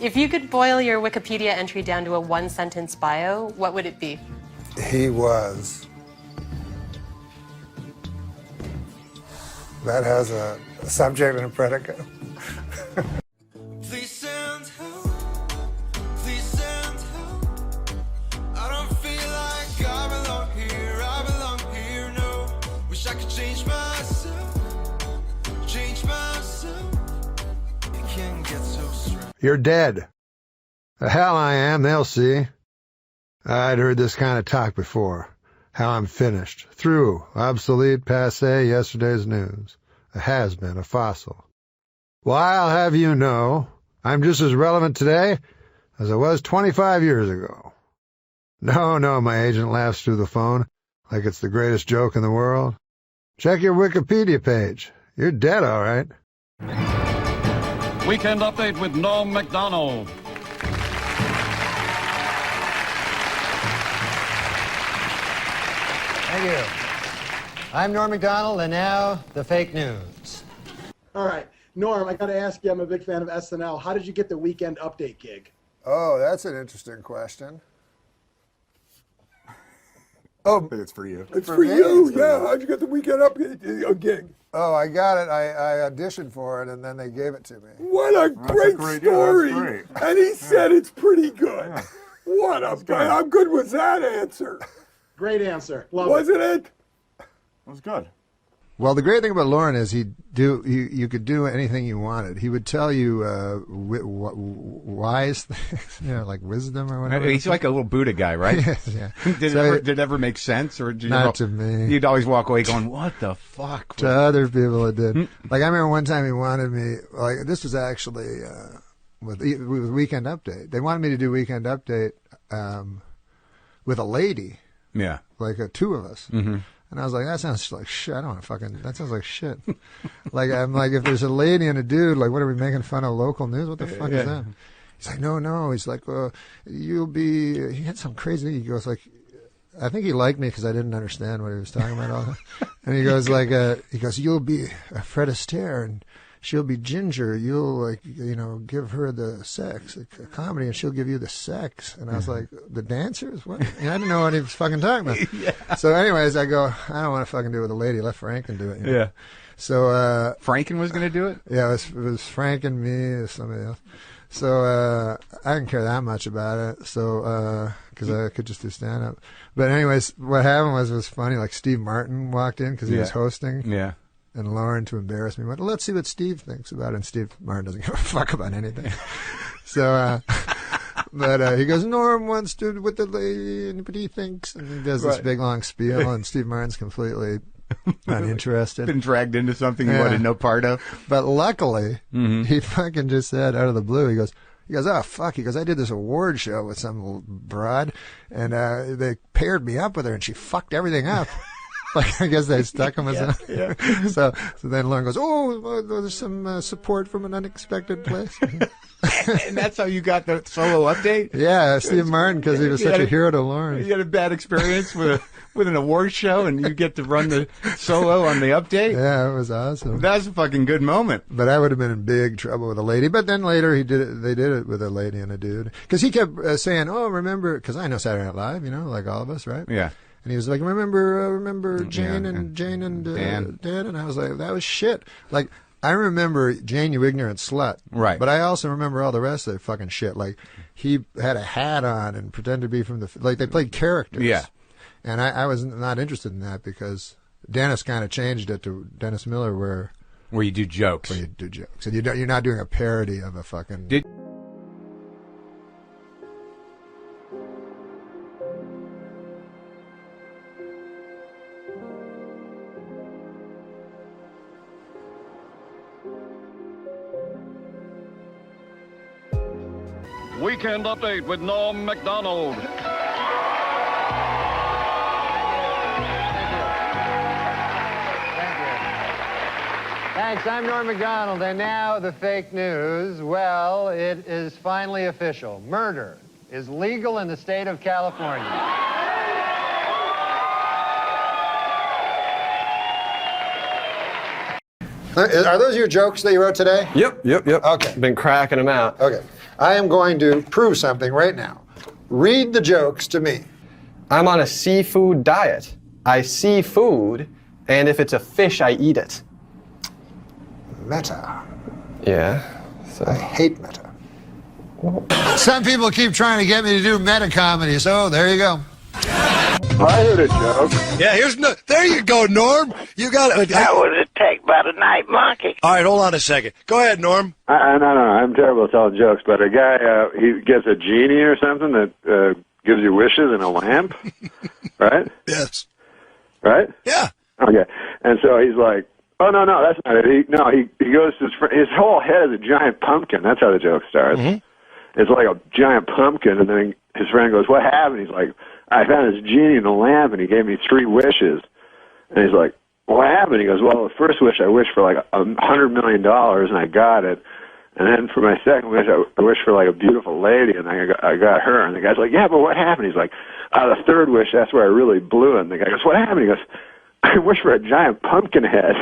If you could boil your Wikipedia entry down to a one-sentence bio, what would it be? He was. That has a subject and a predicate. Please send help. Please send help. I don't feel like I belong here. I belong here, no. Wish I could change myself. Change myself. It can get so stressed. You're dead. The hell I am, they'll see. I'd heard this kind of talk before. How I'm finished. Through. Obsolete, passé, yesterday's news. A has-been, a fossil. Well, I'll have you know, I'm just as relevant today as I was 25 years ago. No, my agent laughs through the phone like it's the greatest joke in the world. Check your Wikipedia page. You're dead, all right. Weekend Update with NORM MACDONALD. Thank you. I'm Norm MacDonald, and now the fake news. All right. Norm, I got to ask you, I'm a big fan of SNL. How did you get the Weekend Update gig? Oh, that's an interesting question. I think it's for you. It's for you, yeah. How'd you get the Weekend Update gig? Oh, I got it. I auditioned for it, and then they gave it to me. What a great story. Yeah, that's great. And he said it's pretty good. Yeah. What a guy. How good was that answer? Great answer. Love it. Wasn't it? It was good. Well, the great thing about Lauren is you could do anything you wanted. He would tell you wise things, like wisdom or whatever. He's like a little Buddha guy, right? Yeah. Did it ever make sense, or not to me? You'd always walk away going, "What the fuck?" To other people, it did. Like I remember one time he wanted me. Like this was actually with Weekend Update. They wanted me to do Weekend Update with a lady. Yeah, like two of us. Mm-hmm. And I was like, that sounds like shit. I don't want to fucking, that sounds like shit. I'm like, if there's a lady and a dude, like, what are we making fun of local news? What the fuck is that? He's like, no. He's like, you'll be, he had some crazy, he goes like, I think he liked me because I didn't understand what he was talking about all the time. And he goes like, you'll be Fred Astaire and she'll be Ginger. You'll give her the sex, a comedy, and she'll give you the sex. And I was like, the dancers? What? And I didn't know what he was fucking talking about. Yeah. So anyways, I go, I don't want to fucking do it with a lady. Let Franken do it. Yeah. So Franken was going to do it? Yeah, it was Frank and me and somebody else. So I didn't care that much about it. So because I could just do stand up. But anyways, what happened was funny. Like Steve Martin walked in because he was hosting. Yeah. And Lauren, to embarrass me, went, let's see what Steve thinks about it. And Steve Martin doesn't give a fuck about anything. So, but he goes, Norm wants to with the lady, and what he thinks. And he does this big long spiel, and Steve Martin's completely uninterested. Been dragged into something he wanted no part of. But luckily, he fucking just said out of the blue, he goes, oh, fuck. He goes, I did this award show with some broad, and they paired me up with her, and she fucked everything up. Like, I guess they stuck him or something. Yeah. So then Lauren goes, oh, there's some support from an unexpected place. And that's how you got the solo update? Yeah, Steve Martin, because he was such a hero to Lauren. You had a bad experience with an award show, and you get to run the solo on the update? Yeah, it was awesome. That's a fucking good moment. But I would have been in big trouble with a lady. But then later they did it with a lady and a dude. Because he kept saying, oh, remember, because I know Saturday Night Live, like all of us, right? Yeah. And he was like, remember Jane and Dan? And I was like, that was shit. Like, I remember Jane, you ignorant slut. Right. But I also remember all the rest of the fucking shit. Like, he had a hat on and pretended to be from like, they played characters. Yeah. And I was not interested in that because Dennis kind of changed it to Dennis Miller where you do jokes. Where you do jokes. And you're not doing a parody of a fucking... Weekend Update with NORM MACDONALD. Thanks, I'm Norm MacDonald, and now the fake news. Well, it is finally official. Murder is legal in the state of California. Are those your jokes that you wrote today? Yep. Okay. Been cracking them out. Okay. I am going to prove something right now. Read the jokes to me. I'm on a seafood diet. I see food, and if it's a fish, I eat it. Meta. Yeah. I hate meta. Some people keep trying to get me to do meta comedy, so there you go. I heard a joke. Yeah, there you go, Norm. You got it. That was attacked by the night monkey. All right, hold on a second. Go ahead, Norm. No, I'm terrible at telling jokes, but a guy, he gets a genie or something that gives you wishes in a lamp, right? Yes. Right? Yeah. Okay. And so he's like, oh, no, that's not it. He goes to his whole head is a giant pumpkin. That's how the joke starts. Mm-hmm. It's like a giant pumpkin, and then his friend goes, what happened? He's like, I found this genie in the lamp, and he gave me 3 wishes. And he's like, what happened? He goes, well, the first wish I wished for like $100 million, and I got it. And then for my second wish, I wished for like a beautiful lady, and I got her. And the guy's like, yeah, but what happened? He's like, the third wish, that's where I really blew it. And the guy goes, what happened? He goes, I wished for a giant pumpkin head.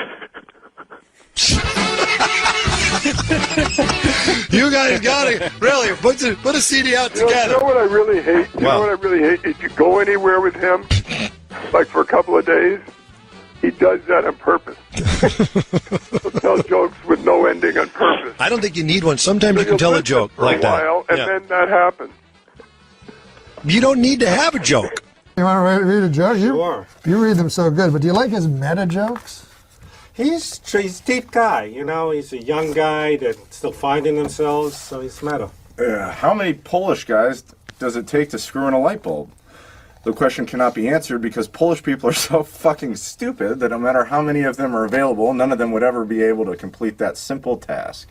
You guys got it. Really, put a CD out together. You know what I really hate? You know what I really hate? If you go anywhere with him, like for a couple of days, he does that on purpose. He'll tell jokes with no ending on purpose. I don't think you need one. Sometimes you can tell a joke like that. And then that happens. You don't need to have a joke. You want to read a joke? Sure. You read them so good, but do you like his meta jokes? He's a deep guy, you know. He's a young guy that's still finding themselves, so he's meta. How many Polish guys does it take to screw in a light bulb? The question cannot be answered because Polish people are so fucking stupid that no matter how many of them are available, none of them would ever be able to complete that simple task.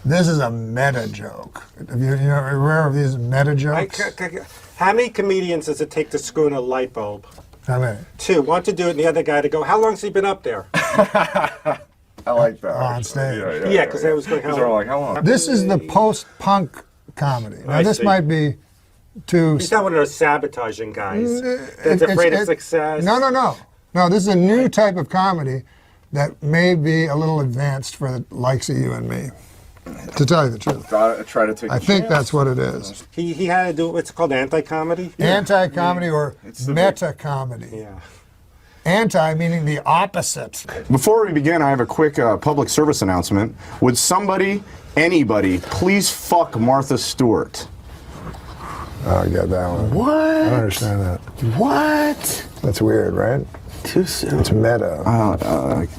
This is a meta joke. Have you aware of these meta jokes? How many comedians does it take to screw in a light bulb? How many? 2. One to do it, and the other guy to go, how long's he been up there? I like that. On stage. Yeah, because I was going, how long? This is the post-punk comedy. Now, this might be too... He's not one of those sabotaging guys that's afraid of success. No, this is a new type of comedy that may be a little advanced for the likes of you and me. To tell you the truth. Try to take I think that's what it is. He had to do what's called anti-comedy? Anti-comedy or meta-comedy. Yeah. Anti meaning the opposite. Before we begin, I have a quick public service announcement. Would anybody, please fuck Martha Stewart? Oh, I got that one. What? I don't understand that. What? That's weird, right? Too soon. It's meta.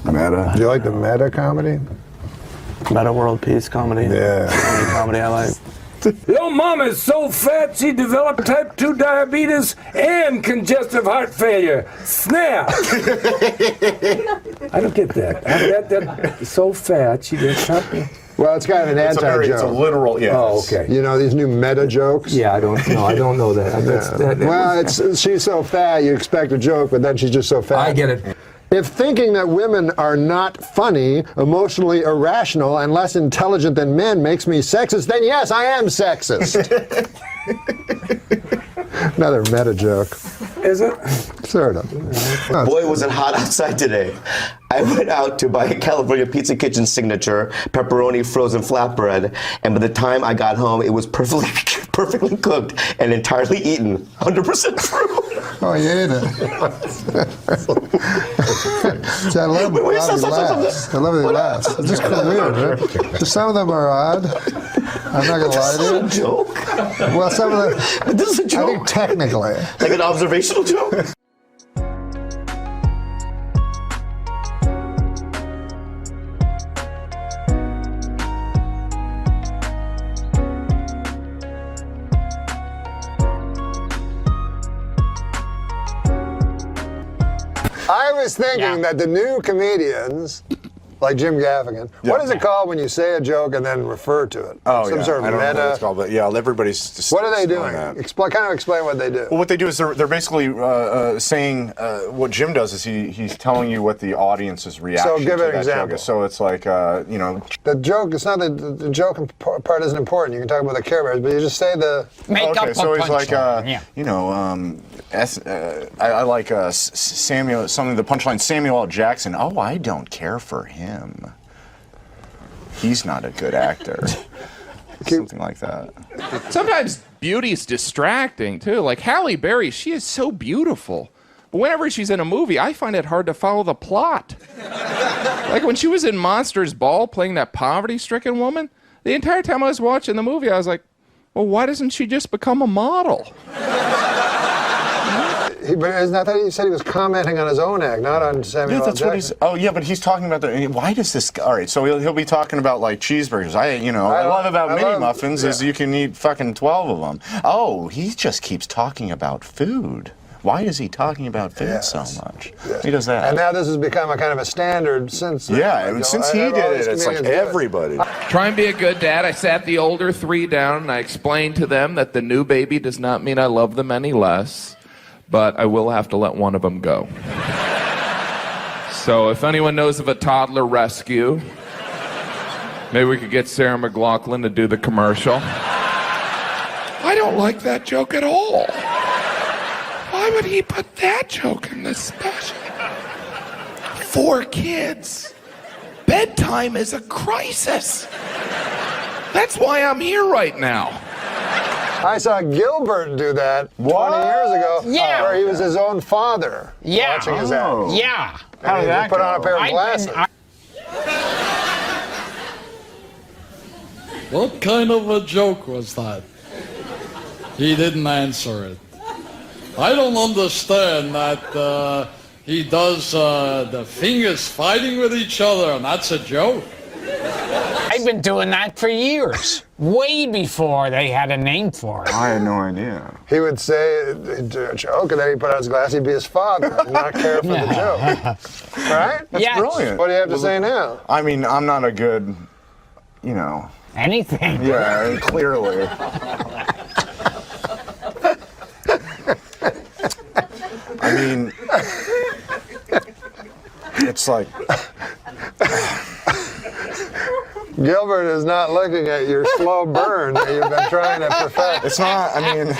Meta. Do you like the meta comedy? Meta world peace comedy. Yeah. Comedy I like. Your mom is so fat she developed type 2 diabetes and congestive heart failure. Snap! I don't get that. That so fat she did something. Well, it's kind of an anti-joke. It's a literal, yeah. Oh, okay. You know these new meta jokes? Yeah, I don't know that. Well, she's so fat, you expect a joke, but then she's just so fat. I get it. If thinking that women are not funny, emotionally irrational, and less intelligent than men makes me sexist, then yes, I am sexist. Another meta joke. Is it? Sort of. Boy, was it hot outside today. I went out to buy a California Pizza Kitchen signature pepperoni frozen flatbread, and by the time I got home, it was perfectly cooked and entirely eaten. 100% true. Oh, you ate it. See, I love how they last. It's just weird, right? Just some of them are odd. I'm not going to lie to you. This is a joke. Well, some of them. But this is a joke. I think technically. Like an observational joke? I was thinking that the new comedians, like Jim Gaffigan, what is it called when you say a joke and then refer to it? Some sort of I don't meta. know what it's called, but yeah, everybody's just. What are they doing? Explain what they do. Well, what they do is they're basically saying what Jim does is he's telling you what the audience's reaction So give to an that example. joke is. So it's like The joke. It's not the joke part isn't important. You can talk about the Care Bears, but you just say the. Okay, so he's like I like Samuel. Something the punchline. Samuel L. Jackson. Oh, I don't care for him. He's not a good actor. something like that. Sometimes beauty's distracting, too. Like Halle Berry, she is so beautiful. But whenever she's in a movie, I find it hard to follow the plot. Like when she was in Monsters Ball playing that poverty-stricken woman, the entire time I was watching the movie, I was like, well, why doesn't she just become a model? But isn't that he said he was commenting on his own act, not on Samuel Yeah, that's L. what Jackson? he's. Oh, yeah, but he's talking about the. Why does this? All right, so he'll be talking about like cheeseburgers. I love about mini muffins is you can eat fucking 12 of them. Oh, he just keeps talking about food. Why is he talking about food so much? He does that. And now this has become a kind of a standard since. Since he did it, it's like everybody. Try and be a good dad. I sat the older three down and I explained to them that the new baby does not mean I love them any less, but I will have to let one of them go. So if anyone knows of a toddler rescue, maybe we could get Sarah McLachlan to do the commercial. I don't like that joke at all. Why would he put that joke in this special? 4 kids. Bedtime is a crisis. That's why I'm here right now. I saw Gilbert do that 20 years ago, where he was his own father watching his act. Yeah. And he put on a pair of glasses. What kind of a joke was that? He didn't answer it. I don't understand that he does the fingers fighting with each other, and that's a joke. I've been doing that for years, way before they had a name for it. I had no idea. He would say a joke, and then he'd put on his glasses, he'd be his father, and not care for the joke. Right? That's brilliant. What do you have to say now? I mean, I'm not a good, Anything. Yeah, clearly. I mean, it's like... Gilbert is not looking at your slow burn that you've been trying to perfect. It's not, I mean...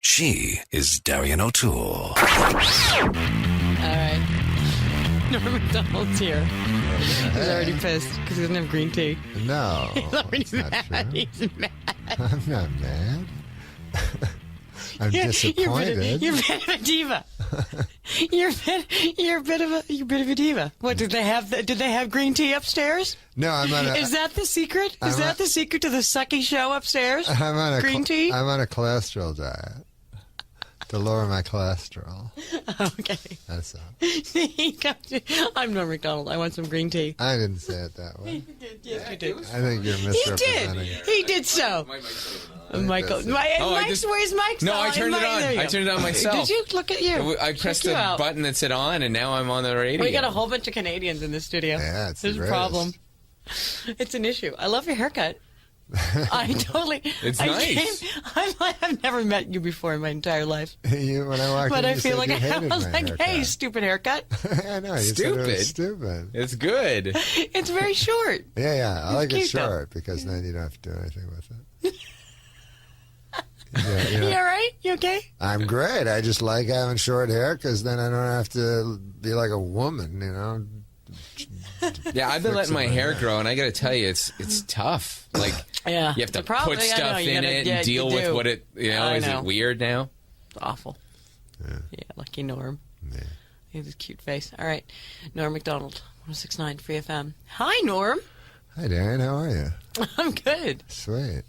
She is Darian O'Toole. All right. Norm MacDonald's here. He's already pissed because he doesn't have green tea. No. He's already mad. True. He's mad. I'm not mad. I'm disappointed. You're a bit of a diva. You're a bit of a diva. What did they have? Did they have green tea upstairs? No, I'm on a. Is that the secret? Is that the secret to the sucky show upstairs? I'm on a green tea. I'm on a cholesterol diet to lower my cholesterol. Okay. That's all. I'm Norm MacDonald. I want some green tea. I didn't say it that way. You did. Yes, you did. I think you're misrepresenting it. He did so. Michael, where's Mike's? No, I turned it on. I turned it on myself. Did you? Look at you. I pressed the button that said on, and now I'm on the radio. We got a whole bunch of Canadians in the studio. Yeah, it's There's a problem. It's an issue. I love your haircut. I totally. It's nice. I've never met you before in my entire life. When I walked but in, I feel like I was like, haircut. hey, stupid haircut. I know. You said it was stupid. It's good. It's very short. Yeah. I like it cute, short because then you don't have to do anything with it. You all right? You okay? I'm great. I just like having short hair because then I don't have to be like a woman, Yeah, I've been letting my hair grow, and I got to tell you, it's tough. Like, you have to put stuff in it and deal with what it, is it weird now? It's awful. Yeah, lucky Norm. Yeah. He has a cute face. All right. Norm MacDonald, 106.9 Free FM. Hi, Norm. Hi, Darren. How are you? I'm good. Sweet.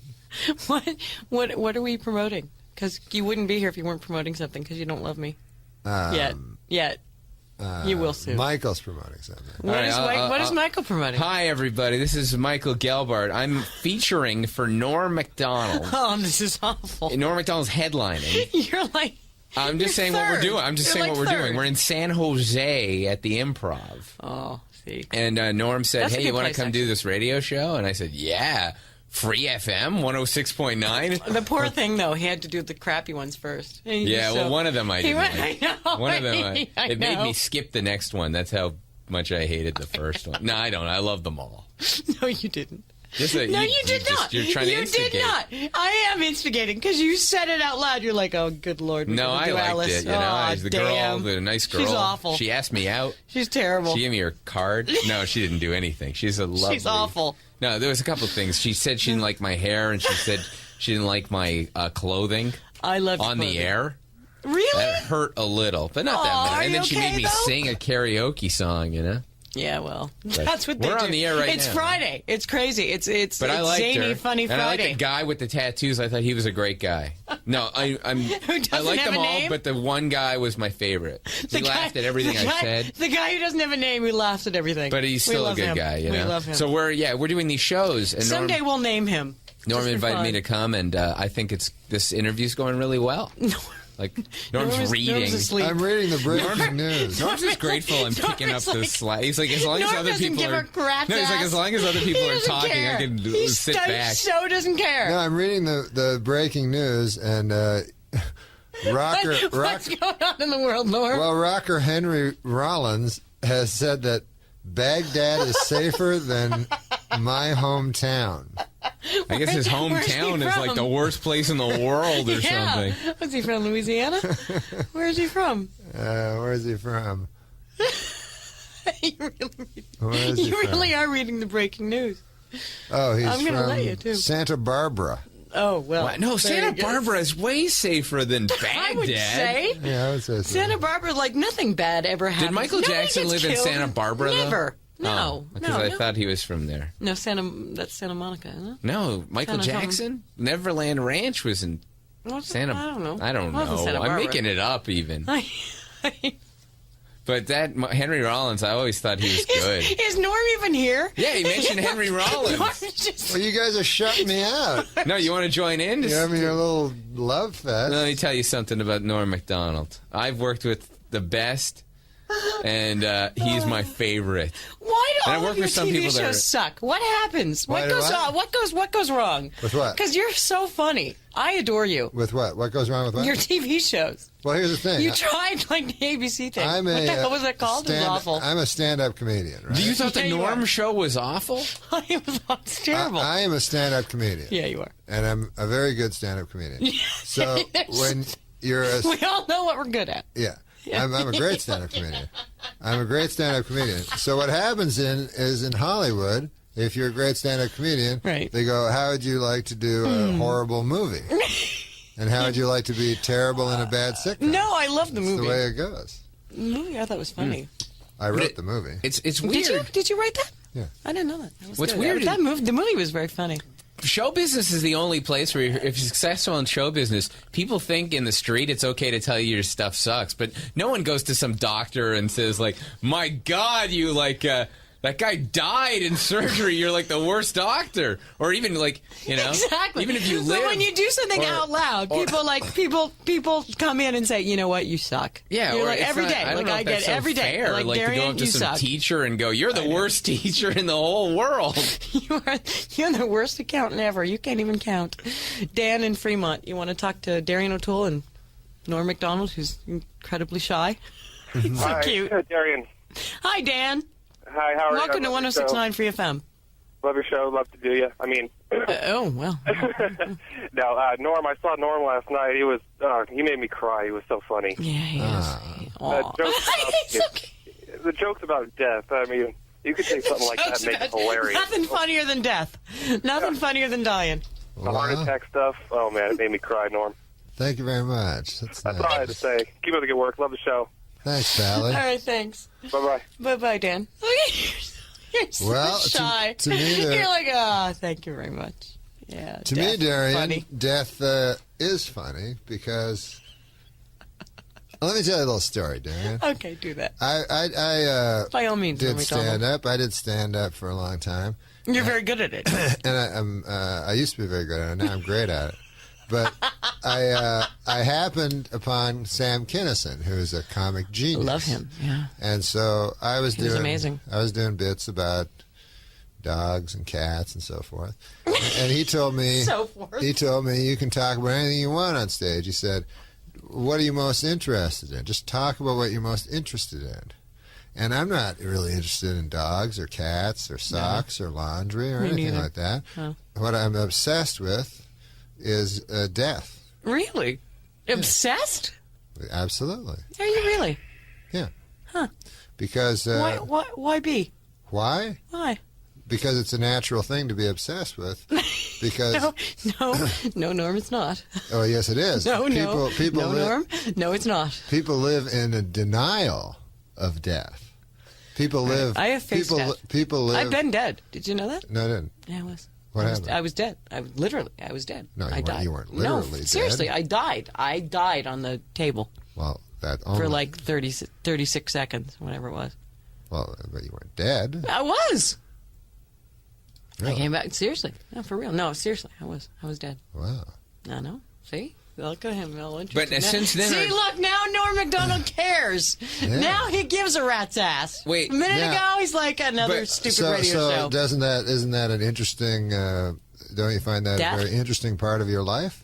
What are we promoting? Because you wouldn't be here if you weren't promoting something because you don't love me. Yet. You will soon. Michael's promoting something. What is Michael promoting? Hi, everybody. This is Michael Gelbart. I'm featuring for Norm MacDonald. Oh, this is awful. Norm MacDonald's headlining. You're like... I'm just saying what we're doing. I'm just saying what we're doing. We're in San Jose at the Improv. Oh, see. And Norm said, That's hey, you want to come do this radio show? And I said, yeah. Free FM 106.9. The poor thing, though, he had to do the crappy ones first. Well, one of them I did. I know. One of them, it made me skip the next one. That's how much I hated the first one. No, I don't. I love them all. No, you didn't. You did not. You're trying to instigate. You did not. I am instigating because you said it out loud. You're like, oh, good Lord. No, I liked Alice. it. The nice girl. She's awful. She asked me out. She's terrible. She gave me her card. No, she didn't do anything. She's a lovely. She's awful. No, there was a couple of things. She said she didn't like my hair, and she said she didn't like my clothing. I love on the air. Really? That hurt a little, but not that much. And then she made me sing a karaoke song, you know? Yeah, well, that's what they do. We're on the air right now. It's Friday. It's crazy. It's but I liked zany, her. funny and Friday. I like the guy with the tattoos. I thought he was a great guy. No, I like them all, but the one guy was my favorite. He laughed at everything I said. The guy who doesn't have a name, who laughs at everything. But he's still a good guy, you know? We love him. So we're doing these shows. And Someday we'll name him. Norm invited me to come, and I think this interview's going really well. Like Norm's reading. I'm reading the breaking news. Norm's just grateful I'm picking up the slack. He's like, as long as other people are. No, he's like, as long as other people are talking, I can sit back. He so doesn't care. No, I'm reading the breaking news, and rocker. What's going on in the world, Norm? Well, rocker Henry Rollins has said that Baghdad is safer than my hometown. I guess his hometown is like the worst place in the world or something. Was he from Louisiana? Where is he from? Where is he from? You really are reading the breaking news. Oh, he's I'm from gonna let you, too. Santa Barbara. Oh, well. No, Santa Barbara is way safer than Baghdad. I would say. Yeah, I would say so. Santa Barbara, like, nothing bad ever happened. Did Michael Jackson live in Santa Barbara, though? Never. No. Because I thought he was from there. No, that's Santa Monica, isn't it? No, Michael Jackson? Neverland Ranch was in Santa... I don't know. I don't know. I'm making it up, even. But that Henry Rollins, I always thought he was good. Is Norm even here? Yeah, he mentioned Henry Rollins. Well, you guys are shutting me out. No, you want to join in? You're having your little love fest. Let me tell you something about Norm MacDonald. I've worked with the best, and he's my favorite. Why do and all of your TV shows suck? What happens? What goes wrong? With what? Because you're so funny. I adore you. With what? What goes wrong with what? Your TV shows. Well, here's the thing. You tried like the ABC thing. What the hell was that called? It was awful. I'm a stand-up comedian, right? You thought the Norm show was awful? It's terrible. I am a stand-up comedian. Yeah, you are. And I'm a very good stand-up comedian. So when you're we all know what we're good at. Yeah. I'm a great stand-up comedian. I'm a great stand-up comedian. So what happens is in Hollywood, if you're a great stand-up comedian, they go, how would you like to do a horrible movie? And how would you like to be terrible in a bad sitcom? No, I love the movie. That's the way it goes. The movie I thought was funny. I wrote the movie. It's weird. Did you write that? Yeah. I didn't know that. What's weird? The movie was very funny. Show business is the only place where if you're successful in show business, people think in the street it's okay to tell you your stuff sucks, but no one goes to some doctor and says like, "My God, you that guy died in surgery. You're like the worst doctor," or even like exactly. Even if you live. But when you do something out loud, people come in and say, "You know what, you suck." Yeah, you're or like every day. I like I get so every day. Fair. Like to Darian, go up to you some suck. teacher and go, "You're the worst teacher in the whole world." You're the worst accountant ever. You can't even count. Dan in Fremont, you want to talk to Darian O'Toole and Norm MacDonald, who's incredibly shy. He's so cute. Hi, Darian. Hi, Dan. Hi, how are you? Welcome to 106.9 Free FM. Love your show. Love to do you. I mean... oh, well. No, Norm, I saw Norm last night. He made me cry. He was so funny. Yeah, he is. The jokes about death, I mean, you could say something like that and make it hilarious. Nothing funnier than death. Nothing funnier than dying. The heart attack stuff, oh, man, it made me cry, Norm. Thank you very much. That's all I had to say. Keep up the good work. Love the show. Thanks, Pally. All right, thanks. Bye-bye. Bye-bye, Dan. You're so shy. To me, you're like, thank you very much. Yeah. To me, Darian, funny. death is funny because... Let me tell you a little story, Darian. Okay, do that. I by all means, did stand up. I did stand up for a long time. You're very good at it. And I used to be very good at it. Now I'm great at it. But I happened upon Sam Kinison, who's a comic genius. Love him, yeah. And so I was doing amazing. I was doing bits about dogs and cats and so forth. And he told me you can talk about anything you want on stage. He said, "What are you most interested in? Just talk about what you're most interested in." And I'm not really interested in dogs or cats or socks or laundry or anything like that. No. What I'm obsessed with is death. Really? Yeah. Obsessed? Absolutely. Are you really? Yeah. Huh. Because... Why be? Why? Why? because it's a natural thing to be obsessed with. Because no, Norm, it's not. Oh, yes, it is. No, people Norm. No, it's not. People live in a denial of death. People live. I have faced death. People live. I've been dead. Did you know that? No, I didn't. Yeah, I was. What happened? I was dead. I was dead. No, I died. You weren't literally dead. Seriously, I died. I died on the table. Well, that for like 36 seconds, whatever it was. Well, but you weren't dead. I was. Really? I came back. Seriously. No, for real. No, seriously. I was dead. Wow. I know. See? Look at him. But since then... See, look, now Norm MacDonald cares. Yeah. Now he gives a rat's ass. Wait. A minute ago, he's like another stupid radio show. Isn't that an interesting, don't you find that a very interesting part of your life?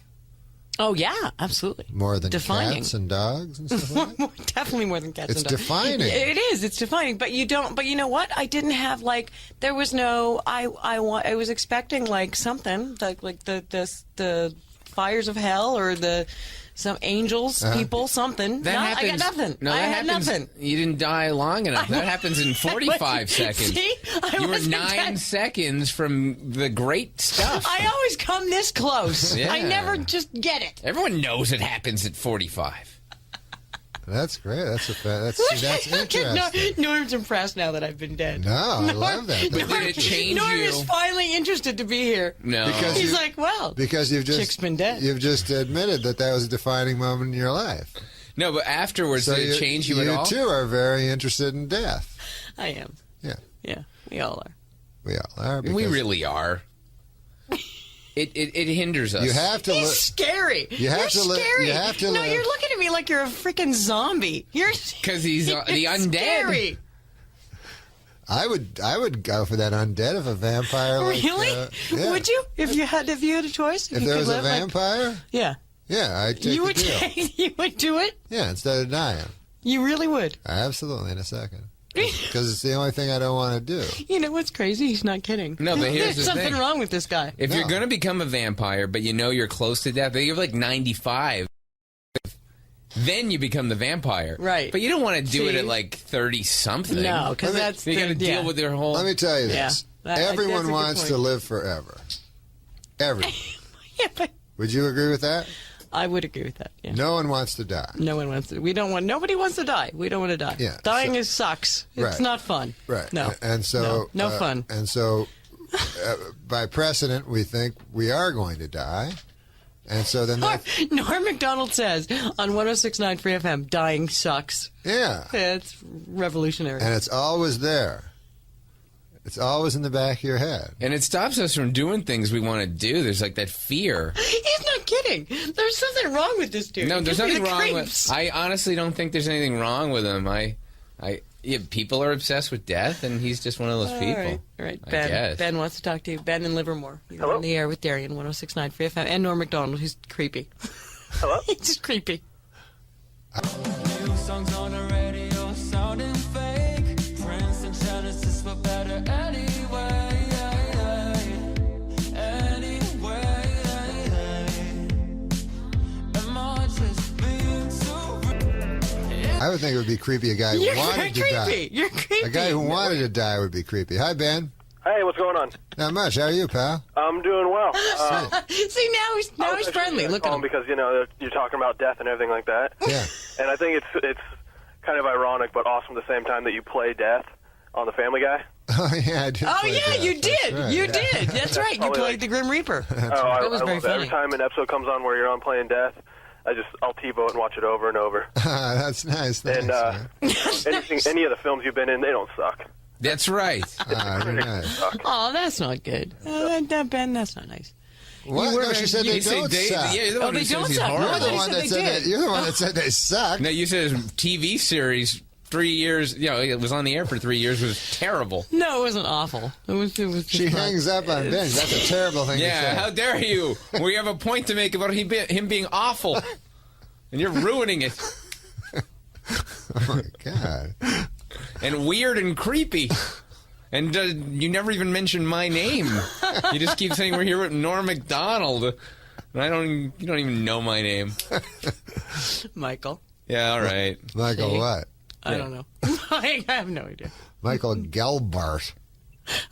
Oh, yeah, absolutely. More than defining. Cats and dogs and stuff like that? Definitely more than cats and dogs. It's defining. It is. It's defining. But you know what? I didn't have, like, there was no, I was expecting, like, something, like the fires of hell or some angels, people, something. That happens. I got nothing. No, I that had happens, nothing. You didn't die long enough. That happens in 45 seconds. See? You were 9 seconds from the great stuff. I always come this close. Yeah. I never just get it. Everyone knows it happens at 45. That's great. That's interesting. Norm's impressed now that I've been dead. No, I love that. But did it change Norm you? is finally interested to be here. No. Because he's like, well, because you've chick's been dead. You've just admitted that was a defining moment in your life. No, but afterwards, did it change you at all? You, too, are very interested in death. I am. Yeah. Yeah, we all are. We all are. We really are. It hinders us. You have to. He's scary. You're scary. You have to. No, you're looking at me like you're a freaking zombie. Because he's the undead. Scary. I would go for that undead if a vampire. Really? Yeah. Would you? If you had a choice? If there was a vampire? Yeah. Yeah, I'd take the deal. You would do it? Yeah, instead of dying. You really would? Absolutely, in a second. Because it's the only thing I don't want to do. You know what's crazy? He's not kidding. No, but here's There's something wrong with this guy. If you're going to become a vampire, but you know you're close to death, you're like 95, then you become the vampire. Right. But you don't want to do it at like 30-something. No, because that's... You got to deal with their whole... Let me tell you this. Everyone wants to live forever. Everyone. Yeah, but... Would you agree with that? I would agree with that. Yeah. No one wants to die. No one wants to. Nobody wants to die. We don't want to die. Yeah, Dying sucks. It's not fun. Right. No. And so no fun. And so, by precedent, we think we are going to die, and so then Norm MacDonald says on 106.9 Free FM, dying sucks. Yeah. It's revolutionary. And it's always there. It's always in the back of your head. And it stops us from doing things we want to do. There's like that fear. He's not kidding. There's something wrong with this dude. No, there's nothing wrong creeps. with... I honestly don't think there's anything wrong with him. People are obsessed with death, and he's just one of those people. All right. Ben wants to talk to you. Ben in Livermore. You're on the air with Darian, 106.9 Free FM, and Norm MacDonald, who's creepy. Hello? He's just creepy. New songs on the radio sounding fake. Prince and Genesis were better anyway. I would think it would be creepy. A guy who wanted to die. You're creepy. A guy who wanted to die would be creepy. Hi, Ben. Hey, what's going on? Not much. How are you, pal? I'm doing well. See, now he's friendly. Look at him. Because you're talking about death and everything like that. Yeah. And I think it's kind of ironic, but awesome at the same time that you play death on the Family Guy. Oh yeah, I did. Oh yeah, death. you did. Right. You did. That's right. You played the Grim Reaper. That was very love funny. Every time an episode comes on where you're on playing death, I'll TiVo it and watch it over and over. That's nice. And any of the films you've been in, they don't suck. That's right. You're nice. Oh, that's not good. Ben, that's not nice. What? No, she said they don't suck. Yeah, you're the one who says he's suck. horrible. No, You're the one that said that. You're the one that said they suck. No, you said his TV series 3 years. It was on the air for 3 years. Was terrible. No, it wasn't awful. It was just she hangs up on Ben. That's a terrible thing to say. Yeah, how dare you? We have a point to make about him being awful, and you're ruining it. Oh my God. And weird and creepy. And you never even mentioned my name. You just keep saying we're here with Norm MacDonald. And you don't even know my name. Michael. Yeah, all right. Michael what? I don't know. I have no idea. Michael Gelbart.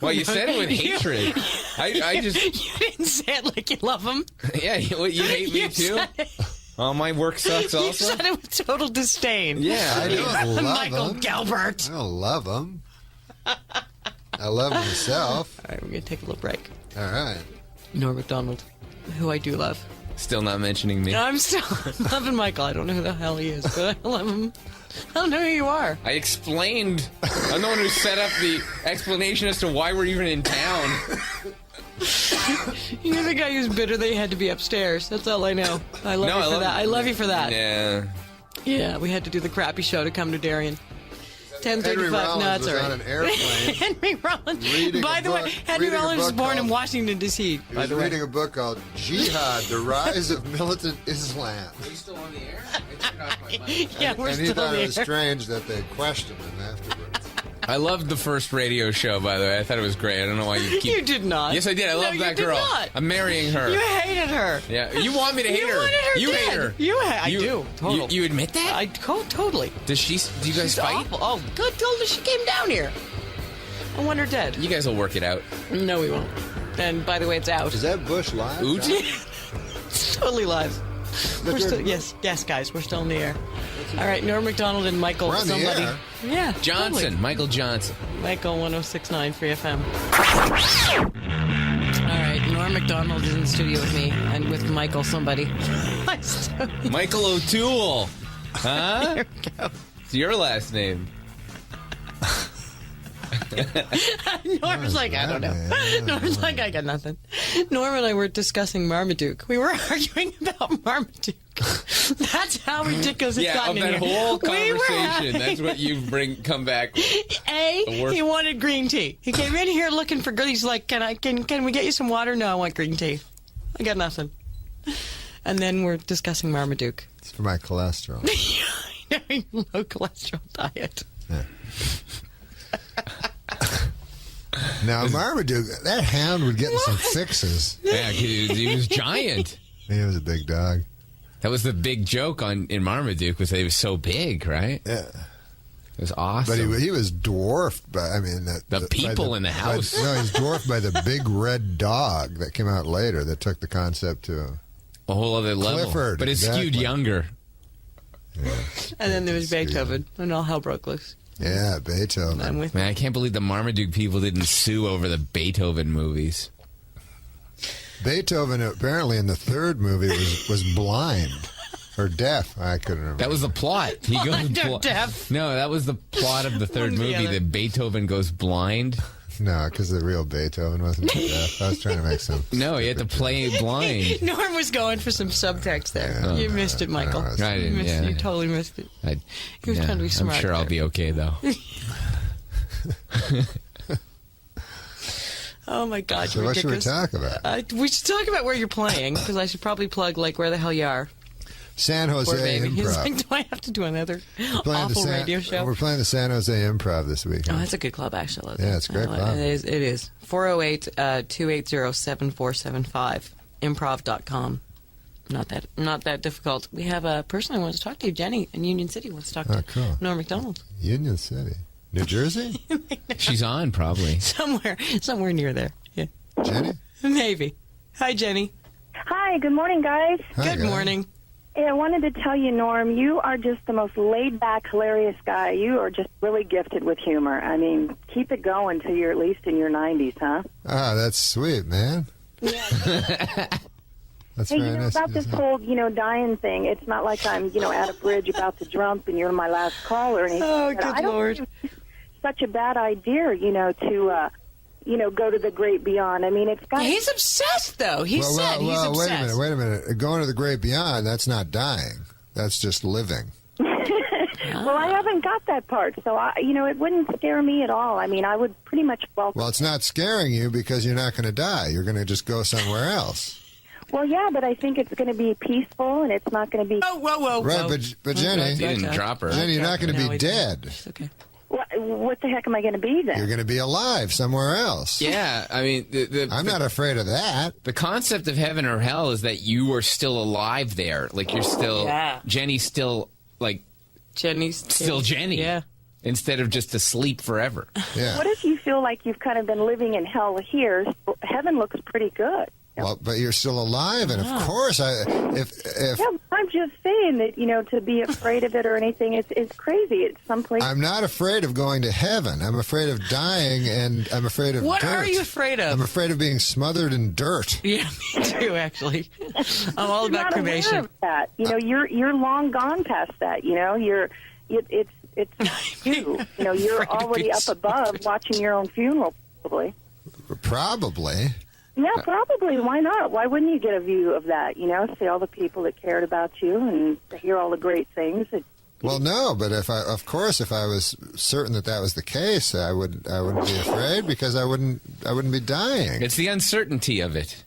Well, you said it with hatred. I just... You didn't say it like you love him. Yeah, you hate me too? Oh, my work sucks also? You said it with total disdain. Yeah. I don't love Michael him. Galbert. I don't love him. I love myself. All right, we're going to take a little break. All right. Norm MacDonald, who I do love. Still not mentioning me. I'm still loving Michael. I don't know who the hell he is, but I love him. I don't know who you are. I explained. I'm the one who set up the explanation as to why we're even in town. You're the guy who's bitter they had to be upstairs. That's all I know. I love you for that. I love you for that. Yeah. Yeah, we had to do the crappy show to come to Darien. 10:35 Henry Rollins nuts. was on an airplane. Henry Rollins. Reading By a the book- way, Henry reading a Rollins was book born in called- Washington, D.C. He By was the way. reading a book called Jihad, The Rise of Militant Islam. Are you still on the air? Yeah, we're And he still thought it was there. strange that they questioned him afterwards. I loved the first radio show, by the way. I thought it was great. I don't know why you keep... You did not. Yes, I did. I No, love you that did girl. not. I'm marrying her. You hated her. Yeah, you want me to hate You her. wanted her You dead. hate her. I do. Total. You admit that? Totally. Do you guys She's fight? awful. Oh, good. Told her she came down here. I want her dead. You guys will work it out. No, we won't. And by the way, it's out. Is that Bush live? Oot? It's totally live. We're still, yes, guys, we're still in the air. All right, Norm MacDonald and Michael. We're on the somebody. air. Yeah, Johnson. totally. Michael Johnson. Michael 106.9 Free FM. All right, Norm MacDonald is in the studio with me and with Michael somebody. Michael O'Toole. Huh? Here we go. It's your last name. Norm's like, I don't know. Norm's like, I got nothing. Norm and I were discussing Marmaduke. We were arguing about Marmaduke. That's how ridiculous it's Yeah, gotten of in that here. whole We were conversation. having- That's what you come back. The worst- He wanted green tea. He came in here looking for. He's like, can we get you some water? No, I want green tea. I got nothing. And then we're discussing Marmaduke. It's for my cholesterol. Low cholesterol diet. Yeah. Now, Marmaduke, that hound would get in some fixes. Yeah, he was giant. He was a big dog. That was the big joke in Marmaduke, was that he was so big, right? Yeah. It was awesome. But he was dwarfed by, the people in the house. No, he's dwarfed by the big red dog that came out later that took the concept to a whole other level. Clifford, but it's skewed exactly. younger. Yeah. And then there was Beethoven, and all hell broke loose. Yeah, Beethoven. I'm with Man, I can't believe the Marmaduke people didn't sue over the Beethoven movies. Beethoven, apparently in the third movie, was blind or deaf. I couldn't remember. That was the plot. He goes Blind or deaf? No, that was the plot of the third One or the movie. other. That Beethoven goes blind. No, because the real Beethoven wasn't deaf. I was trying to make some. No, he had to play blind. Norm was going for some subtext there. Yeah. You missed it, Michael. No, I didn't, yeah. You totally missed it. He was Yeah, trying to be smart. I'm sure I'll there. be okay, though. Oh my God! So you're what should we ridiculous. talk about? We should talk about where you're playing, because I should probably plug where the hell you are. San Poor Jose baby. He's Improv. like, do I have to do another We're playing awful radio show? We're playing the San Jose Improv this weekend. Oh, that's a good club, actually. Yeah, it's a great club. It is. 408-280-7475. Improv.com. Not that difficult. We have a person who wants to talk to you. Jenny in Union City wants to talk to cool. Norm MacDonald. Union City. New Jersey? She's on, probably. Somewhere near there. Yeah. Jenny? Maybe. Hi, Jenny. Hi, good morning, guys. Good morning. Hey, I wanted to tell you, Norm, you are just the most laid-back, hilarious guy. You are just really gifted with humor. I mean, keep it going till you're at least in your 90s, huh? Oh, that's sweet, man. That's Hey, very nice. about this whole, dying thing, it's not like I'm, at a bridge about to jump and you're my last call or anything. Oh, But good I don't Lord. think it's such a bad idea, to, go to the great beyond. I mean, it's got... He's obsessed, though. He said he's obsessed. Wait a minute. Going to the great beyond, that's not dying. That's just living. Well, I haven't got that part, so, it wouldn't scare me at all. I mean, I would pretty much welcome... Well, it's not scaring you because you're not going to die. You're going to just go somewhere else. Well, yeah, but I think it's going to be peaceful, and it's not going to be... Whoa. Right, but Jenny... He didn't drop her. Jenny, you're not going to be dead. Okay. What the heck am I going to be then? You're going to be alive somewhere else. Yeah, I mean... I'm not afraid of that. The concept of heaven or hell is that you are still alive there. Like, you're still... Yeah. Jenny's still, like... Jenny's... Still Jenny. Yeah. Instead of just asleep forever. Yeah. What if you feel like you've kind of been living in hell here. So heaven looks pretty good. Well, but you're still alive, and of course, if Yeah, I'm just saying that, to be afraid of it or anything is crazy. It's someplace. I'm not afraid of going to heaven. I'm afraid of dying, and I'm afraid of What dirt. are you afraid of? I'm afraid of being smothered in dirt. Yeah, me too, actually. I'm all You're about not cremation. aware of that. You're long gone past that. It's you. You're already up above watching your own funeral, probably. Probably. Yeah, probably. Why not? Why wouldn't you get a view of that? See all the people that cared about you and hear all the great things. Well, no, but if I was certain that was the case, I wouldn't be afraid because I wouldn't be dying. It's the uncertainty of it.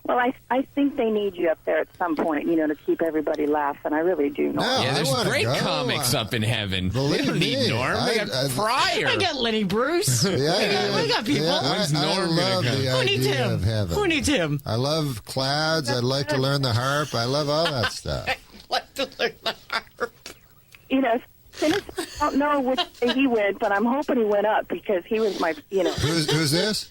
Well, I think they need you up there at some point, to keep everybody laughing. I really do. Yeah, there's great comics up in heaven. They don't need Norm. They got Pryor. I got Lenny Bruce. We got people. I love the Who needs idea him? of heaven. Who needs him? I love clouds. I'd like to learn the harp. I love all that stuff. I don't know which way he went, but I'm hoping he went up because he was my, Who's this?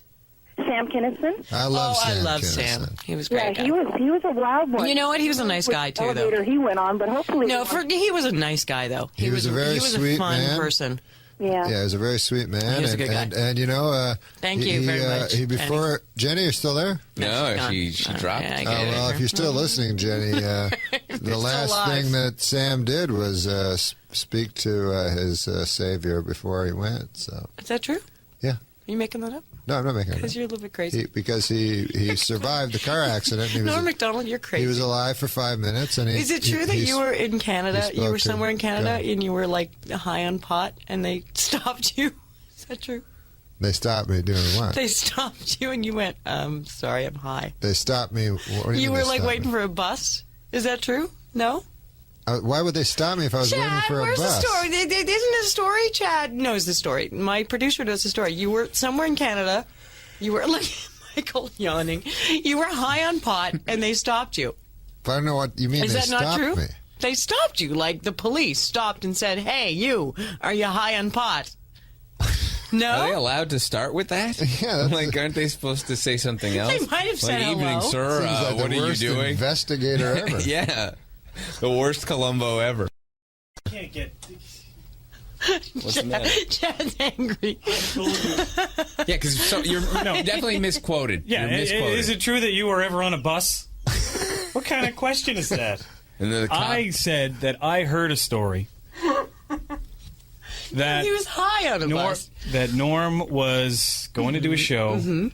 Sam Kinison. I love Sam. I love Kinison. Sam. He was great. Yeah, he was a wild one. You know what? He was a nice guy too, though. Elevator he went on, but hopefully he was a nice guy though. He was a very sweet a fun man. person. Yeah. Yeah, he was a very sweet man. He was a good guy. And Thank you very much. Jenny, you're still there? No, she dropped. Well, if you're still listening, Jenny, the last thing that Sam did was speak to his Savior before he went. So is that true? Yeah. Are you making that up? No, I'm not making it up. Because you're a little bit crazy. Because he survived the car accident. And Norm MacDonald, you're crazy. He was alive for 5 minutes. And is it true that you were in Canada? You were somewhere in Canada God. and you were like high on pot and they stopped you? Is that true? They stopped me doing what? They stopped you and you went, sorry, I'm high. They stopped me. What do You mean were they like stopped waiting for a bus? Is that true? No? Why would they stop me if I was waiting for a where's bus? the story? Isn't the story? Chad knows the story. My producer knows the story. You were somewhere in Canada. You were like Michael yawning. You were high on pot, and they stopped you. But I don't know what you mean. Is They that not stopped true? me. They stopped you. Like the police stopped and said, "Hey, you, are you high on pot?" No. Are they allowed to start with that? Yeah. Like, aren't they supposed to say something else? They might have said like, evening, hello. sir. Seems like What the are you worst doing? Investigator ever. Yeah, the worst Columbo ever. Can't get. What's the matter? Chad's angry. Yeah, because you're definitely misquoted. Yeah, you're misquoted. is it true that you were ever on a bus? What kind of question is that? And then the cop, I said that I heard a story that He was high on a bus. that Norm was going to do a show,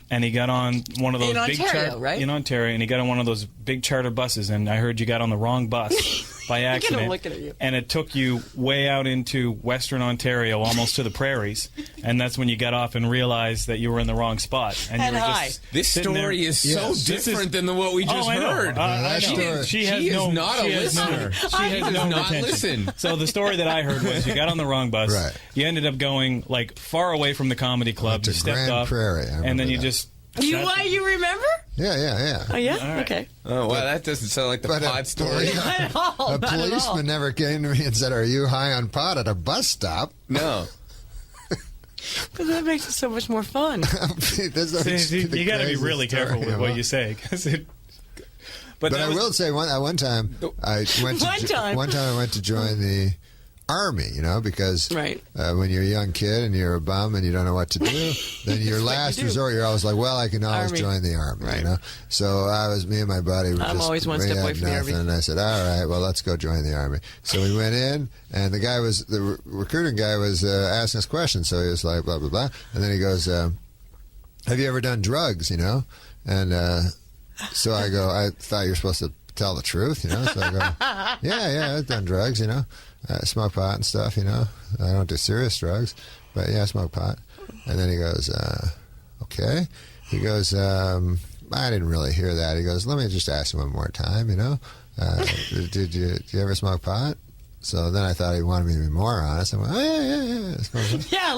and he got on one of those In big Ontario, right? in Ontario, and he got on one of those big charter buses, and I heard you got on the wrong bus by accident, looking at you. and it took you way out into Western Ontario, almost to the prairies, and that's when you got off and realized that you were in the wrong spot, and you were just This sitting there. story is so different than what we just I know. heard. I know. She is not a listener. She does not retention. listen. So the story that I heard was you got on the wrong bus. Right. You ended up going like far away from the comedy club. to You stepped Grand off, Prairie, I and then remember you that. just. You remember? Yeah. Oh yeah. All right. Okay. Oh, well, that doesn't sound like the pod story. Not at all. A Not at all. policeman never came to me and said, "Are you high on pot at a bus stop?" No. Because that makes it so much more fun. See, you got to be really careful with what you say, because it. But I will say, one time I went to One time. I went to join the army, because when you're a young kid and you're a bum and you don't know what to do, then your last resort, you're always like, well, I can always join the army, So me and my buddy were I'm always one step away from the army. And I said, all right, well, let's go join the army. So we went in, and the recruiting guy was asking us questions. So he was like, blah, blah, blah. And then he goes, have you ever done drugs, And so I go, I thought you were supposed to tell the truth, So I go, yeah, I've done drugs, I smoke pot and stuff, I don't do serious drugs, but yeah, I smoke pot. And then he goes, okay. He goes, I didn't really hear that. He goes, let me just ask you one more time, did you ever smoke pot? So then I thought he wanted me to be more honest. I went, oh, yeah. I smoke pot. Yeah,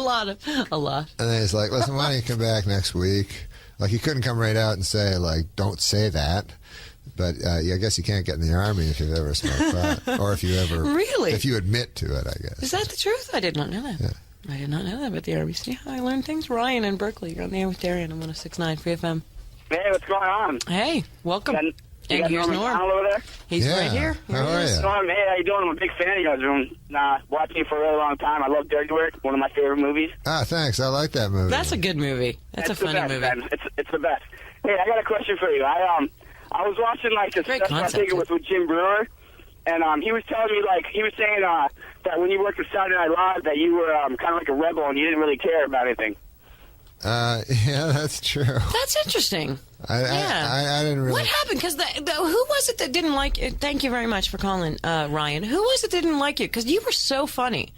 a lot. And then he's like, listen, why don't you come back next week? Like, he couldn't come right out and say, like, don't say that. But I guess you can't get in the army if you've ever smoked pot, or if you ever Really? if you admit to it. I guess. Is that the truth? I did not know that. Yeah. I did not know that about the Army. See how I learned things? Ryan in Berkeley. You're on the air with Darian on 106.9 Free FM. Hey, what's going on? Hey, welcome. You And got here's Norm Norm. MacDonald over there? He's right here. How are you? Norm, hey, how you doing? I'm a big fan of yours. Watching you for a really long time. I love Dirty Work, one of my favorite movies. Ah, thanks. I like that movie. That's a good movie. That's a It's the funny best, movie. man. It's the best. Hey, I got a question for you. I was watching like this special, I think it was with Jim Brewer, and he was telling me he was saying that when you worked with Saturday Night Live that you were kind of like a rebel and you didn't really care about anything. Yeah, that's true. That's interesting. I didn't really. What happened? Because who was it that didn't like it? Thank you very much for calling, Ryan. Who was it that didn't like you? Because you were so funny.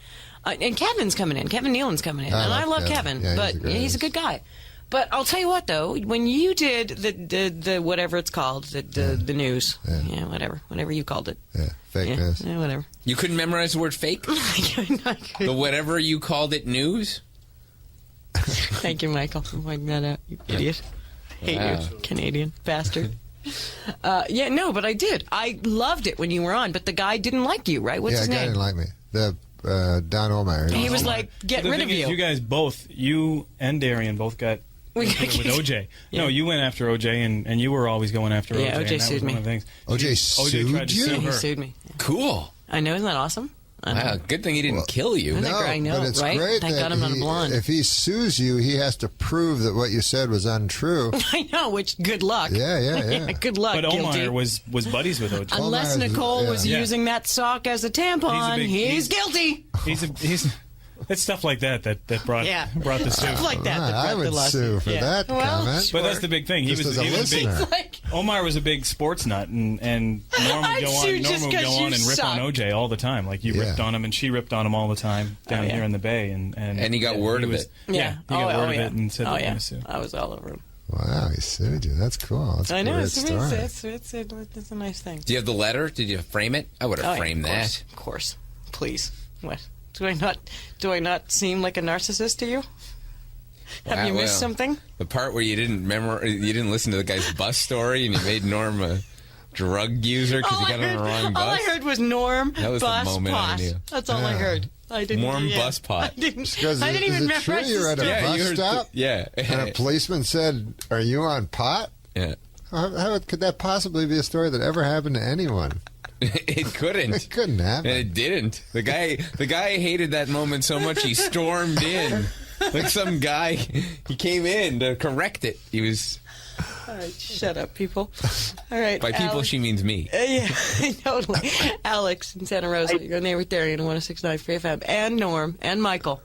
And Kevin's coming in. Kevin Nealon's coming in. And I love Kevin, Yeah, but he's a good guy. But I'll tell you what, though, when you did the whatever it's called, the news, whatever you called it. Yeah, fake news. Yeah, whatever. You couldn't memorize the word fake? The whatever you called it news? Thank you, Michael, for pointing that out, you idiot. Hate you, Canadian bastard. But I did. I loved it when you were on, but the guy didn't like you, right? What's his the guy name? didn't like me. The Don Olmeyer. He was like, get rid of you. You guys both, you and Darian, both got with OJ. Yeah. No, you went after OJ, and you were always going after OJ. Yeah, and OJ that was sued one me. of the things. OJ tried to sued sue you? her. He sued me. Cool. I know, isn't that awesome? Wow, good thing he didn't kill you. I know, but it's right? great Thank that God I'm not a blonde. if he sues you, he has to prove that what you said was untrue. I know, which good luck. Yeah. Good luck, But Omar guilty. was buddies with OJ. Unless Nicole was using that sock as a tampon, he's guilty. He's it's stuff like that brought the suit. Stuff like that brought I would the lawsuit. sue for that comment. But that's the big thing. He Just was as a a big. listener. Omar was a big sports nut, and Norm would I'd go sue on. just Norm would 'cause go you on and rip suck. on OJ all the time. Like you ripped on him, and she ripped on him all the time down here in the Bay. And he got word of was, it. Yeah, he got word of it and said oh, they were yeah. going to sue. I was all over him. Wow, he sued you. That's cool. That's a I know, great it's story. it's a nice thing. Do you have the letter? Did you frame it? I would have Oh, yeah, framed of course, that. Of course. Please. What? Do I not seem like a narcissist to you? Have you missed something? The part where you didn't listen to the guy's bus story and you made Norm a drug user because he got on the wrong bus. All I heard was Norm, That was the bus, moment I pot. knew. That's all I heard. I didn't. Norm bus pot. I didn't Because even is it true memorize you were the at a story. bus stop? Yeah. And a policeman said, "Are you on pot?" Yeah. How could that possibly be a story that ever happened to anyone? It couldn't. It couldn't happen. And it didn't. The guy hated that moment so much he stormed in. Like some guy, he came in to correct it. He was... All right, shut up, people. All right. By people, Alex. she means me. Yeah, totally. Alex in Santa Rosa. You're on there with Darian on 106.9 Free FM. And Norm. And Michael.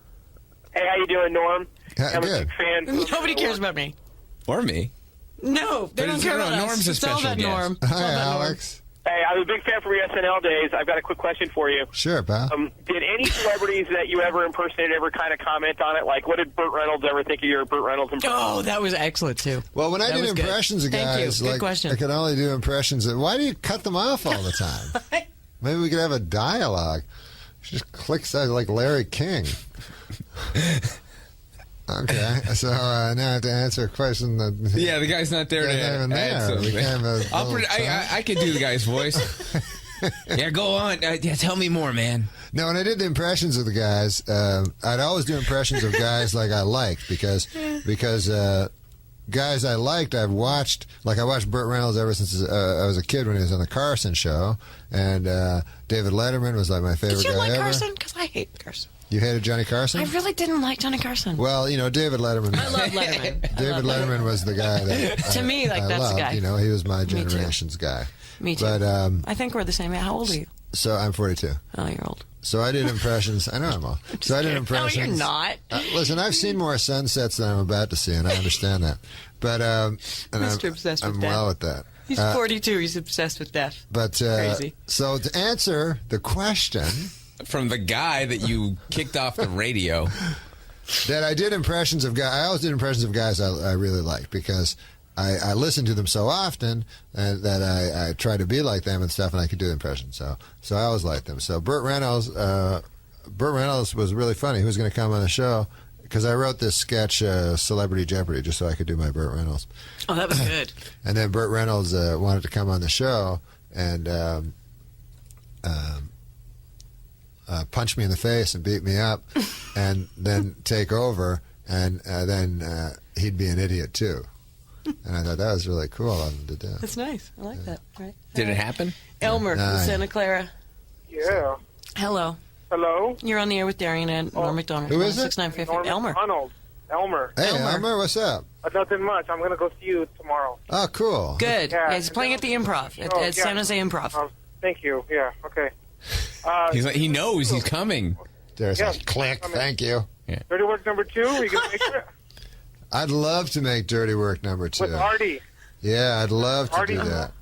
Hey, how you doing, Norm? Yeah, I'm good. a big fan. Nobody cares about me. Or me. No, they But don't it's- care no, about us. Norm's a It's all special about guest. Norm. It's all Hi, about Norm. Alex. Hey, I was a big fan from your SNL days. I've got a quick question for you. Sure, pal. Did any celebrities that you ever impersonated ever kind of comment on it? Like, what did Burt Reynolds ever think of your Burt Reynolds impression? Oh, that was excellent, too. Well, when I That did was good. impressions of Thank guys, you. Good like question. I could only do impressions of. Why do you cut them off all the time? Maybe we could have a dialogue. Just clicks out like Larry King. Okay, so now I have to answer a question that. Yeah, the guy's not there to Not even add there. something. We can have a I'll little I could do the guy's voice. Yeah, go on. Yeah, tell me more, man. No, when I did the impressions of the guys, I'd always do impressions of guys like I liked because guys I liked, I've watched. Like I watched Burt Reynolds ever since I was a kid when he was on the Carson show, and David Letterman was like my favorite Did you guy like ever. Carson? Because I hate Carson. You hated Johnny Carson? I really didn't like Johnny Carson. Well, David Letterman. I love Letterman. David Letterman was the guy that To me, like, I that's the loved. guy. He was my Me too. generation's guy. Me too. But I think we're the same. How old are you? so I'm 42. Oh, you're old. So I did impressions. I know I'm old. So I did impressions. No, you're not. Listen, I've seen more sunsets than I'm about to see, and I understand that. But and Mr. Obsessed with I'm Death. well with that. He's 42. He's obsessed with death. But Crazy. So to answer the question, From the guy that you kicked off the radio. that I did impressions of guys. I always did impressions of guys I really liked because I listened to them so often that I tried to be like them and stuff, and I could do impressions. So I always liked them. So Burt Reynolds was really funny. He was going to come on the show because I wrote this sketch, Celebrity Jeopardy, just so I could do my Burt Reynolds. Oh, that was good. And then Burt Reynolds wanted to come on the show, and punch me in the face and beat me up, and then take over, and then he'd be an idiot too. And I thought that was really cool of him to do. That's nice. I like that. Right. Did it happen? Elmer from Santa Clara. Yeah. Hello. Hello? You're on the air with Darian and Norm MacDonald. Who is it? 695. Norm Elmer. MacDonald. Elmer. Hey, Elmer, what's up? Nothing much. I'm going to go see you tomorrow. Oh, cool. Good. Yeah. Yeah, he's playing at the Improv, at San Jose Improv. Thank you. Yeah, okay. He's like, he knows he's coming. There's a click. Thank you. Yeah. Dirty Work number 2? Are you going to make it? I'd love to make Dirty Work number 2. With Artie. Yeah, I'd love to Artie. do that.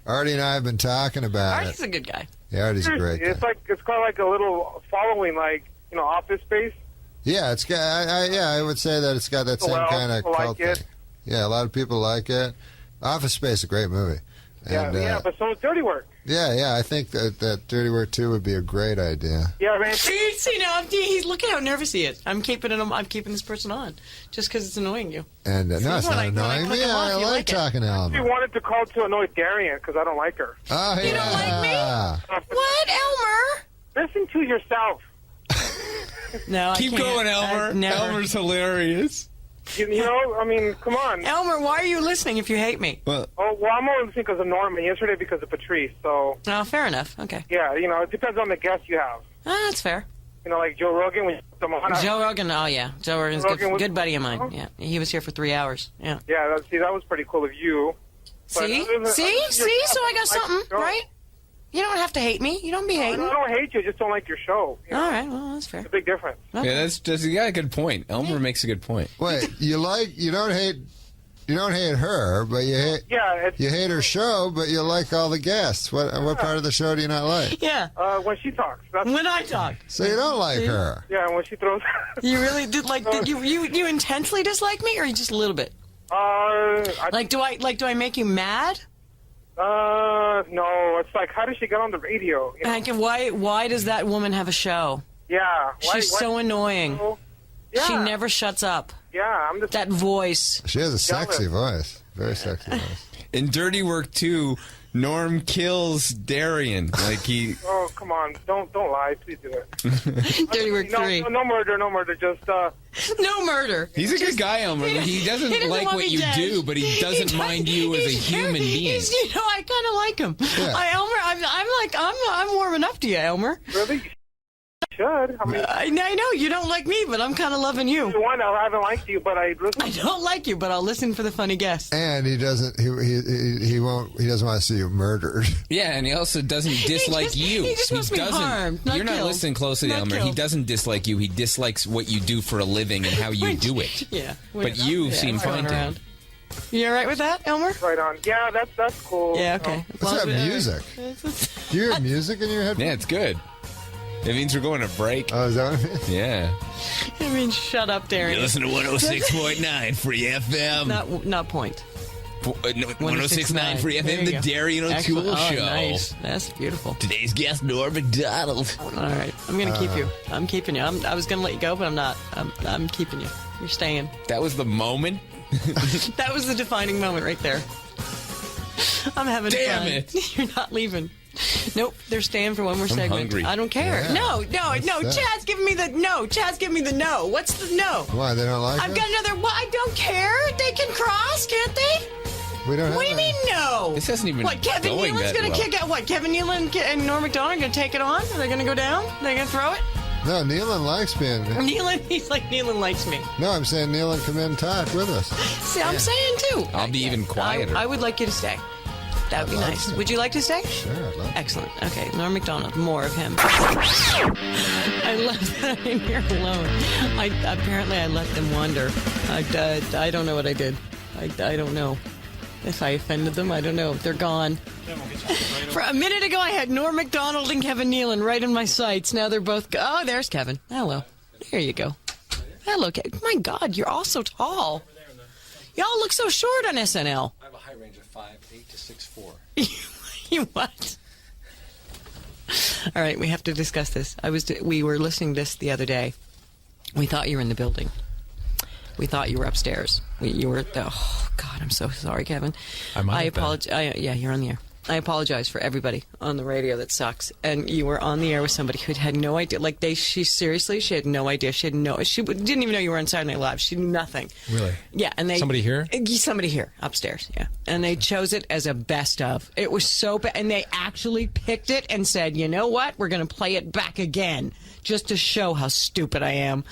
Artie and I have been talking about Artie's it. a good guy. Yeah, Artie's a great guy. It's got like a little following, like, Office Space. Yeah, it's got. I would say that it's got that same kind of cult thing. Yeah, a lot of people like it. Office Space is a great movie. And, but so is Dirty Work. Yeah, I think that Dirty Work 2 would be a great idea. Yeah, man. See now, he's look at how nervous he is. I'm keeping this person on just because it's annoying you. And no, it's not annoying me. I like talking to She Elmer. wanted to call to annoy Darian because I don't like her. Oh, yeah. You don't like me? What, Elmer? Listen to yourself. No, Keep I can't. going, Elmer. Never. Elmer's hilarious. You know, I mean, come on. Elmer, why are you listening if you hate me? Well, I'm only listening because of Norm, and yesterday because of Patrice, so... Oh, fair enough. Okay. Yeah, it depends on the guest you have. That's fair. Like Joe Rogan, when you put them on... Joe Rogan, oh yeah. Joe Rogan's a good buddy of mine. Yeah, he was here for 3 hours. Yeah. Yeah, that was pretty cool of you. See? So I got something, right? You don't have to hate me. You don't be hating. I don't hate you, I just don't like your show. All right, well, that's fair. It's a big difference. Yeah, that's you got a good point. Elmer makes a good point. Wait, you don't hate her, but you hate her show, but you like all the guests. What part of the show do you not like? Yeah. When she talks. When I talk. So you don't like her? Yeah, when she throws. You really did did you intensely dislike me, or just a little bit? Do I make you mad? No. It's like, how does she get on the radio? Why does that woman have a show? Yeah. She's so annoying. Yeah. She never shuts up. Yeah, I'm just... That voice. She has a sexy voice. Very sexy voice. In Dirty Work 2, Norm kills Darian. Like he... Oh, come on. Don't lie. Please do it. Dirty Work 3. No murder. Just... No murder. He's a good guy, Elmer. He doesn't like want what me you dead. do, but he doesn't mind you as a human being. I kind of like him. Yeah. Elmer, I'm warming up to you, Elmer. Really? Should. I know you don't like me, but I'm kind of loving you. One, I haven't liked you, but I listen. I don't like you, but I'll listen for the funny guests. And he doesn't. He won't. He doesn't want to see you murdered. Yeah, and he also doesn't dislike you. He just wants me harmed, not You're not killed. listening closely, Not Elmer. He killed. doesn't dislike you. He dislikes what you do for a living and how you do it. Yeah. But you seem fine to him. You all right with that, Elmer? Right on. Yeah, that's cool. Yeah, okay. What's that music? Do you hear music in your head? Yeah, it's good. It means we're going to break. Oh, is that what it means? Yeah. I mean, shut up, Darren. You listen to 106.9 Free FM. Not point. 106.9 Free There FM, you the go. Darian Excellent. O'Toole Oh, Show. Nice. That's beautiful. Today's guest, Norm MacDonald. All right. I'm going to keep you. I'm keeping you. I was going to let you go, but I'm not. I'm keeping you. You're staying. That was the moment? That was the defining moment right there. I'm having Damn fun. it. You're not leaving. Nope, they're staying for one more segment. hungry. I don't care. Yeah. No. What's that? Chad's giving me the no. Chad's giving me the no. What's the no? Why they don't like I've it? got another. Well, I don't care. They can cross, can't they? We don't. What do have you mean no? This hasn't even What, Kevin going Nealon's that going to well. kick out? What, Kevin Nealon and Norm MacDonald are going to take it on? Are they going to go down? They're going to throw it? No, Nealon likes being. Nealon, he's like, Nealon likes me. No, I'm saying Nealon come in and talk with us. See, I'm saying too. I'll be even quieter. I would like you to stay. That would be I'd love nice. to. Would you like to stay? Sure, I'd love to. Excellent. Okay, Norm MacDonald, more of him. I left them in here alone. Apparently I let them wander. I don't know what I did. I don't know. If I offended them, I don't know. They're gone. For a minute ago, I had Norm MacDonald and Kevin Nealon right in my sights. Now they're both... Oh, there's Kevin. Hello. There you go. Hello, Kevin. My God, you're all so tall. Y'all look so short on SNL. I have a height range of 5'8" to 6'4". You what? All right, we have to discuss this. We were listening to this the other day. We thought you were in the building. We thought you were upstairs. You were. Oh God, I'm so sorry, Kevin. I might I have been. apologize. Yeah, you're on the air. I apologize for everybody on the radio that sucks. And you were on the air with somebody who had no idea. Like, she had no idea. She didn't even know you were on Saturday Night Live. She knew nothing. Really? Yeah. And Somebody here? Somebody here, upstairs, yeah. And they chose it as a best of. It was so bad. And they actually picked it and said, you know what? We're going to play it back again just to show how stupid I am.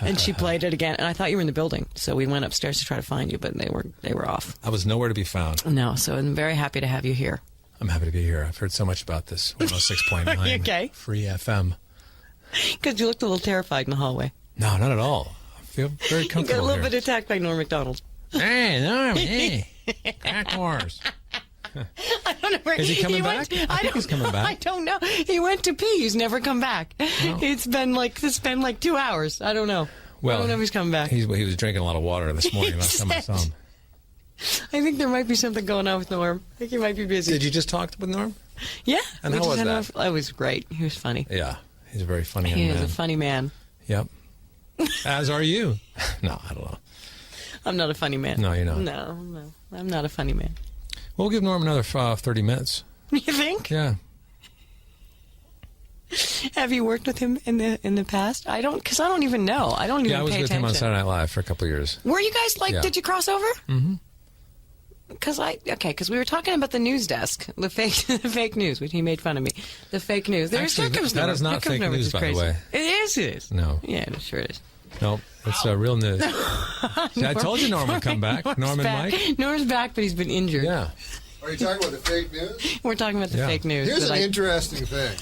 And she played it again. And I thought you were in the building. So we went upstairs to try to find you, but they were off. I was nowhere to be found. No, so I'm very happy to have you here. I'm happy to be here. I've heard so much about this 106.9 Are you okay? Free FM. Because you looked a little terrified in the hallway. No, not at all. I feel very comfortable. You got a little here. bit attacked by Norm MacDonald. Hey, Norm, hey. Crack wars. I don't know where Is he coming back? I think he's coming back. I don't know. He went to pee. He's never come back. No. It's been like 2 hours. I don't know. Well, I don't know if he's coming back. He was drinking a lot of water this morning last time I saw him. I think there might be something going on with Norm. I think he might be busy. Did you just talk with Norm? Yeah. And how was that? It was great. He was funny. Yeah, he's a very funny young He man. is a funny man. Yep. As are you. No, I don't know. I'm not a funny man. No, you're not. No, I'm not a funny man. We'll give Norm another 30 minutes. You think? Yeah. Have you worked with him in the past? Because I don't even know. I don't even pay attention. Yeah, I was with him on Saturday Night Live for a couple of years. Were you guys Yeah. did you cross over? Mm-hmm. Because we were talking about the news desk, the fake news, which he made fun of me. The fake news. Actually, that is not fake news, by the way. It is. It is. No. Yeah, it sure is. No, it's real news. See, I told you Norm would come back. Norm and Mike. Norm's back, but he's been injured. Yeah. Are you talking about the fake news? We're talking about the fake news. Here's an interesting thing.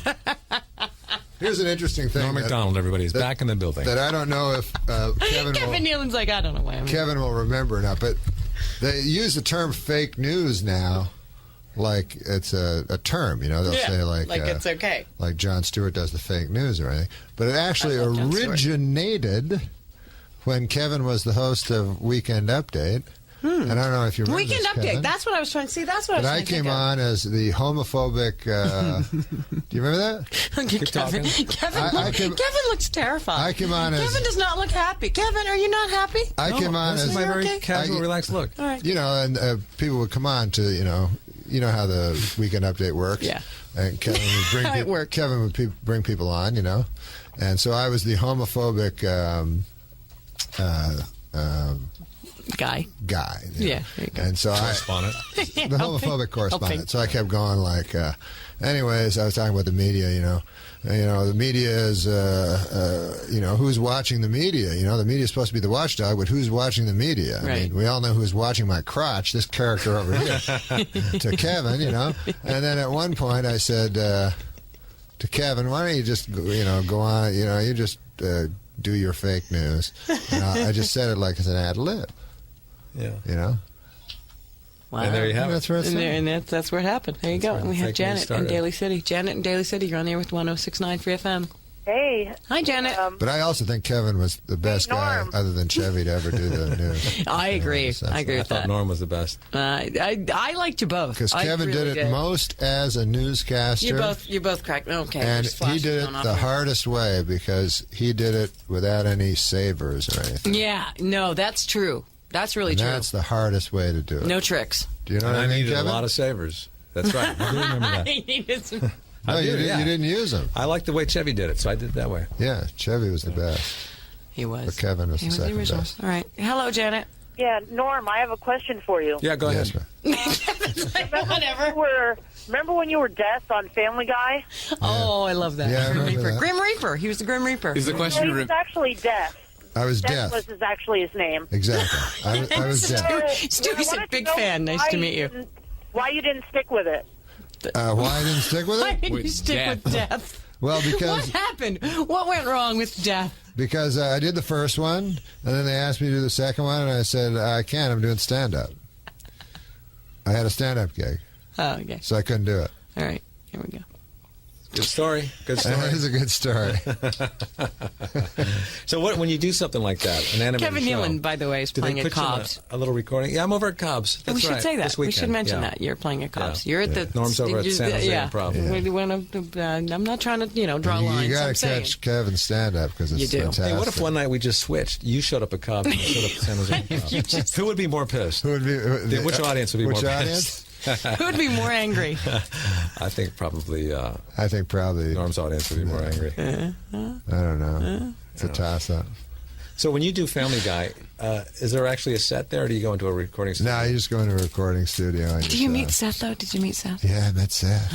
Here's an interesting thing. Norm MacDonald, everybody, is back in the building. That I don't know if Kevin Nealon's like, I don't know why I'm Kevin will remember or not, but they use the term fake news now like it's a term, you know. They'll say like it's okay. Like Jon Stewart does the fake news or anything. But it actually I love Jon Stewart. originated when Kevin was the host of Weekend Update. And I don't know if you remember Weekend this, Update. Kevin. That's what I was trying to see. That's what But I was I trying to came think on as the homophobic. Do you remember that? Kevin looks terrified. I came on as. Kevin does not look happy. Kevin, are you not happy? I came on this as is my very okay? casual, relaxed look. All right. You know, and people would come on to you know how the Weekend Update works. Yeah. And Kevin would bring Kevin would bring people on, you know, and so I was the homophobic. Guy. Yeah. There you go. And so correspondent. The homophobic correspondent. So I kept going like, anyways, I was talking about the media, you know, the media is, who's watching the media? You know, the media is supposed to be the watchdog, but who's watching the media? I mean, we all know who's watching my crotch, this character over here, to Kevin, you know. And then at one point I said to Kevin, why don't you just, go on, you just do your fake news. And I just said it like it's an ad lib. Yeah. You know? Wow. And there you have it. That's where it's and that's where it happened. There you go. And we have fake news Janet in started. Daly City. Janet in Daly City, you're on the air with 106.9 Free FM. Hey. Hi, Janet. But I also think Kevin was the best guy, other than Chevy, to ever do the news. I agree. I agree I with thought that. Norm was the best. I liked you both. Because I Kevin really did it most as a newscaster. You both cracked. Okay. And there's he flashes did it going off the here. hardest way because he did it without any savers or anything. Yeah. No, that's true. That's really And true. that's the hardest way to do it. No tricks. Do you know And what I I mean, needed Kevin? a lot of savers. That's right. I do remember that. He needed some. No, you yeah. didn't use them. I like the way Chevy did it, so I did it that way. Yeah, Chevy was the best. He was. But Kevin was He the was the second original. best. All right. Hello, Janet. Yeah, Norm, I have a question for you. Yeah, go ahead. Whatever. Remember when you were Death on Family Guy? Oh, I love that. Yeah, I Grim remember Reaper. that. Grim Reaper. He was the Grim Reaper. Is the Well, question he was actually Death. I was Death deaf. was actually his name. Exactly. I was deaf. Stewie's a big fan. Nice to meet you. Why you didn't stick with it? Why I didn't stick with Why it? didn't you stick with Death? Well, What because happened? What went wrong with Death? I did the first one, and then they asked me to do the second one, and I said, I can't. I'm doing stand-up. I had a stand-up gig, Oh, okay. so I couldn't do it. All right. Here we go. Good story. Good story. That is a good story. So when you do something like that, an animated Kevin show, Nealon, by the way, is do they playing at put you in Cobb's. a little recording? Yeah, I'm over at Cobb's. That's We should right. say that. This We weekend. should mention Yeah. that. You're playing at Cobb's. Yeah. You're at the... Norm's over at San Jose Improv. We wanna, I'm not trying to, draw lines. You got I'm to saying. catch Kevin's stand-up because it's You do. fantastic. Hey, what if one night we just switched? You showed up at Cobb's and I showed up at San Jose Improv. Who would be more pissed? Who would be? Which audience would be more Which pissed? audience? Who would be more angry? I think probably Norm's audience would be more angry. I don't know. It's a toss-up. So when you do Family Guy, is there actually a set there, or do you go into a recording studio? No, you just go into a recording studio. And Did you meet Seth, though? Did you meet Seth? Yeah, I met Seth.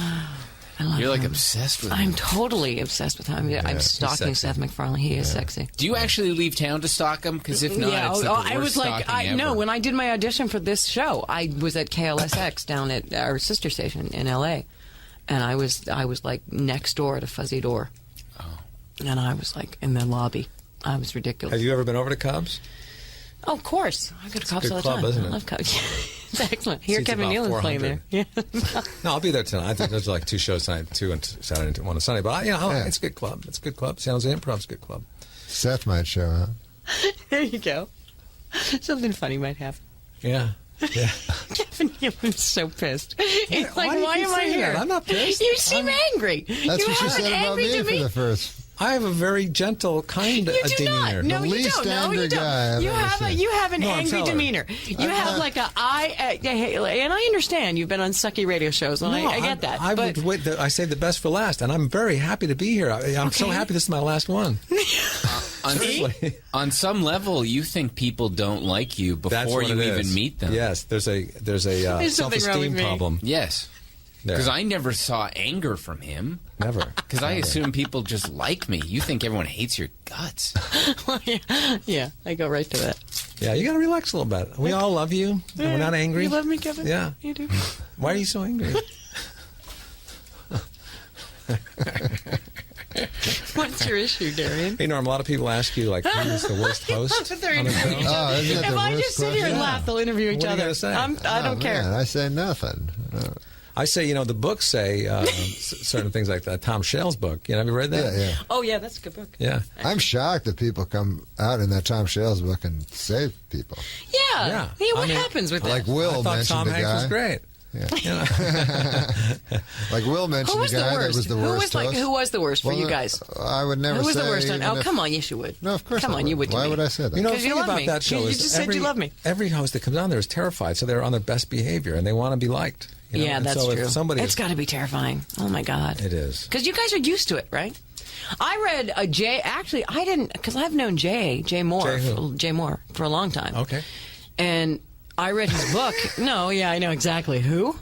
I love You're like him. obsessed with him. I'm totally obsessed with him. I'm stalking Seth MacFarlane. He is sexy. Do you actually leave town to stalk him? Because if not, Yeah, it's like the worst I was like, stalking ever. no, when I did my audition for this show, I was at KLSX down at our sister station in LA, and I was like next door to Fuzzy Door, and I was like in the lobby. I was ridiculous. Have you ever been over to Cobb's? Oh, of course. I go to Cobb's a good all the club, time. isn't it? I love Cobb's. It's excellent. Here, Seats Kevin about Nealon's playing there. 400. Yeah. No, I'll be there tonight. I think there's like 2 shows tonight, 2 on Saturday and 1 on Sunday. But it's a good club. It's a good club. San Jose Improv's a good club. Seth might show up. There you go. Something funny might happen. Yeah. Yeah. Kevin Nealon's so pissed. He's why like, do you why keep am I saying here? that? I'm not pissed. You seem angry. That's you what she have said an about angry me for demeanor. the first. I have a very gentle, kind You do demeanor. not. No, The you least don't. No, angry you don't. guy I've You ever have seen. you have an No, I'm angry telling her. demeanor. You have like a and I understand you've been on sucky radio shows, and I get that. I but would wait. I saved the best for last, and I'm very happy to be here. I'm so happy this is my last one. On some level, you think people don't like you That's before what you it even is. meet them. Yes, there's a There's something wrong with self-esteem me. problem. Yes. Because I never saw anger from him. Never. Because I assume people just like me. You think everyone hates your guts. well, yeah, I go right to that. Yeah, you got to relax a little bit. We all love you, and we're not angry. You love me, Kevin? Yeah. You do. Why are you so angry? What's your issue, Darian? Hey, Norm, a lot of people ask you, like, who's the worst host That's what they're on the show? interviewing each other. isn't that If the I worst just sit here and question? laugh, they'll interview each What are you other. gonna say? I don't care. Man, I say nothing. I say, the books say certain things like that. Tom Shell's book. Have you read that? Yeah. Oh, yeah, that's a good book. Yeah. I'm shocked that people come out in that Tom Shales book and save people. Yeah. What happens with that? Like Will I thought mentioned Tom the Hanks guy. was great. Yeah. Like Will mentioned Who was the guy the worst? that was the worst host. Who was the worst for you guys? I would never Who was say. the worst? even Oh, if- come on, yes, you would. No, of course Come I on, you would. to Why me. would I say that? The Because you thing love about me. that show You is just said you love me. Every host that comes on there is terrified, so they're on their best behavior, and they want to be liked. Yeah, And that's so if true. somebody It's got to be terrifying. Oh, my God. It is. Because you guys are used to it, right? I read a Jay. Actually, I didn't, because I've known Jay Moore, Jay who? For a long time. Okay. And I read his book. No, yeah, I know exactly who.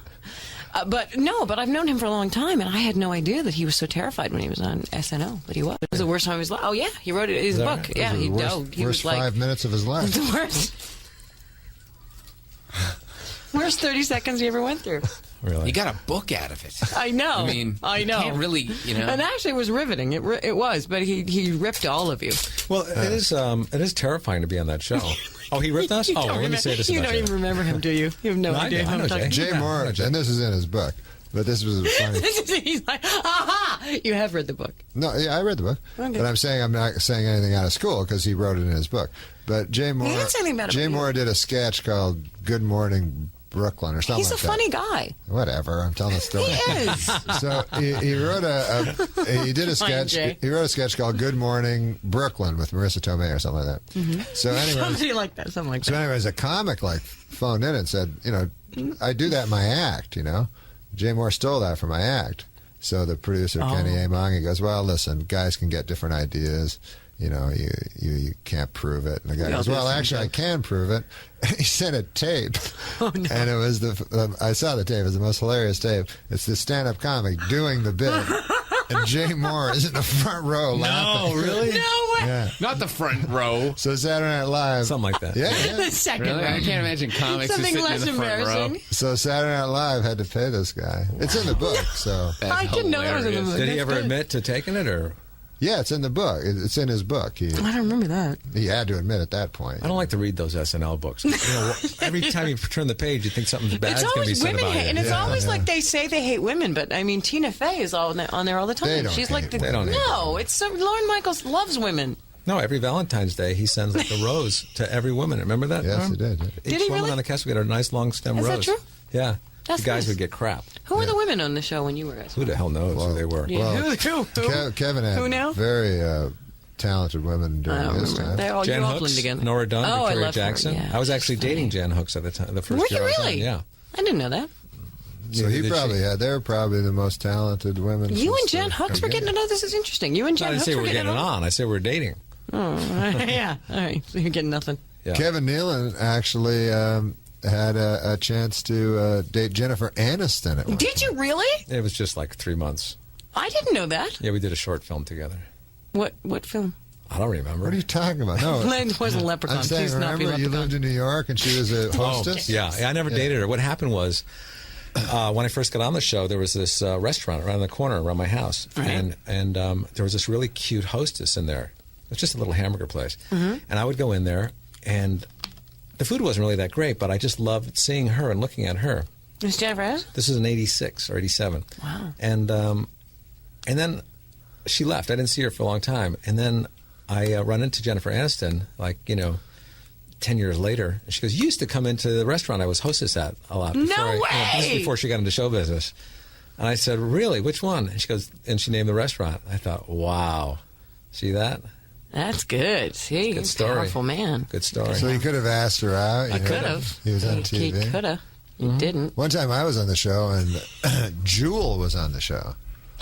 But I've known him for a long time, and I had no idea that he was so terrified when he was on SNL. But he was. It was the worst time of his life. Oh yeah, he wrote his book. Right? Yeah, It was the he worst was like 5 minutes of his life. the worst 30 seconds he ever went through. Really? You got a book out of it. I know. I know. You can't really, And actually, it was riveting. It was, but he ripped all of you. Well, it is terrifying to be on that show. Oh, he ripped us? You Oh, don't let me say this You about don't even remember him, do you? You have no idea. I know Jay. Jay Moore, and this is in his book, but this was funny. He's like, aha! You have read the book. No, yeah, I read the book, Okay. but I'm saying I'm not saying anything out of school because he wrote it in his book. But Jay Moore, didn't say anything about it, Jay but Moore did a sketch called "Good Morning Brooklyn" or something. He's like a funny guy. Whatever, I'm telling a story. He is. So he wrote he did a Fine, sketch. Jay. He wrote a sketch called "Good Morning Brooklyn" with Marissa Tomei or something like that. Mm-hmm. So anyway, Somebody like that. Something like so that. anyways, a comic phoned in and said, I do that in my act. Jay Moore stole that from my act. So the producer Kenny Among, he goes, well, listen, guys can get different ideas. You can't prove it. And the guy goes, well, actually, I can prove it. And he sent a tape. Oh, no. And it was I saw the tape. It was the most hilarious tape. It's the stand-up comic doing the bit. And Jay Moore is in the front row laughing. No, really? No way. Yeah. Not the front row. So Saturday Night Live. Something like that. Yeah. The second Really? row. I can't imagine comics just Something sitting less in the front row. embarrassing. So Saturday Night Live had to pay this guy. It's in the book, so. I didn't know that was in the book. Did he That's ever good. admit to taking it, or? Yeah, it's in the book. It's in his book. I don't remember that. He had to admit at that point. I don't like to read those SNL books. Every time you turn the page, you think something bad's It's going to be always said women about hate, you. and it's Yeah, always yeah. like they say they hate women, but I mean Tina Fey is on there all the time. They don't She's like hate the They don't hate no. It's so Lauren Michaels loves women. No, every Valentine's Day he sends like a rose to every woman. Remember that? Yes, Norm? he did. Each Did he woman really? on the cast would get a nice long stem Is that rose. true? Yeah. That's the guys nice. would get crap. Who were the women on the show when you were guys? Who the hell knows who they were? Yeah. Well, Who? Kevin had Who now? very talented women I during don't his remember. time. They're all Jan you're all Hooks, blended together. Nora Dunn, Oh, I Victoria love her, Jackson. yeah. I was actually dating Jan Hooks at the time. The first Were year you I was on. really? Yeah. I didn't know that. So he probably had. They're probably the most talented women. You and Jen Hooks were getting to know. This is interesting. You and Jen I didn't Hooks say were we're getting it on. I said we're dating. Oh, yeah. All right. So you're getting nothing. Yeah. Kevin Nealon actually had a chance to date Jennifer Aniston at one. Did you really? It was just like 3 months. I didn't know that. Yeah, we did a short film together. What film? I don't remember. What are you talking about? No, It wasn't Leprechaun. I'm saying, Please not be remember you Leprechaun. lived in New York and she was a hostess? Yeah, I never dated her. What happened was, when I first got on the show, there was this restaurant around the corner around my house, Right. and there was this really cute hostess in there. It was just a little hamburger place, and I would go in there, and the food wasn't really that great, but I just loved seeing her and looking at her. Is Jennifer Aniston? This is in '86 or '87. Wow. And then she left. I didn't see her for a long time, and then I run into Jennifer Aniston, 10 years later. And she goes, "You used to come into the restaurant I was hostess at a lot." No This is way! before she got into show business. And I said, "Really? Which one?" And she goes, and she named the restaurant. I thought, wow. See that? That's good. See, Good you're a story. powerful man. Good story. So you could have asked her out. I you know? could have. He was on He TV. could have. You didn't. One time I was on the show and Jewel was on the show.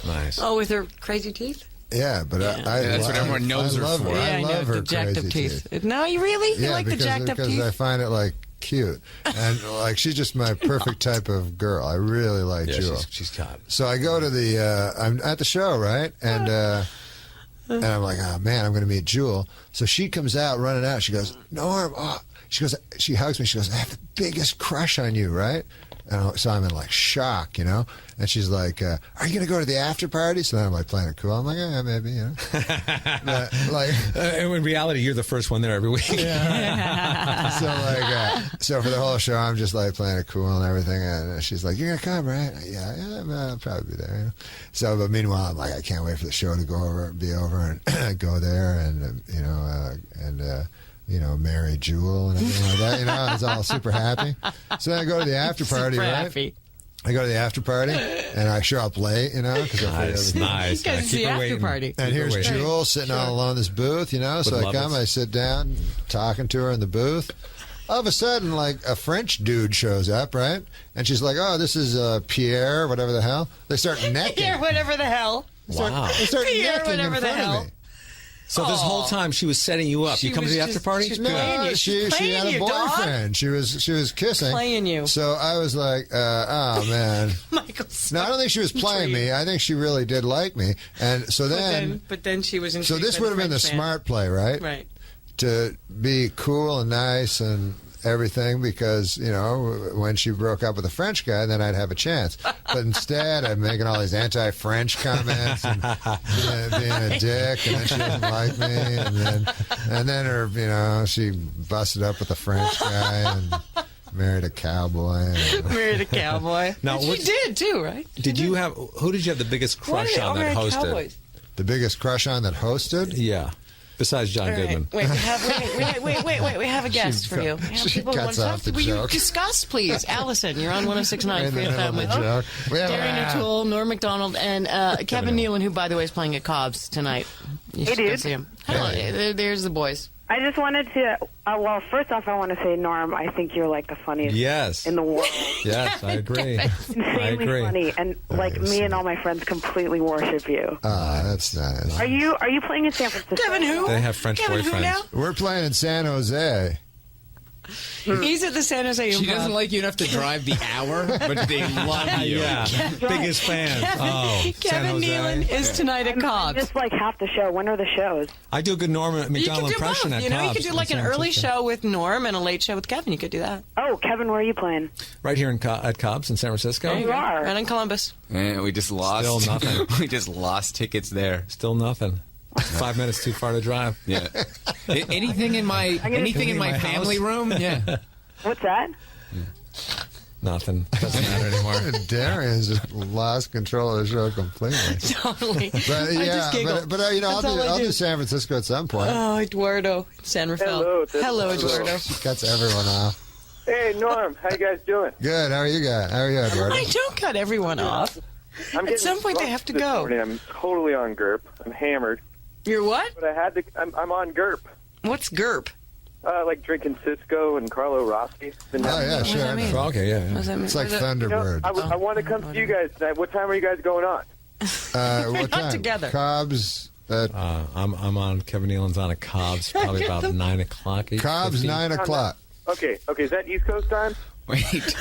Nice. Oh, with her crazy teeth? Yeah, but Yeah. I That's what everyone knows I her love for. Her. Yeah, I I love know, her the jacked crazy up teeth. teeth. No, you really? You Yeah, like the because, jacked up because teeth? I find it cute and she's just my perfect type of girl. I really like Yeah, Jewel. she's hot. So I go to the I'm at the show, right? And I'm like, oh man, I'm going to meet Jewel. So she comes out, running out. She goes, Norm. Oh. She goes, she hugs me. She goes, I have the biggest crush on you, right? And so I'm in shock, you know. And she's like, "Are you going to go to the after party?" So then I'm playing it cool. I'm like, "Yeah, maybe," you know. But, in reality, you're the first one there every week. so for the whole show, I'm just playing it cool and everything. And she's like, "You're gonna come, right?" Yeah, I'll probably be there. You know? So, but meanwhile, I'm like, I can't wait for the show to be over, and go there, and marry Jewel and everything like that. You know, I was all super happy. So then I go to the after party, Super right? happy. I go to the after party, and I show up late, you know, because Nice. Because it's the after party. And here's Jewel sitting all alone in this booth, you know. So I come, I sit down, talking to her in the booth. All of a sudden, a French dude shows up, right? And she's like, "Oh, this is Pierre, whatever the hell." They start necking. Pierre, whatever the hell. Wow. They start Pierre, necking whatever in the front hell. of me. So this whole time she was setting you up. She You come to was the after just- party? she's Good. playing you. She Playing had a you, dog. boyfriend. She was kissing. Playing you. So I was like, oh man. Michael's No, I don't think she was playing me. I think she really did like me. And so But then she was. so this would have been the smart play, right? Right. To be cool and nice and everything, because when she broke up with a French guy, then I'd have a chance. But instead, I'm making all these anti-French comments and being a dick, and then she doesn't like me, and then her, she busted up with a French guy and married a cowboy. Married a cowboy. Now, she did too, right? Who did you have the biggest crush on that hosted? Cowboys? The biggest crush on that hosted? Yeah. Besides John All right. Goodman. Wait, we have a guest for you. We have she people who cuts want off the to. Will you joke. discuss, please? Allison, you're on 106.9 for your family. Joke. Darian O'Toole, Norm MacDonald, and Kevin Nealon, who, by the way, is playing at Cobb's tonight. You should go see him. Hello, there's the boys. I just wanted to, well, first off, I want to say, Norm, I think you're the funniest in the world. Yes, I agree. Insanely funny, and me and all my friends completely worship you. That's nice. Are you playing in San Francisco? Kevin who? They have French Kevin boyfriends. who now? We're playing in San Jose. He's at the San Jose Improv. She doesn't like you enough to drive the hour, but they love you. Yeah. Biggest fan. Kevin Nealon is tonight at Cobb's. Just half the show. When are the shows? I do a good Norm You could MacDonald do impression both. at You know, you Cobb's could do in an San early Francisco. show with Norm and a late show with Kevin. You could do that. Oh, Kevin, where are you playing? Right here at Cobb's in San Francisco. There you go. Right in Columbus. Yeah, we just lost. Still nothing. We just lost tickets there. Still nothing. 5 minutes too far to drive. Yeah. Anything in my family room? Yeah. What's that? Nothing. Doesn't matter anymore. Darian's just lost control of the show completely. Totally. But I just giggle. but That's all I I'll do. do San Francisco at some point. Oh, Eduardo, San Rafael. Hello, Eduardo. She cuts everyone off. Hey, Norm, how you guys doing? Good. How are you guys? How are you, Eduardo? I don't cut everyone off. At some point, they have to go. Morning. I'm totally on GERP. I'm hammered. You're what? But I'm on GERP. What's GERP? Like drinking Cisco and Carlo Rossi. Oh, yeah, sure. Okay, yeah. What does that mean? It's like What is it? Thunderbird. I want to come see you guys tonight. What time are you guys going on? What time? together. Cobb's. I'm on. Kevin Nealon's on at Cobb's probably about 9 o'clock. Cobb's 9 o'clock. Okay, is that East Coast time? Wait.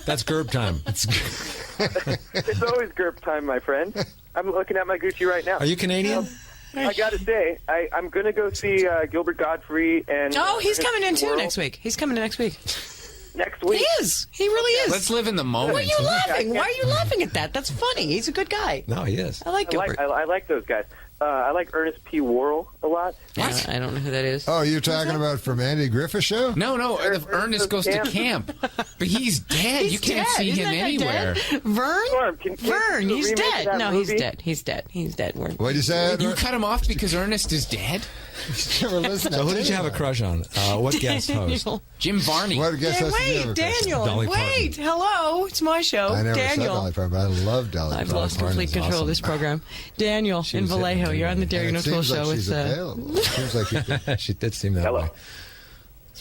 That's Gerb time. It's always GURP time, my friend. I'm looking at my Gucci right now. Are you Canadian? I gotta say, I'm gonna go see Gilbert Godfrey and. Oh, he's coming in too World. next week. He's coming in next week. Next week? He is. He really is. Let's live in the moment. Why are you laughing? Why are you laughing at that? That's funny. He's a good guy. No, he is. I like Gilbert. I like those guys. I like Ernest P. Worrell a lot. What? I don't know who that is. Oh, you're talking about from Andy Griffith Show? No. Ernest goes to camp. But he's dead. He's you can't dead. see Isn't him that guy anywhere. dead? Vern? Vern, he's dead. No, he's movie? dead. He's dead. He's dead. What'd you say? You cut him off because Ernest is dead? Never listened So to who did you have a crush on? What guest host? Jim Varney. What guest host did you have a Wait, crush on? Daniel. Dolly Wait, hello. It's my show. I never said Daniel. Dolly Parton, but I love Dolly I've Parton. lost complete control of this program. Daniel in Vallejo. You're on the Dairy And No it Tool seems like Show. she's available. It seems like you could. She did seem that way.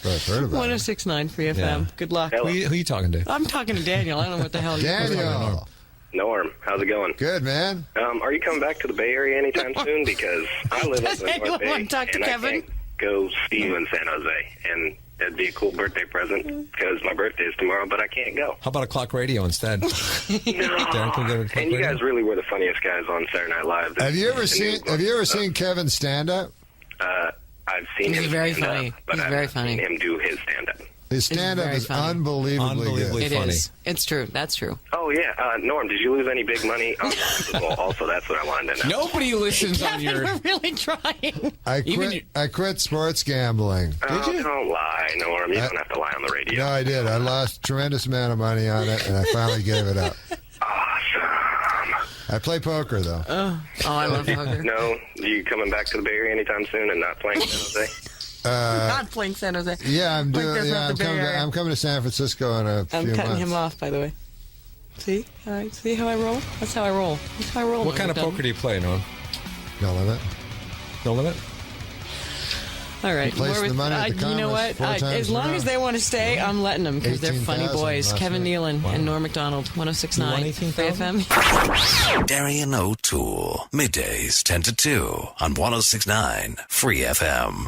That's what I've heard about. 1069 Free FM. Yeah. Good luck. Who you talking to? I'm talking to Daniel. I don't know what the hell you're Daniel. Norm, how's it going? Good, man. Are you coming back to the Bay Area anytime soon? Because I live up in the Anyone North Bay, want to talk to and Kevin? I can't go see you in San Jose. And that'd be a cool birthday present because my birthday is tomorrow, but I can't go. How about a clock radio instead? Darren, can we go to clock And you radio? guys really were the funniest guys on Saturday Night Live. Have you ever seen Kevin stand up? I've seen He's him very stand funny. up, but He's I've very not funny. seen him do his stand-up. His stand up very is funny. unbelievably good. It is. It's true. That's true. Oh, yeah. Norm, did you lose any big money? Well, also, that's what I wanted to know. Nobody listens on your... We're really trying. I quit sports gambling. Oh, don't lie, Norm. You don't have to lie on the radio. No, I did. I lost a tremendous amount of money on it, and I finally gave it up. I play poker, though. Oh, I love poker. No? You coming back to the Bay Area anytime soon and not playing San Jose? Not playing San Jose. Yeah, I'm Like doing. that's Yeah, not the Bay Area. I'm coming to San Francisco in a few I'm months. cutting him off, by the way. See? All right. See how I roll? That's how I roll. That's how I roll. What kind of poker do you play, Norm? No limit. No limit? All right. You place more the with- money at the you know Commerce what? 4 times As in a long row. as they want to stay, I'm letting them because they're funny 18,000 boys. last Kevin night. Nealon and Norm MacDonald, 1069 FM. Darian O'Toole. Middays 10 to 2 on 1069 Free FM.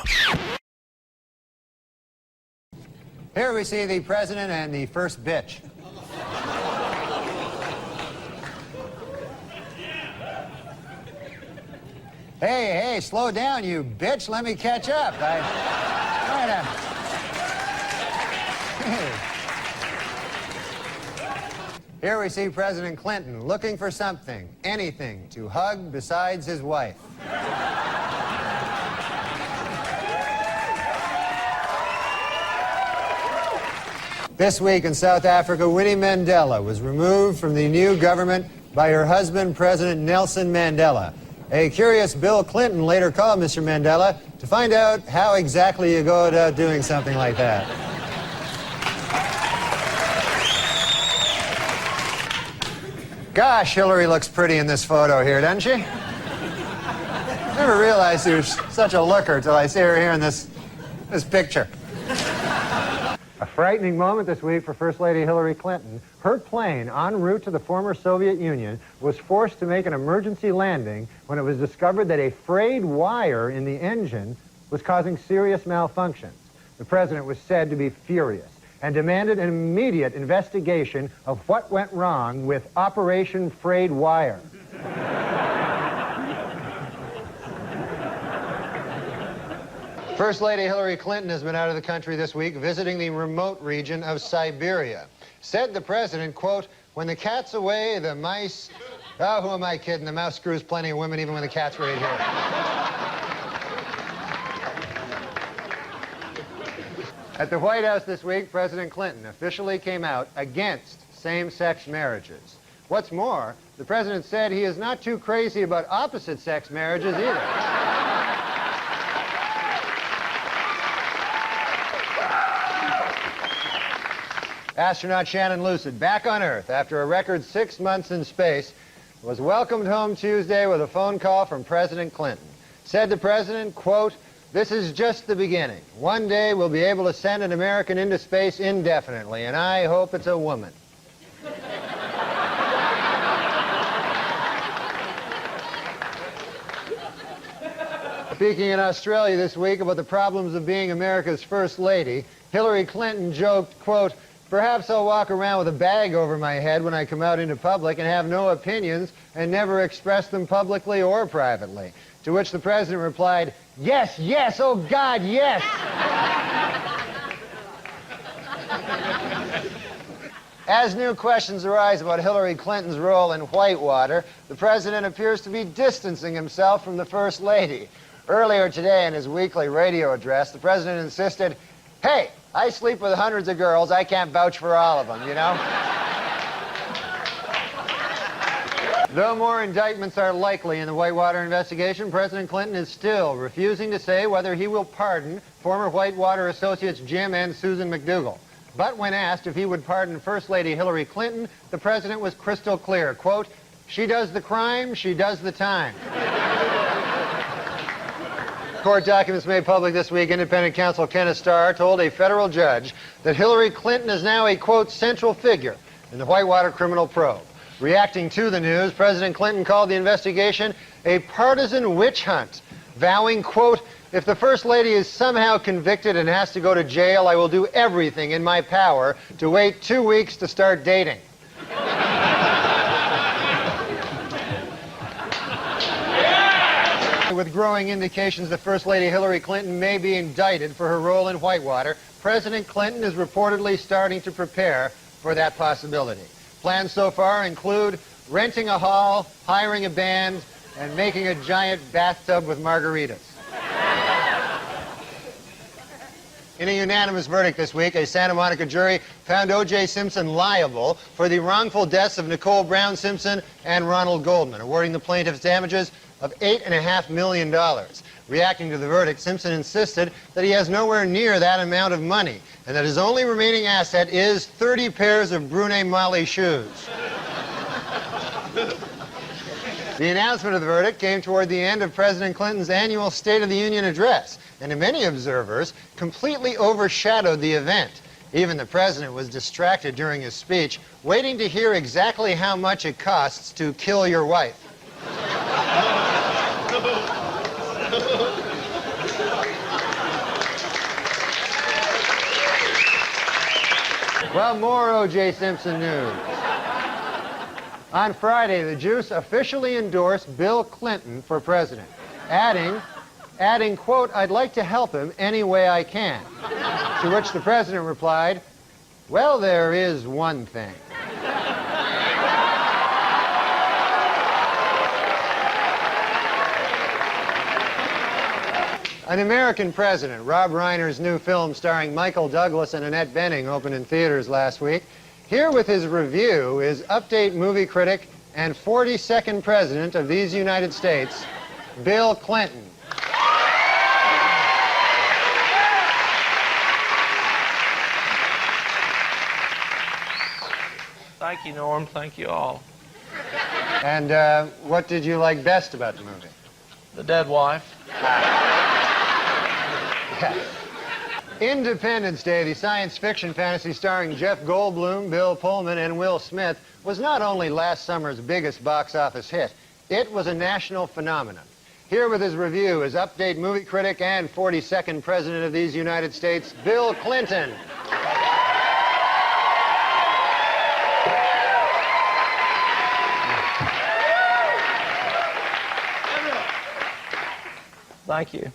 Here we see the president and the first bitch. Hey, slow down, you bitch. Let me catch up. Here we see President Clinton looking for something, anything, to hug besides his wife. This week in South Africa, Winnie Mandela was removed from the new government by her husband, President Nelson Mandela. A curious Bill Clinton later called Mr. Mandela to find out how exactly you go about doing something like that. Gosh, Hillary looks pretty in this photo here, doesn't she? Never realized she was such a looker till I see her here in this picture. A frightening moment this week for First Lady Hillary Clinton. Her plane, en route to the former Soviet Union, was forced to make an emergency landing when it was discovered that a frayed wire in the engine was causing serious malfunctions. The president was said to be furious and demanded an immediate investigation of what went wrong with Operation Frayed Wire. First Lady Hillary Clinton has been out of the country this week visiting the remote region of Siberia. Said the president, quote, when the cat's away, the mice... Oh, who am I kidding? The mouse screws plenty of women even when the cat's right here. At the White House this week, President Clinton officially came out against same-sex marriages. What's more, the president said he is not too crazy about opposite-sex marriages either. Astronaut Shannon Lucid, back on Earth after a record 6 months in space, was welcomed home Tuesday with a phone call from President Clinton. Said the president, quote, This is just the beginning. One day we'll be able to send an American into space indefinitely, and I hope it's a woman. Speaking in Australia this week about the problems of being America's first lady, Hillary Clinton joked, quote, "Perhaps I'll walk around with a bag over my head when I come out into public and have no opinions and never express them publicly or privately." To which the president replied, "Yes, yes, oh God, yes!" As new questions arise about Hillary Clinton's role in Whitewater, the president appears to be distancing himself from the First Lady. Earlier today in his weekly radio address, the president insisted, "Hey, I sleep with hundreds of girls. I can't vouch for all of them, you know?" Though more indictments are likely in the Whitewater investigation, President Clinton is still refusing to say whether he will pardon former Whitewater associates Jim and Susan McDougal. But when asked if he would pardon First Lady Hillary Clinton, the president was crystal clear, quote, "She does the crime, she does the time." Court documents made public this week, independent counsel Kenneth Starr told a federal judge that Hillary Clinton is now a, quote, "central figure in the Whitewater criminal probe." Reacting to the news, President Clinton called the investigation a partisan witch hunt, vowing, quote, "If the First Lady is somehow convicted and has to go to jail, I will do everything in my power to wait 2 weeks to start dating." With growing indications that First Lady Hillary Clinton may be indicted for her role in Whitewater, President Clinton is reportedly starting to prepare for that possibility. Plans so far include renting a hall, hiring a band, and making a giant bathtub with margaritas. In a unanimous verdict this week, a Santa Monica jury found O.J. Simpson liable for the wrongful deaths of Nicole Brown Simpson and Ronald Goldman, awarding the plaintiffs damages of $8.5 million. Reacting to the verdict, Simpson insisted that he has nowhere near that amount of money and that his only remaining asset is 30 pairs of Brune Mali shoes. The announcement of the verdict came toward the end of President Clinton's annual State of the Union address, and to many observers, completely overshadowed the event. Even the president was distracted during his speech, waiting to hear exactly how much it costs to kill your wife. Well, more O.J. Simpson news. On Friday, the Juice officially endorsed Bill Clinton for president, adding, quote, "I'd like to help him any way I can." To which the president replied, "Well, there is one thing." An American President, Rob Reiner's new film starring Michael Douglas and Annette Bening opened in theaters last week. Here with his review is Update movie critic and 42nd President of these United States, Bill Clinton. Thank you, Norm. Thank you all. And what did you like best about the movie? The dead wife. Independence Day, the science fiction fantasy starring Jeff Goldblum, Bill Pullman, and Will Smith, was not only last summer's biggest box office hit, it was a national phenomenon. Here with his review is Update movie critic and 42nd President of these United States, Bill Clinton. Thank you.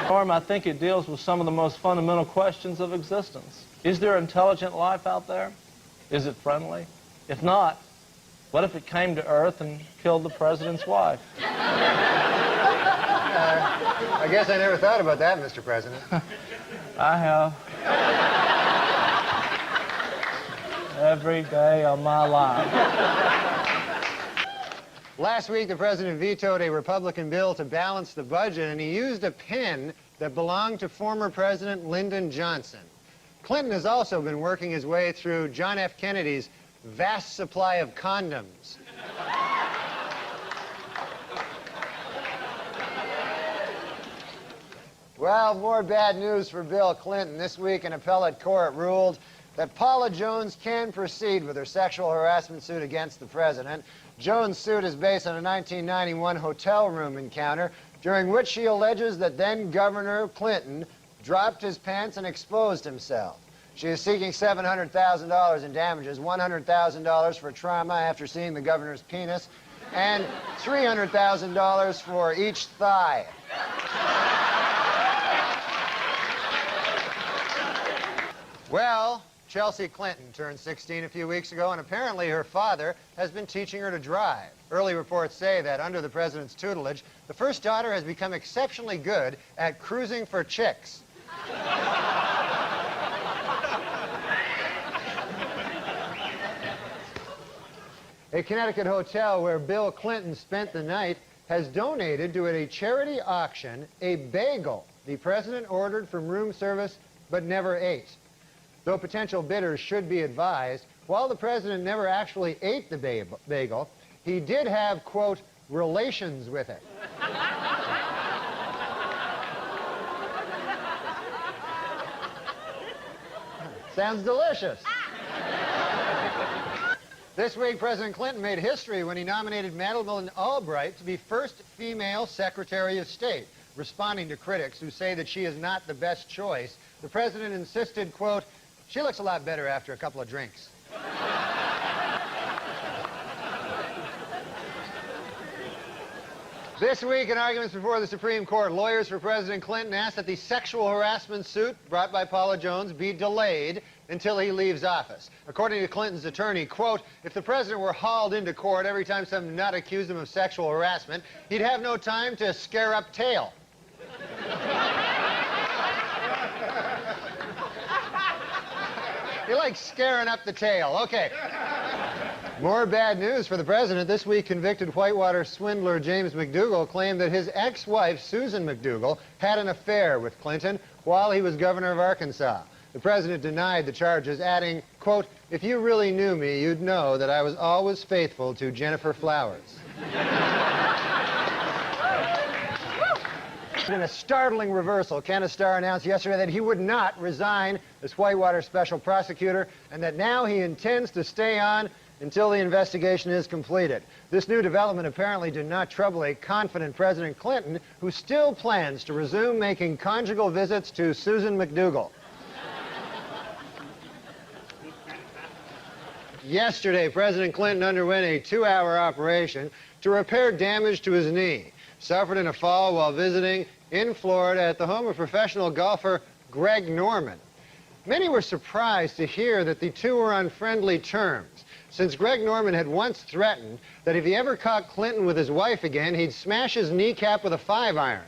Norm, I think it deals with some of the most fundamental questions of existence. Is there intelligent life out there? Is it friendly? If not, what if it came to Earth and killed the president's wife? I guess I never thought about that, Mr. President. I have. Every day of my life. Last week, the president vetoed a Republican bill to balance the budget, and he used a pen that belonged to former President Lyndon Johnson. Clinton has also been working his way through John F. Kennedy's vast supply of condoms. Well, more bad news for Bill Clinton. This week, an appellate court ruled that Paula Jones can proceed with her sexual harassment suit against the president. Jones' suit is based on a 1991 hotel room encounter during which she alleges that then-Governor Clinton dropped his pants and exposed himself. She is seeking $700,000 in damages, $100,000 for trauma after seeing the governor's penis, and $300,000 for each thigh. Well, Chelsea Clinton turned 16 a few weeks ago, and apparently her father has been teaching her to drive. Early reports say that under the president's tutelage, the first daughter has become exceptionally good at cruising for chicks. A Connecticut hotel where Bill Clinton spent the night has donated to a charity auction a bagel the president ordered from room service but never ate. Though potential bidders should be advised, while the president never actually ate the bagel, he did have, quote, relations with it. Sounds delicious. This week, President Clinton made history when he nominated Madeleine Albright to be first female Secretary of State. Responding to critics who say that she is not the best choice, the president insisted, quote, she looks a lot better after a couple of drinks. This week, in arguments before the Supreme Court, lawyers for President Clinton asked that the sexual harassment suit brought by Paula Jones be delayed until he leaves office. According to Clinton's attorney, quote, if the president were hauled into court every time some nut accused him of sexual harassment, he'd have no time to scare up tail. You like scaring up the tail. Okay. More bad news for the president. This week, convicted Whitewater swindler James McDougal claimed that his ex-wife, Susan McDougal, had an affair with Clinton while he was governor of Arkansas. The president denied the charges, adding, quote, if you really knew me, you'd know that I was always faithful to Jennifer Flowers. In a startling reversal, Kenneth Starr announced yesterday that he would not resign as Whitewater special prosecutor and that now he intends to stay on until the investigation is completed. This new development apparently did not trouble a confident President Clinton, who still plans to resume making conjugal visits to Susan McDougal. Yesterday, President Clinton underwent a 2-hour operation to repair damage to his knee, suffered in a fall while visiting in Florida at the home of professional golfer Greg Norman. Many were surprised to hear that the two were on friendly terms, since Greg Norman had once threatened that if he ever caught Clinton with his wife again, he'd smash his kneecap with a 5-iron.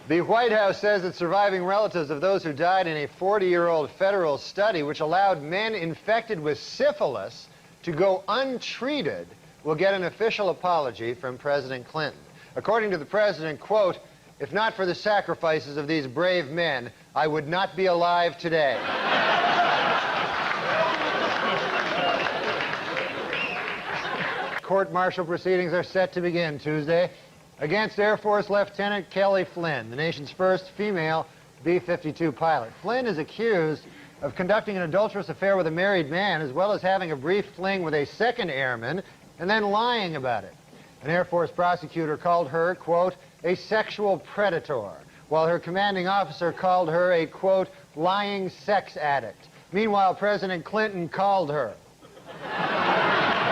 The White House says that surviving relatives of those who died in a 40-year-old federal study which allowed men infected with syphilis to go untreated will get an official apology from President Clinton. According to the president, quote, if not for the sacrifices of these brave men, I would not be alive today. Court-martial proceedings are set to begin Tuesday against Air Force Lieutenant Kelly Flynn, the nation's first female B-52 pilot. Flynn is accused of conducting an adulterous affair with a married man, as well as having a brief fling with a second airman, and then lying about it. An Air Force prosecutor called her, quote, a sexual predator, while her commanding officer called her a, quote, lying sex addict. Meanwhile, President Clinton called her.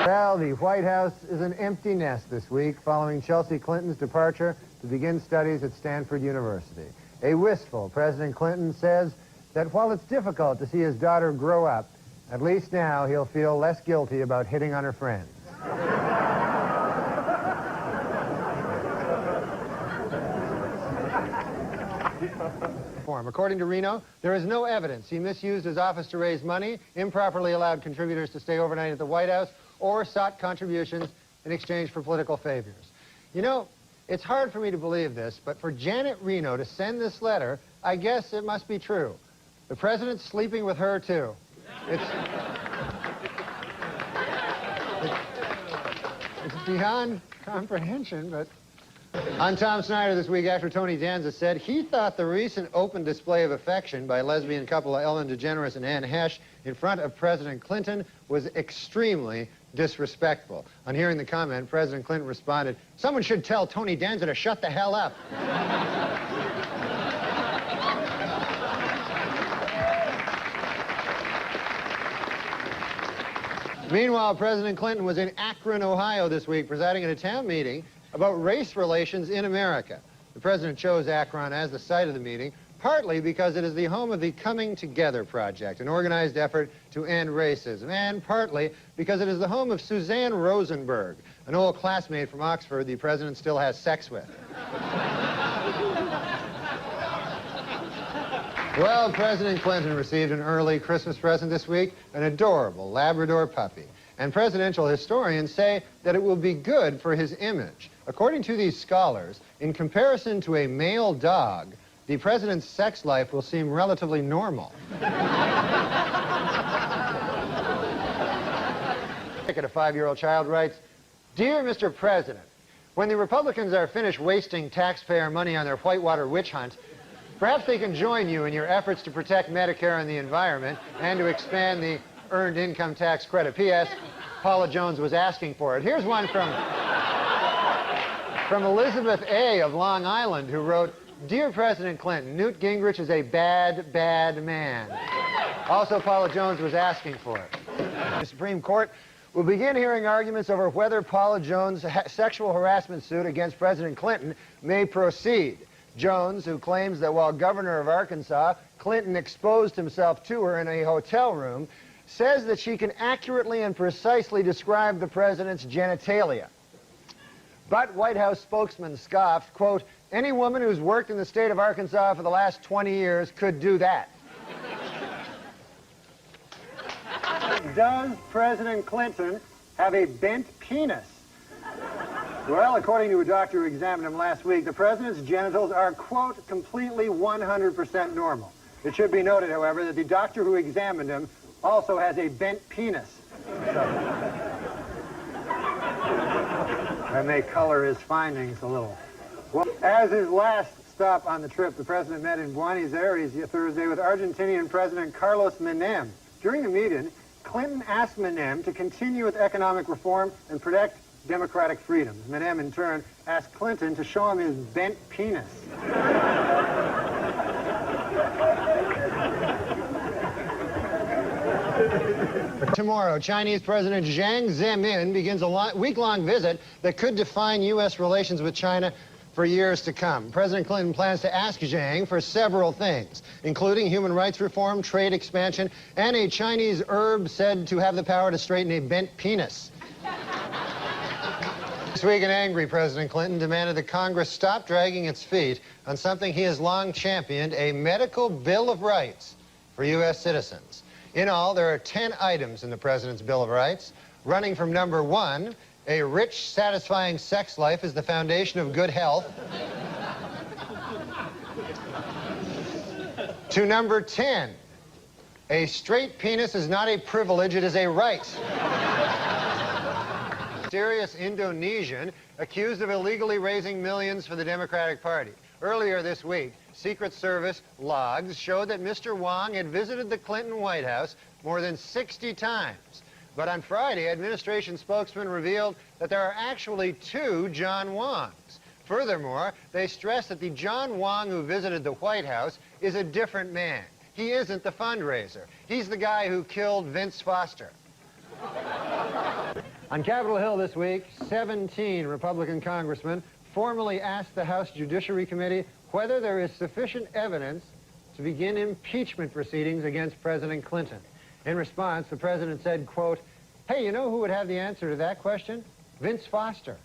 Well, the White House is an empty nest this week following Chelsea Clinton's departure to begin studies at Stanford University. A wistful President Clinton says that while it's difficult to see his daughter grow up, at least now he'll feel less guilty about hitting on her friends. According to Reno, there is no evidence he misused his office to raise money, improperly allowed contributors to stay overnight at the White House, or sought contributions in exchange for political favors. You know, it's hard for me to believe this, but for Janet Reno to send this letter, I guess it must be true. The president's sleeping with her, too. It's beyond comprehension, but On Tom Snyder this week, actor Tony Danza said he thought the recent open display of affection by lesbian couple Ellen DeGeneres and Anne Hesh in front of President Clinton was extremely disrespectful. On hearing the comment, President Clinton responded, "Someone should tell Tony Danza to shut the hell up." Meanwhile, President Clinton was in Akron, Ohio this week, presiding at a town meeting about race relations in America. The president chose Akron as the site of the meeting, partly because it is the home of the Coming Together Project, an organized effort to end racism, and partly because it is the home of Suzanne Rosenberg, an old classmate from Oxford the president still has sex with. Well, President Clinton received an early Christmas present this week, an adorable Labrador puppy. And presidential historians say that it will be good for his image. According to these scholars, in comparison to a male dog, the president's sex life will seem relatively normal. A 5-year-old child writes, "Dear Mr. President, when the Republicans are finished wasting taxpayer money on their Whitewater witch hunt, perhaps they can join you in your efforts to protect Medicare and the environment and to expand the Earned Income Tax Credit. P.S. Paula Jones was asking for it." Here's one from Elizabeth A. of Long Island, who wrote, "Dear President Clinton, Newt Gingrich is a bad, bad man." Also, Paula Jones was asking for it. The Supreme Court will begin hearing arguments over whether Paula Jones' sexual harassment suit against President Clinton may proceed. Jones, who claims that while governor of Arkansas, Clinton exposed himself to her in a hotel room, says that she can accurately and precisely describe the president's genitalia. But White House spokesman scoffed, quote, "Any woman who's worked in the state of Arkansas for the last 20 years could do that." Does President Clinton have a bent penis? Well, according to a doctor who examined him last week, the president's genitals are, quote, completely 100% normal. It should be noted, however, that the doctor who examined him also has a bent penis. That may color his findings a little. Well, as his last stop on the trip, the president met in Buenos Aires Thursday with Argentinian President Carlos Menem. During the meeting, Clinton asked Menem to continue with economic reform and protect democratic freedoms. Menem, in turn, asked Clinton to show him his bent penis. Tomorrow, Chinese President Jiang Zemin begins a week-long visit that could define U.S. relations with China for years to come. President Clinton plans to ask Jiang for several things, including human rights reform, trade expansion, and a Chinese herb said to have the power to straighten a bent penis. This week, an angry President Clinton demanded that Congress stop dragging its feet on something he has long championed, a medical Bill of Rights for U.S. citizens. In all, there are 10 items in the President's Bill of Rights, running from number 1, a rich, satisfying sex life is the foundation of good health, to number 10, a straight penis is not a privilege, it is a right. Mysterious Indonesian accused of illegally raising millions for the Democratic Party. Earlier this week, Secret Service logs showed that Mr. Wong had visited the Clinton White House more than 60 times. But on Friday, administration spokesman revealed that there are actually 2 John Wongs. Furthermore, they stressed that the John Wong who visited the White House is a different man. He isn't the fundraiser. He's the guy who killed Vince Foster. On Capitol Hill this week, 17 Republican congressmen formally asked the House Judiciary Committee whether there is sufficient evidence to begin impeachment proceedings against President Clinton. In response, the president said, quote, "Hey, you know who would have the answer to that question? Vince Foster."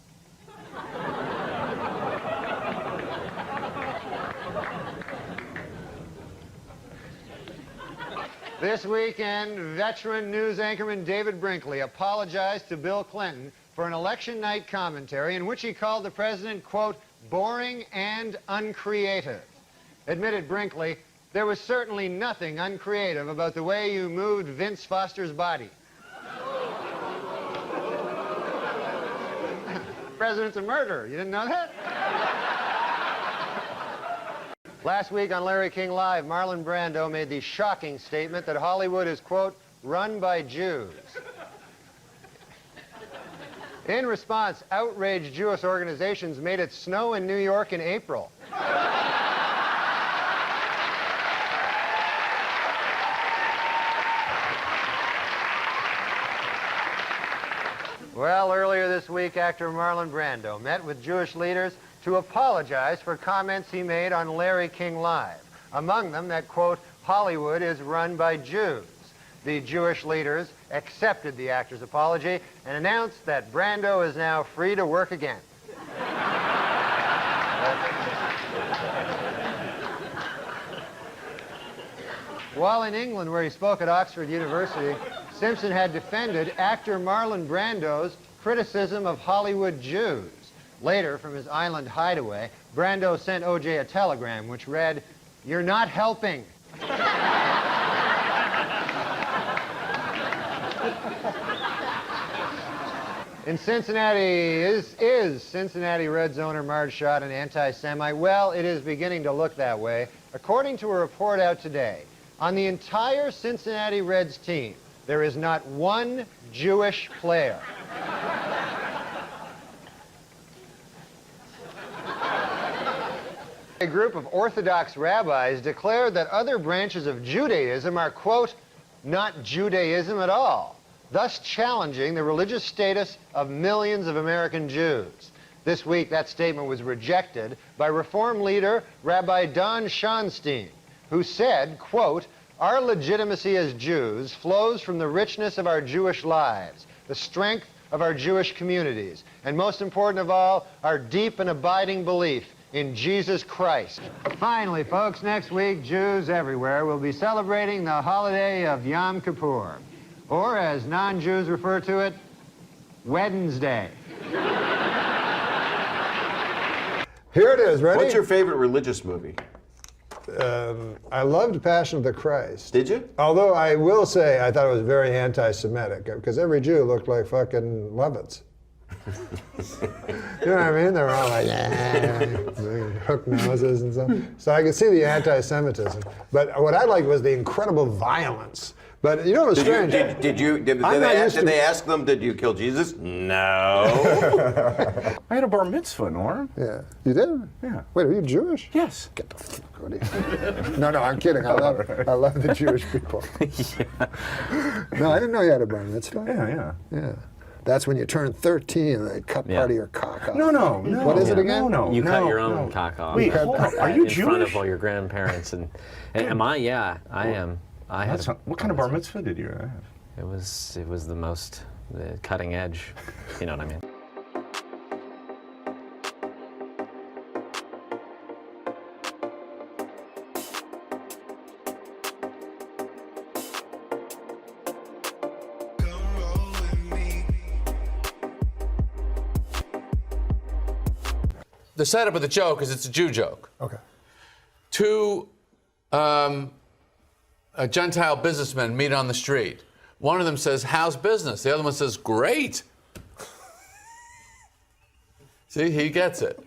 This weekend, veteran news anchorman David Brinkley apologized to Bill Clinton for an election night commentary in which he called the president, quote, boring and uncreative. Admitted Brinkley, there was certainly nothing uncreative about the way you moved Vince Foster's body. The president's a murderer. You didn't know that? Last week on Larry King Live, Marlon Brando made the shocking statement that Hollywood is, quote, run by Jews. In response, outraged Jewish organizations made it snow in New York in April. Well, earlier this week, actor Marlon Brando met with Jewish leaders to apologize for comments he made on Larry King Live. Among them, that, quote, Hollywood is run by Jews. The Jewish leaders accepted the actor's apology and announced that Brando is now free to work again. While in England, where he spoke at Oxford University, Simpson had defended actor Marlon Brando's criticism of Hollywood Jews. Later, from his island hideaway, Brando sent O.J. a telegram which read, "You're not helping." In Cincinnati, is Cincinnati Reds owner Marge Schott an anti-Semite? Well, it is beginning to look that way. According to a report out today, on the entire Cincinnati Reds team, there is not one Jewish player. A group of Orthodox rabbis declared that other branches of Judaism are, quote, not Judaism at all, thus challenging the religious status of millions of American Jews. This week, that statement was rejected by Reform leader Rabbi Don Schonstein, who said, quote, our legitimacy as Jews flows from the richness of our Jewish lives, the strength of our Jewish communities, and most important of all, our deep and abiding belief in Jesus Christ. Finally, folks, next week, Jews everywhere will be celebrating the holiday of Yom Kippur, or as non-Jews refer to it, Wednesday. Here it is, ready? What's your favorite religious movie? I loved Passion of the Christ. Did you? Although I will say I thought it was very anti-Semitic, because every Jew looked like fucking Levitts. You know what I mean? They were all like, hook noses and stuff. So I could see the anti-Semitism. But what I liked was the incredible violence. But you know what was strange? Did they ask them, did you kill Jesus? No. I had a bar mitzvah, Norm. Yeah. You did? Yeah. Wait, are you Jewish? Yes. Get the fuck out of here. No, I'm kidding. I love the Jewish people. Yeah. No, I didn't know you had a bar mitzvah. Yeah. That's when you turn 13 and they cut part of your cock off. No. What is it again? No. You cut your own cock off. Wait, hold on. Are you in Jewish? front of all your grandparents and am I? Yeah, I am. What kind of bar mitzvah did you have? It was the most cutting edge. You know what I mean? The setup of the joke is it's a Jew joke. Okay. Two Gentile businessmen meet on the street. One of them says, how's business? The other one says, great. See, he gets it.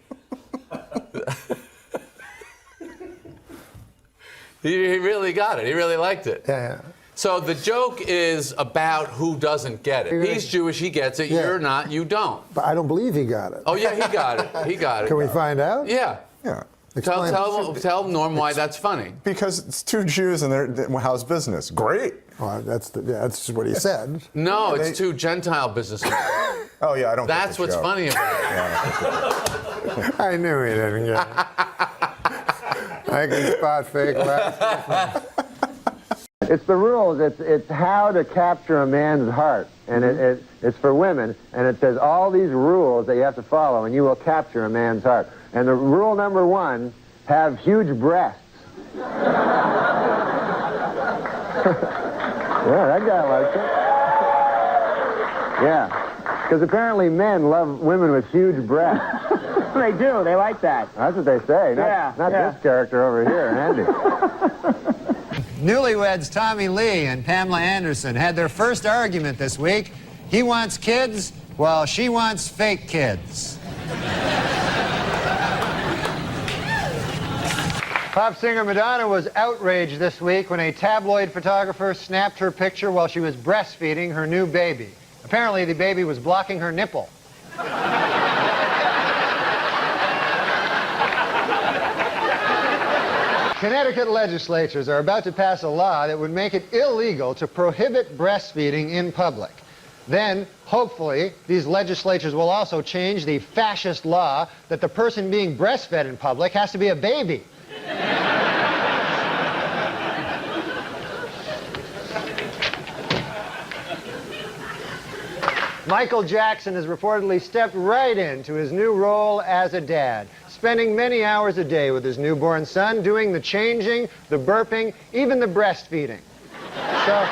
He really got it. He really liked it. Yeah. So the joke is about who doesn't get it. He's Jewish, he gets it. Yeah. You're not, you don't. But I don't believe he got it. Oh, yeah, he got it. He got it. Can we find out? Yeah. Yeah. Tell Norm why that's funny. Because it's two Jews and how's business? Great. Well, that's what he said. No, it's two Gentile businessmen. Oh, yeah, I don't That's what's funny about it. I knew he didn't get it. I can spot fake laughs. It's the rules. It's how to capture a man's heart. And it's for women. And it says all these rules that you have to follow, and you will capture a man's heart. And the rule number one, have huge breasts. Yeah, that guy likes it. Yeah. Because apparently men love women with huge breasts. They do. They like that. That's what they say. Not this character over here, Andy. Newlyweds Tommy Lee and Pamela Anderson had their first argument this week. He wants kids, while she wants fake kids. Pop singer Madonna was outraged this week when a tabloid photographer snapped her picture while she was breastfeeding her new baby. Apparently, the baby was blocking her nipple. Connecticut legislatures are about to pass a law that would make it illegal to prohibit breastfeeding in public. Then, hopefully, these legislatures will also change the fascist law that the person being breastfed in public has to be a baby. Michael Jackson has reportedly stepped right into his new role as a dad, spending many hours a day with his newborn son, doing the changing, the burping, even the breastfeeding. So,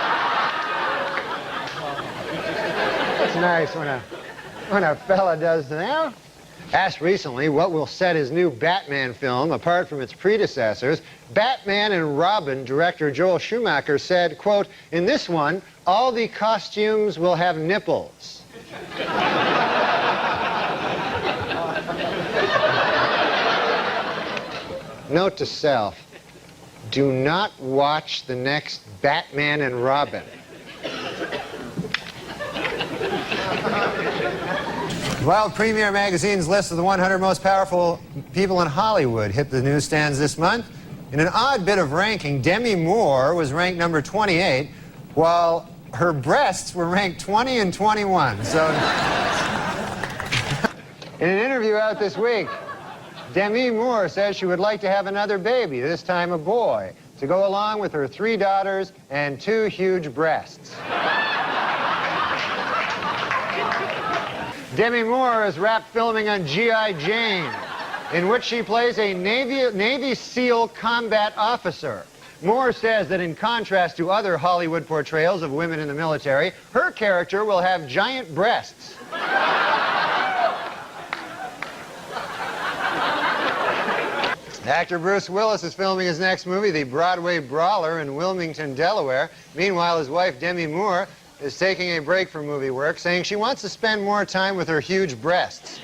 it's nice when a fella does that. Asked recently what will set his new Batman film apart from its predecessors, Batman and Robin director Joel Schumacher said, quote, "In this one, all the costumes will have nipples." Note to self, do not watch the next Batman and Robin. Well, Premiere Magazine's list of the 100 most powerful people in Hollywood hit the newsstands this month. In an odd bit of ranking, Demi Moore was ranked number 28, while her breasts were ranked 20 and 21. So, in an interview out this week, Demi Moore says she would like to have another baby, this time a boy, to go along with her 3 daughters and 2 huge breasts. Demi Moore is wrapped filming on G.I. Jane, in which she plays a Navy SEAL combat officer. Moore says that in contrast to other Hollywood portrayals of women in the military, her character will have giant breasts. Actor Bruce Willis is filming his next movie, The Broadway Brawler, in Wilmington, Delaware. Meanwhile, his wife, Demi Moore, is taking a break from movie work, saying she wants to spend more time with her huge breasts.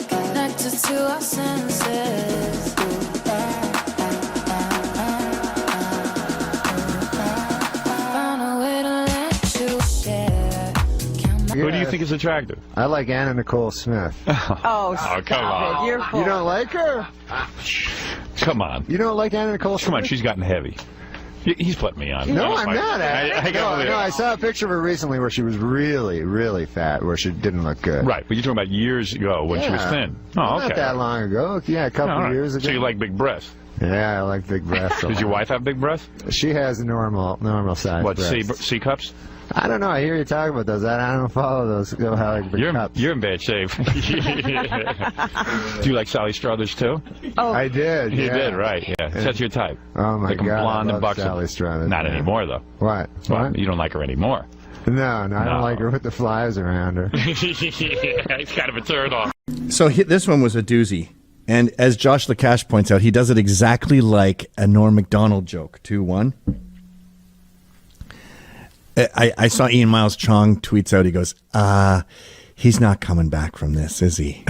Connected to our senses. Found a way to let you share. Who do you think is attractive? I like Anna Nicole Smith. Oh, come on. You're You don't like her? Come on. You don't like Anna Nicole Smith? Come on, she's gotten heavy. He's putting me on. No, I'm not. I saw a picture of her recently where she was really, really fat, where she didn't look good. Right, but you're talking about years ago when she was thin. Oh, okay. Not that long ago. Yeah, a couple of years ago. So you like big breasts? Yeah, I like big breasts. Does your wife have big breasts? She has normal size breasts. What, C cups? I don't know. I hear you talking about those. I don't follow those. You're in bad shape. Do you like Sally Struthers too? Oh, I did. You yeah. did, right? Yeah, that's your type. Oh my like God, blonde I and love buxom. Sally Struthers. Not anymore though. What? Well, What? you don't like her anymore. No, I don't like her with the flies around her. It's kind of a turn off. So this one was a doozy. And as Josh Lacash points out, he does it exactly like a Norm MacDonald joke. 2-1. I saw Ian Miles Chong tweets out, he goes, he's not coming back from this, is he?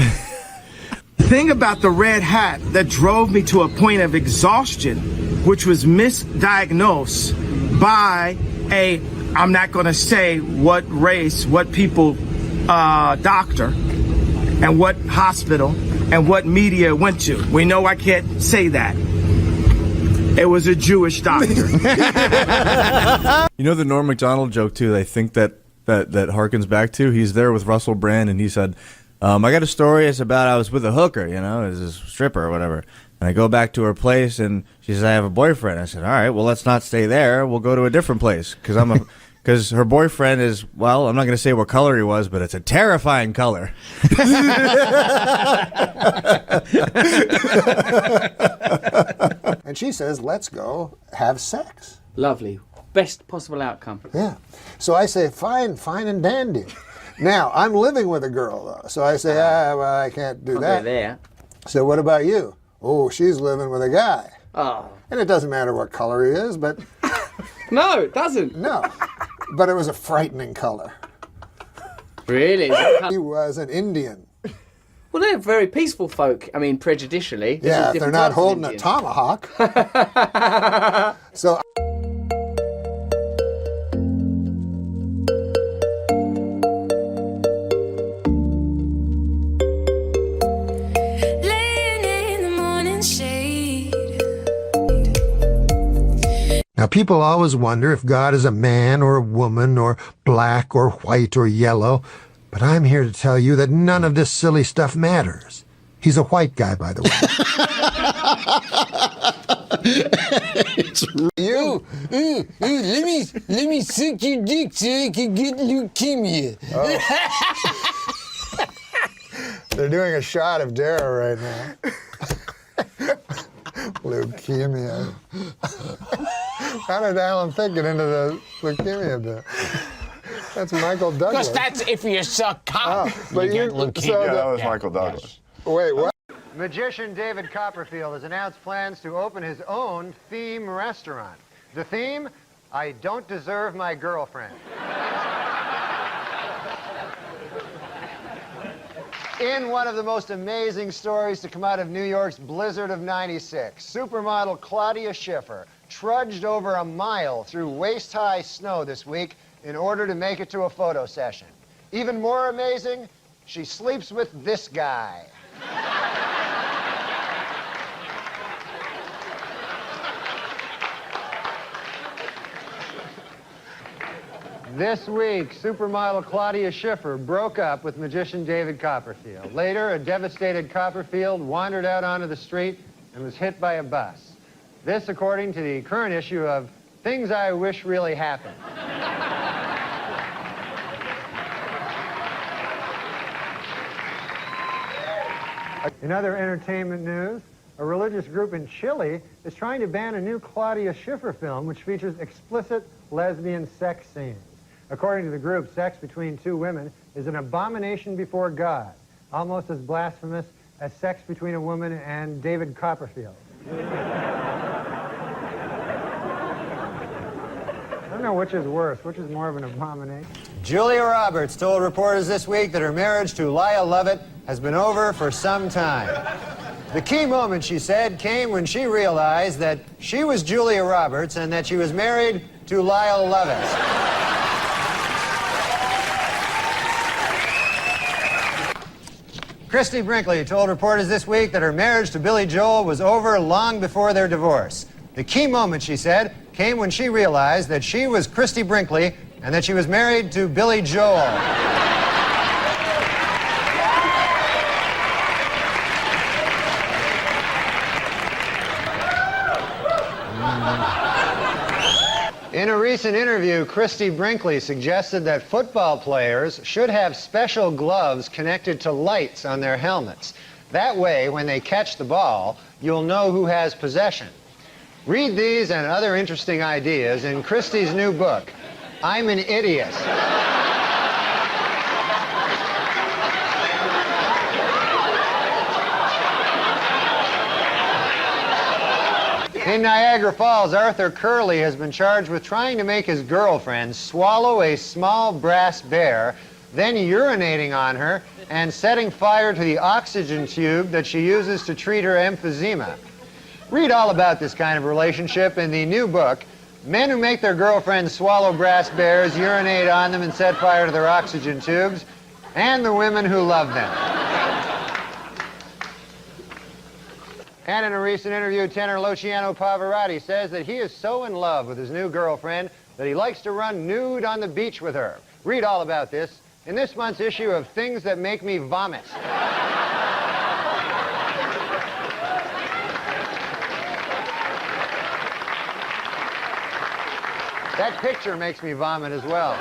The thing about the red hat that drove me to a point of exhaustion, which was misdiagnosed by I'm not going to say what race, what people, doctor, and what hospital, and what media went to. We know I can't say that. It was a Jewish doctor. You know the Norm MacDonald joke, too, I think that harkens back to? He's there with Russell Brand, and he said, I got a story. It's about I was with a hooker, as a stripper or whatever. And I go back to her place, and she says, I have a boyfriend. I said, all right, well, let's not stay there. We'll go to a different place. Because her boyfriend is, well, I'm not going to say what color he was, but it's a terrifying color. And she says, let's go have sex. Lovely. Best possible outcome. Yeah. So I say, fine and dandy. Now, I'm living with a girl, though. So I say, well, I can't do that. There. So what about you? Oh, she's living with a guy. Oh. And it doesn't matter what color he is, but... No, it doesn't. No. But it was a frightening color. Really? He was an Indian. Well, they're very peaceful folk. I mean, prejudicially. This is Yeah, if they're different not types of holding a Indian. tomahawk. So. Now, people always wonder if God is a man or a woman or black or white or yellow, but I'm here to tell you that none of this silly stuff matters. He's a white guy, by the way. It's you. Let me suck your dick so I can get leukemia. They're doing a shot of Dara right now. Leukemia. How did Alan Thicke get into the leukemia bit? That's Michael Douglas. Because that's if you suck cock. But you get leukemia. Yeah, that was Michael Douglas. Wait, what? Magician David Copperfield has announced plans to open his own theme restaurant. The theme, I don't deserve my girlfriend. In one of the most amazing stories to come out of New York's blizzard of '96, supermodel Claudia Schiffer trudged over a mile through waist-high snow this week in order to make it to a photo session. Even more amazing, she sleeps with this guy. This week, supermodel Claudia Schiffer broke up with magician David Copperfield. Later, a devastated Copperfield wandered out onto the street and was hit by a bus. This, according to the current issue of Things I Wish Really Happened. In other entertainment news, a religious group in Chile is trying to ban a new Claudia Schiffer film which features explicit lesbian sex scenes. According to the group, sex between two women is an abomination before God, almost as blasphemous as sex between a woman and David Copperfield. I don't know which is worse, which is more of an abomination. Julia Roberts told reporters this week that her marriage to Lyle Lovett has been over for some time. The key moment, she said, came when she realized that she was Julia Roberts and that she was married to Lyle Lovett. Christy Brinkley told reporters this week that her marriage to Billy Joel was over long before their divorce. The key moment, she said, came when she realized that she was Christy Brinkley and that she was married to Billy Joel. In a recent interview, Christy Brinkley suggested that football players should have special gloves connected to lights on their helmets. That way, when they catch the ball, you'll know who has possession. Read these and other interesting ideas in Christy's new book, I'm an Idiot. In Niagara Falls, Arthur Curley has been charged with trying to make his girlfriend swallow a small brass bear, then urinating on her and setting fire to the oxygen tube that she uses to treat her emphysema. Read all about this kind of relationship in the new book, Men Who Make Their Girlfriends Swallow Brass Bears, Urinate on Them, and Set Fire to Their Oxygen Tubes, and the Women Who Love Them. And in a recent interview, tenor Luciano Pavarotti says that he is so in love with his new girlfriend that he likes to run nude on the beach with her. Read all about this in this month's issue of Things That Make Me Vomit. That picture makes me vomit as well.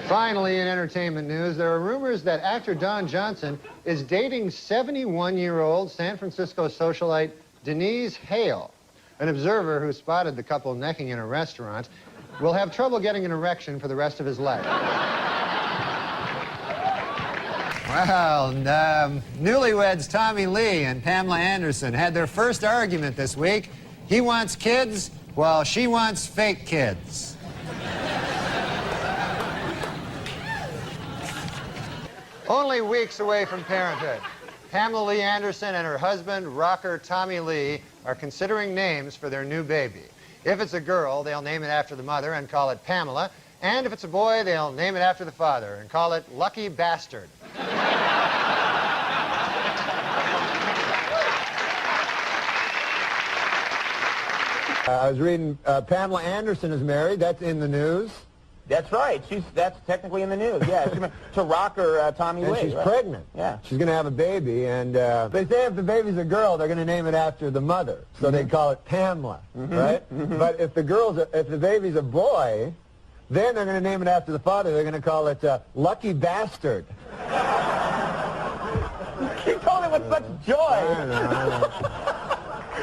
Finally, in entertainment news, there are rumors that actor Don Johnson is dating 71-year-old San Francisco socialite Denise Hale. An observer who spotted the couple necking in a restaurant will have trouble getting an erection for the rest of his life. Well, newlyweds Tommy Lee and Pamela Anderson had their first argument this week. He wants kids while she wants fake kids. Only weeks away from parenthood, Pamela Lee Anderson and her husband, rocker Tommy Lee, are considering names for their new baby. If it's a girl, they'll name it after the mother and call it Pamela. And if it's a boy, they'll name it after the father and call it Lucky Bastard. I was reading Pamela Anderson is married. That's in the news. That's right. That's technically in the news. Yeah, to rocker Tommy Lee. And she's right? pregnant. Yeah. She's going to have a baby, and they say if the baby's a girl, they're going to name it after the mother, so they call it Pamela, right? But if the baby's a boy, then they're going to name it after the father. They're going to call it Lucky Bastard. She told me with such joy. I know.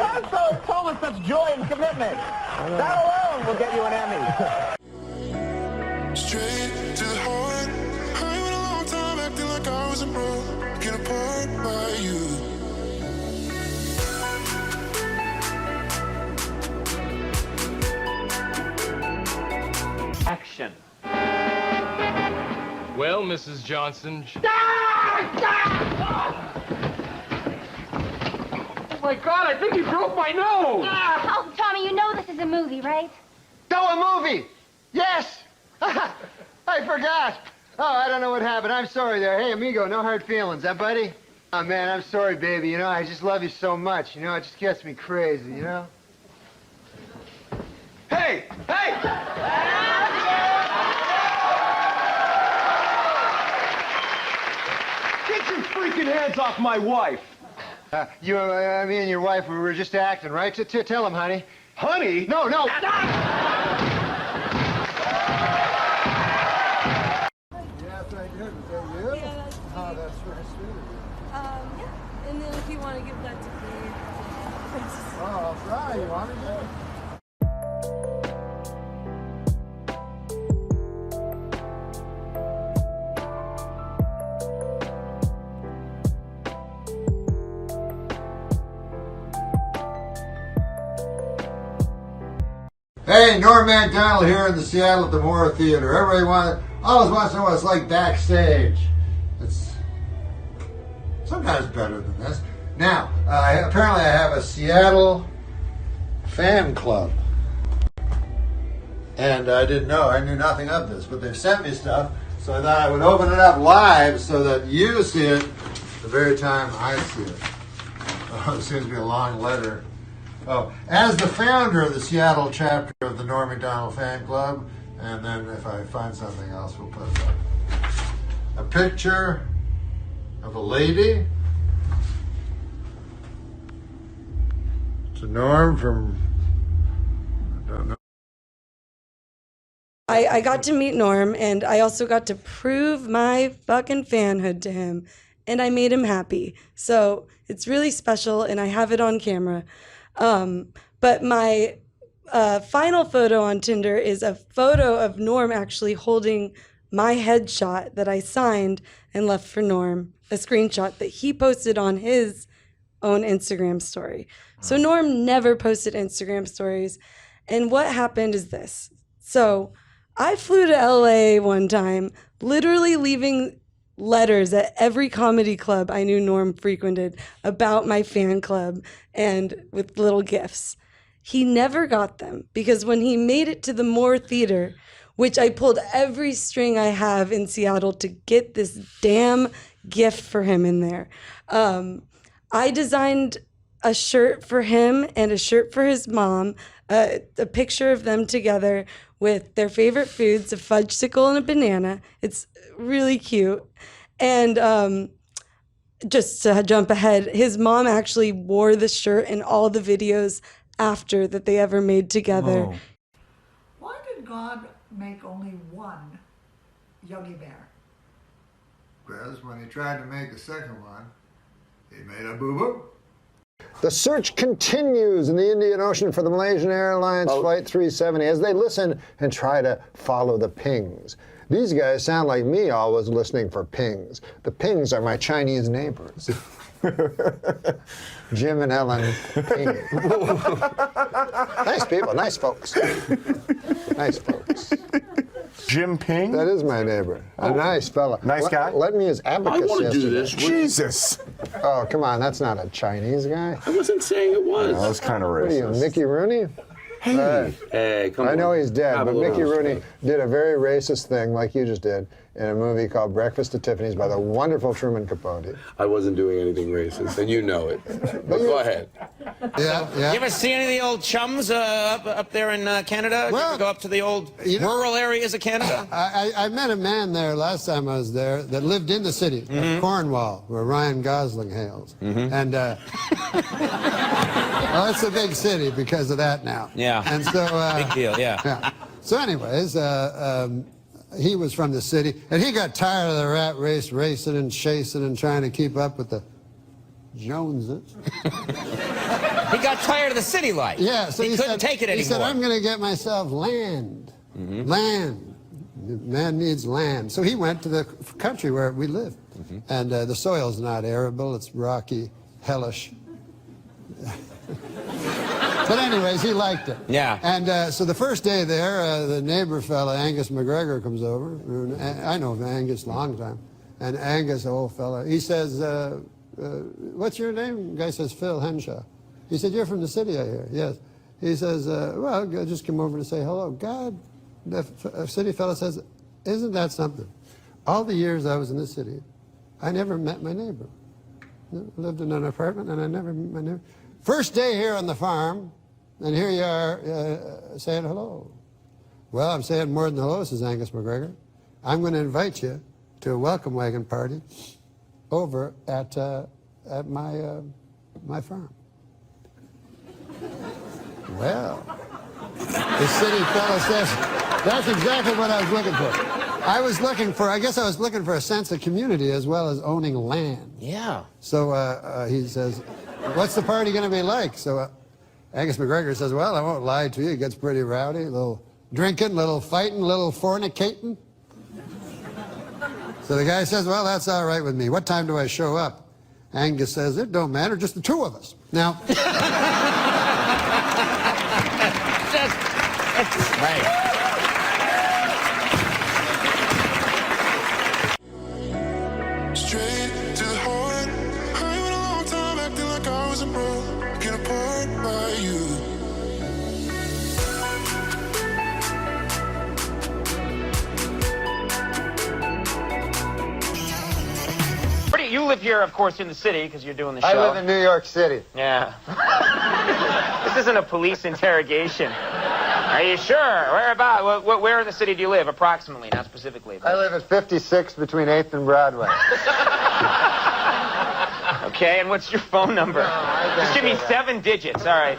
I'm told with such joy and commitment. That alone will get you an Emmy. Straight to the heart. I went a long time acting like I wasn't broken apart by you. Action. Well, Mrs. Johnson. Oh my God, I think he broke my nose! Oh, Tommy, you know this is a movie, right? Oh, a movie! Yes! I forgot! Oh, I don't know what happened. I'm sorry there. Hey, amigo, no hard feelings, huh, buddy? Oh, man, I'm sorry, baby. You know, I just love you so much. You know, it just gets me crazy, you know? Hey! Hey! Get your freaking hands off my wife! Me and your wife, we were just acting, right? Tell him, honey. Honey? No! Yes, I did. Was that you? Yeah, that's me. Oh, that's very sweet of you. Yeah. And then if you want to give that to me. Oh, I'll try. You want to do it? Hey, Norm MacDonald here in the Seattle at the Moore Theater. Everybody always wants to know what it's like backstage. It's sometimes better than this. Now, apparently I have a Seattle fan club. And I didn't know, I knew nothing of this, but they've sent me stuff, so I thought I would open it up live so that you see it the very time I see it. Oh, it seems to be a long letter. Oh, as the founder of the Seattle chapter of the Norm MacDonald Fan Club, and then if I find something else, we'll put it up. A picture of a lady. It's a Norm from, I don't know. I got to meet Norm, and I also got to prove my fucking fanhood to him, and I made him happy. So it's really special, and I have it on camera. But my final photo on Tinder is a photo of Norm actually holding my headshot that I signed and left for Norm, a screenshot that he posted on his own Instagram story. So Norm never posted Instagram stories. And what happened is this. So I flew to LA one time, literally leaving letters at every comedy club I knew Norm frequented about my fan club and with little gifts. He never got them because when he made it to the Moore Theater, which I pulled every string I have in Seattle to get this damn gift for him in there, I designed a shirt for him and a shirt for his mom, a picture of them together with their favorite foods, a fudgesicle and a banana. It's really cute. And just to jump ahead, his mom actually wore the shirt in all the videos after that they ever made together. Oh. Why did God make only one Yogi Bear? Because when he tried to make a second one, he made a boo-boo. The search continues in the Indian Ocean for the Malaysian Airlines Flight 370 as they listen and try to follow the pings. These guys sound like me always listening for pings. The pings are my Chinese neighbors. Jim and Ellen Ping. Nice people, nice folks. Nice folks. Jim Ping? That is my neighbor. A nice fella. Nice guy? Led me his abacus I want to do yesterday. this. Jesus. Oh, come on. That's not a Chinese guy. I wasn't saying it was. That was kind of What are racist. you, Mickey Rooney? Hey. Hey, come on. I know he's dead, Have but a little Mickey Rooney respect. did a very racist thing, like you just did, in a movie called Breakfast at Tiffany's by the wonderful Truman Capote. I wasn't doing anything racist, and you know it. But go ahead. Yeah. You ever see any of the old chums up there in Canada? Did you ever go up to the old rural areas of Canada? I met a man there last time I was there that lived in the city, Cornwall, where Ryan Gosling hails. And well, it's a big city because of that now. Yeah. And so Big deal, yeah. So anyways, he was from the city, and he got tired of the rat race, racing and chasing and trying to keep up with the Joneses. He got tired of the city life. Yeah, so he couldn't take it anymore. He said, I'm going to get myself land. Land. Man needs land. So he went to the country where we live. And the soil's not arable, it's rocky, hellish. But anyways, he liked it. Yeah. And so the first day there, the neighbor fella, Angus McGregor, comes over. I know Angus a long time. And Angus, the old fella, he says, what's your name? The guy says, Phil Henshaw. He said, you're from the city, I hear. Yes. He says, well, I just came over to say hello. God, the city fella says, isn't that something? All the years I was in the city, I never met my neighbor. I lived in an apartment, and I never met my neighbor. First day here on the farm, and here you are saying hello. Well, I'm saying more than hello, says Angus McGregor. I'm going to invite you to a welcome wagon party over at my farm. Well, the city fellow says, that's exactly what I was looking for. I guess I was looking for a sense of community as well as owning land. Yeah. So he says, what's the party going to be like? So Angus McGregor says, well, I won't lie to you. It gets pretty rowdy. A little drinking, a little fighting, a little fornicating. So the guy says, well, that's all right with me. What time do I show up? Angus says, it don't matter, just the two of us. Now... Right. Straight to the heart. I went a long time acting like I was a broken apart by you. You live here, of course, in the city because you're doing the show. I live in New York City. Yeah. This isn't a police interrogation. Are you sure? Where about? Where in the city do you live, approximately, not specifically? I live at 56 between 8th and Broadway. Okay, and what's your phone number? Just give me 7 digits. All right.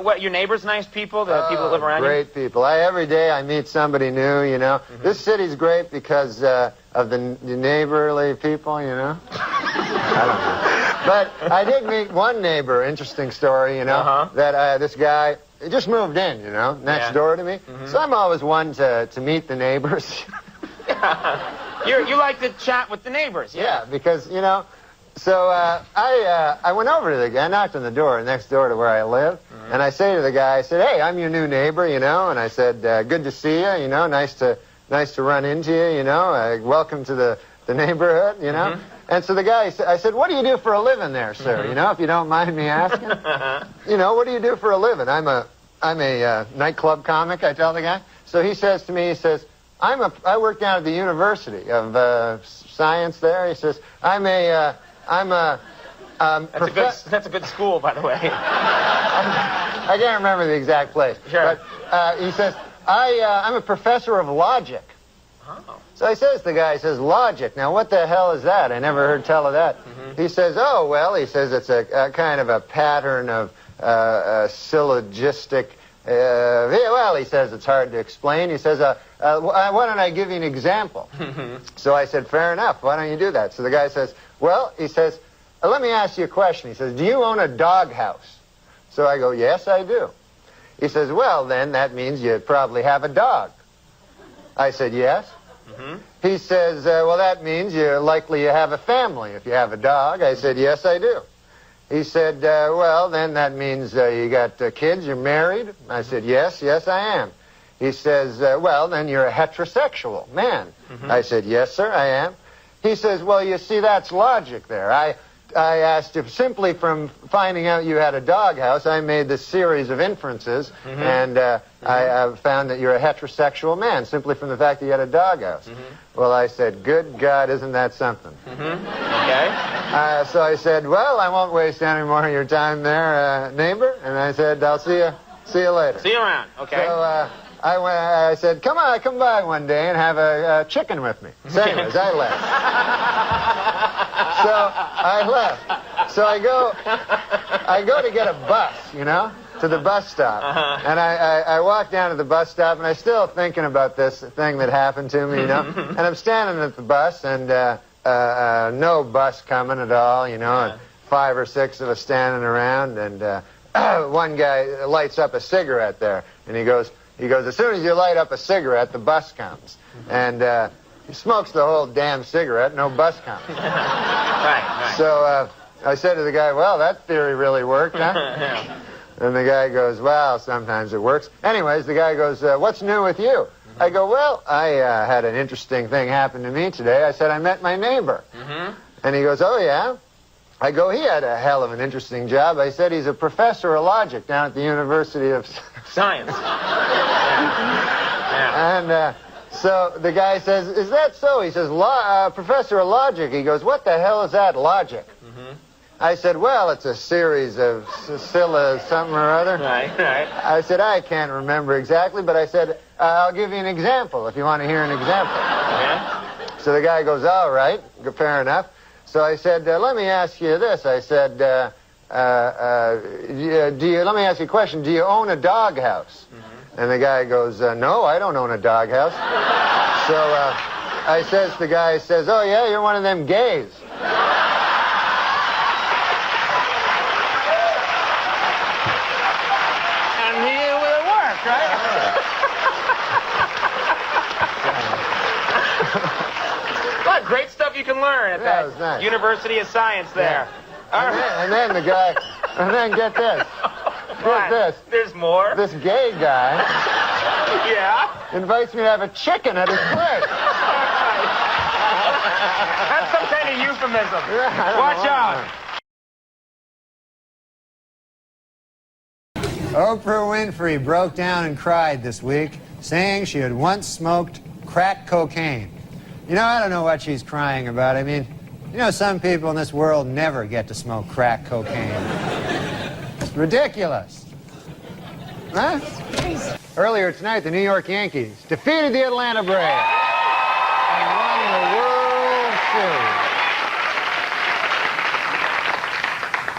What? Your neighbors nice people? The people that live around you? Great people. Every day I meet somebody new. You know, this city's great because of the neighborly people. You know. I don't know. But I did meet one neighbor. Interesting story. You know, that this guy. He just moved in, you know, next door to me. So I'm always one to meet the neighbors. You like to chat with the neighbors, yeah, because, you know, so I went over to the guy, I knocked on the door next door to where I live, and I say to the guy, I said, hey, I'm your new neighbor, you know, and I said, good to see you, you know, nice to run into you, you know, welcome to the neighborhood, you know. And so the guy, I said, what do you do for a living there, sir? You know, if you don't mind me asking. You know, what do you do for a living? I'm a nightclub comic, I tell the guy. So he says to me, he says, I work down at the University of Science there. He says, that's a good school, by the way. I can't remember the exact place. Sure. But he says, I'm a professor of logic. Oh. So he says, the guy says, logic. Now, what the hell is that? I never heard tell of that. He says, oh, well, he says it's a kind of a pattern of syllogistic. Well, he says it's hard to explain. He says, why don't I give you an example? So I said, fair enough. Why don't you do that? So the guy says, well, he says, let me ask you a question. He says, do you own a doghouse? So I go, yes, I do. He says, well, then that means you probably have a dog. I said, yes. He says, well, that means you're likely you have a family if you have a dog. I said, yes, I do. He said, well, then that means you got kids, you're married. I said, yes, I am. he says, well, then you're a heterosexual man. I said, yes, sir, I am. He says, well, you see, that's logic there. I asked if simply from finding out you had a doghouse, I made this series of inferences, and I found that you're a heterosexual man simply from the fact that you had a doghouse. Well, I said, good God, isn't that something? Okay. So I said, well, I won't waste any more of your time there, neighbor. And I said, I'll see you later. See you around. Okay. So I said, come by one day and have a chicken with me. So anyways, I left. So I go to get a bus, you know, to the bus stop. And I walk down to the bus stop, and I'm still thinking about this thing that happened to me, you know. And I'm standing at the bus, and no bus coming at all, you know, and 5 or 6 of us standing around, and one guy lights up a cigarette there, and he goes, as soon as you light up a cigarette, the bus comes. And he smokes the whole damn cigarette, no bus comes. Right. So I said to the guy, well, that theory really worked, huh? And the guy goes, well, sometimes it works. Anyways, the guy goes, what's new with you? I go, well, I had an interesting thing happen to me today. I said, I met my neighbor. And he goes, oh, yeah? I go, he had a hell of an interesting job. I said, he's a professor of logic down at the University of Science. And so the guy says, is that so? He says, professor of logic. He goes, what the hell is that, logic? I said, well, it's a series of Scylla something or other. Right. I said, I can't remember exactly, but I said, I'll give you an example if you want to hear an example. So the guy goes, all right, fair enough. So I said, let me ask you this. I said, let me ask you a question. Do you own a doghouse? And the guy goes, no, I don't own a doghouse. So the guy says, oh, yeah, you're one of them gays. And it worked, right? What great stuff you can learn at that nice. University of Science there. And then the guy, get this. Get this. There's more? This gay guy invites me to have a chicken at his place. That's some kind of euphemism. Watch out. Oprah Winfrey broke down and cried this week, saying she had once smoked crack cocaine. You know, I don't know what she's crying about. I mean, you know, some people in this world never get to smoke crack cocaine. It's ridiculous. Huh? Earlier tonight, the New York Yankees defeated the Atlanta Braves and won the World Series.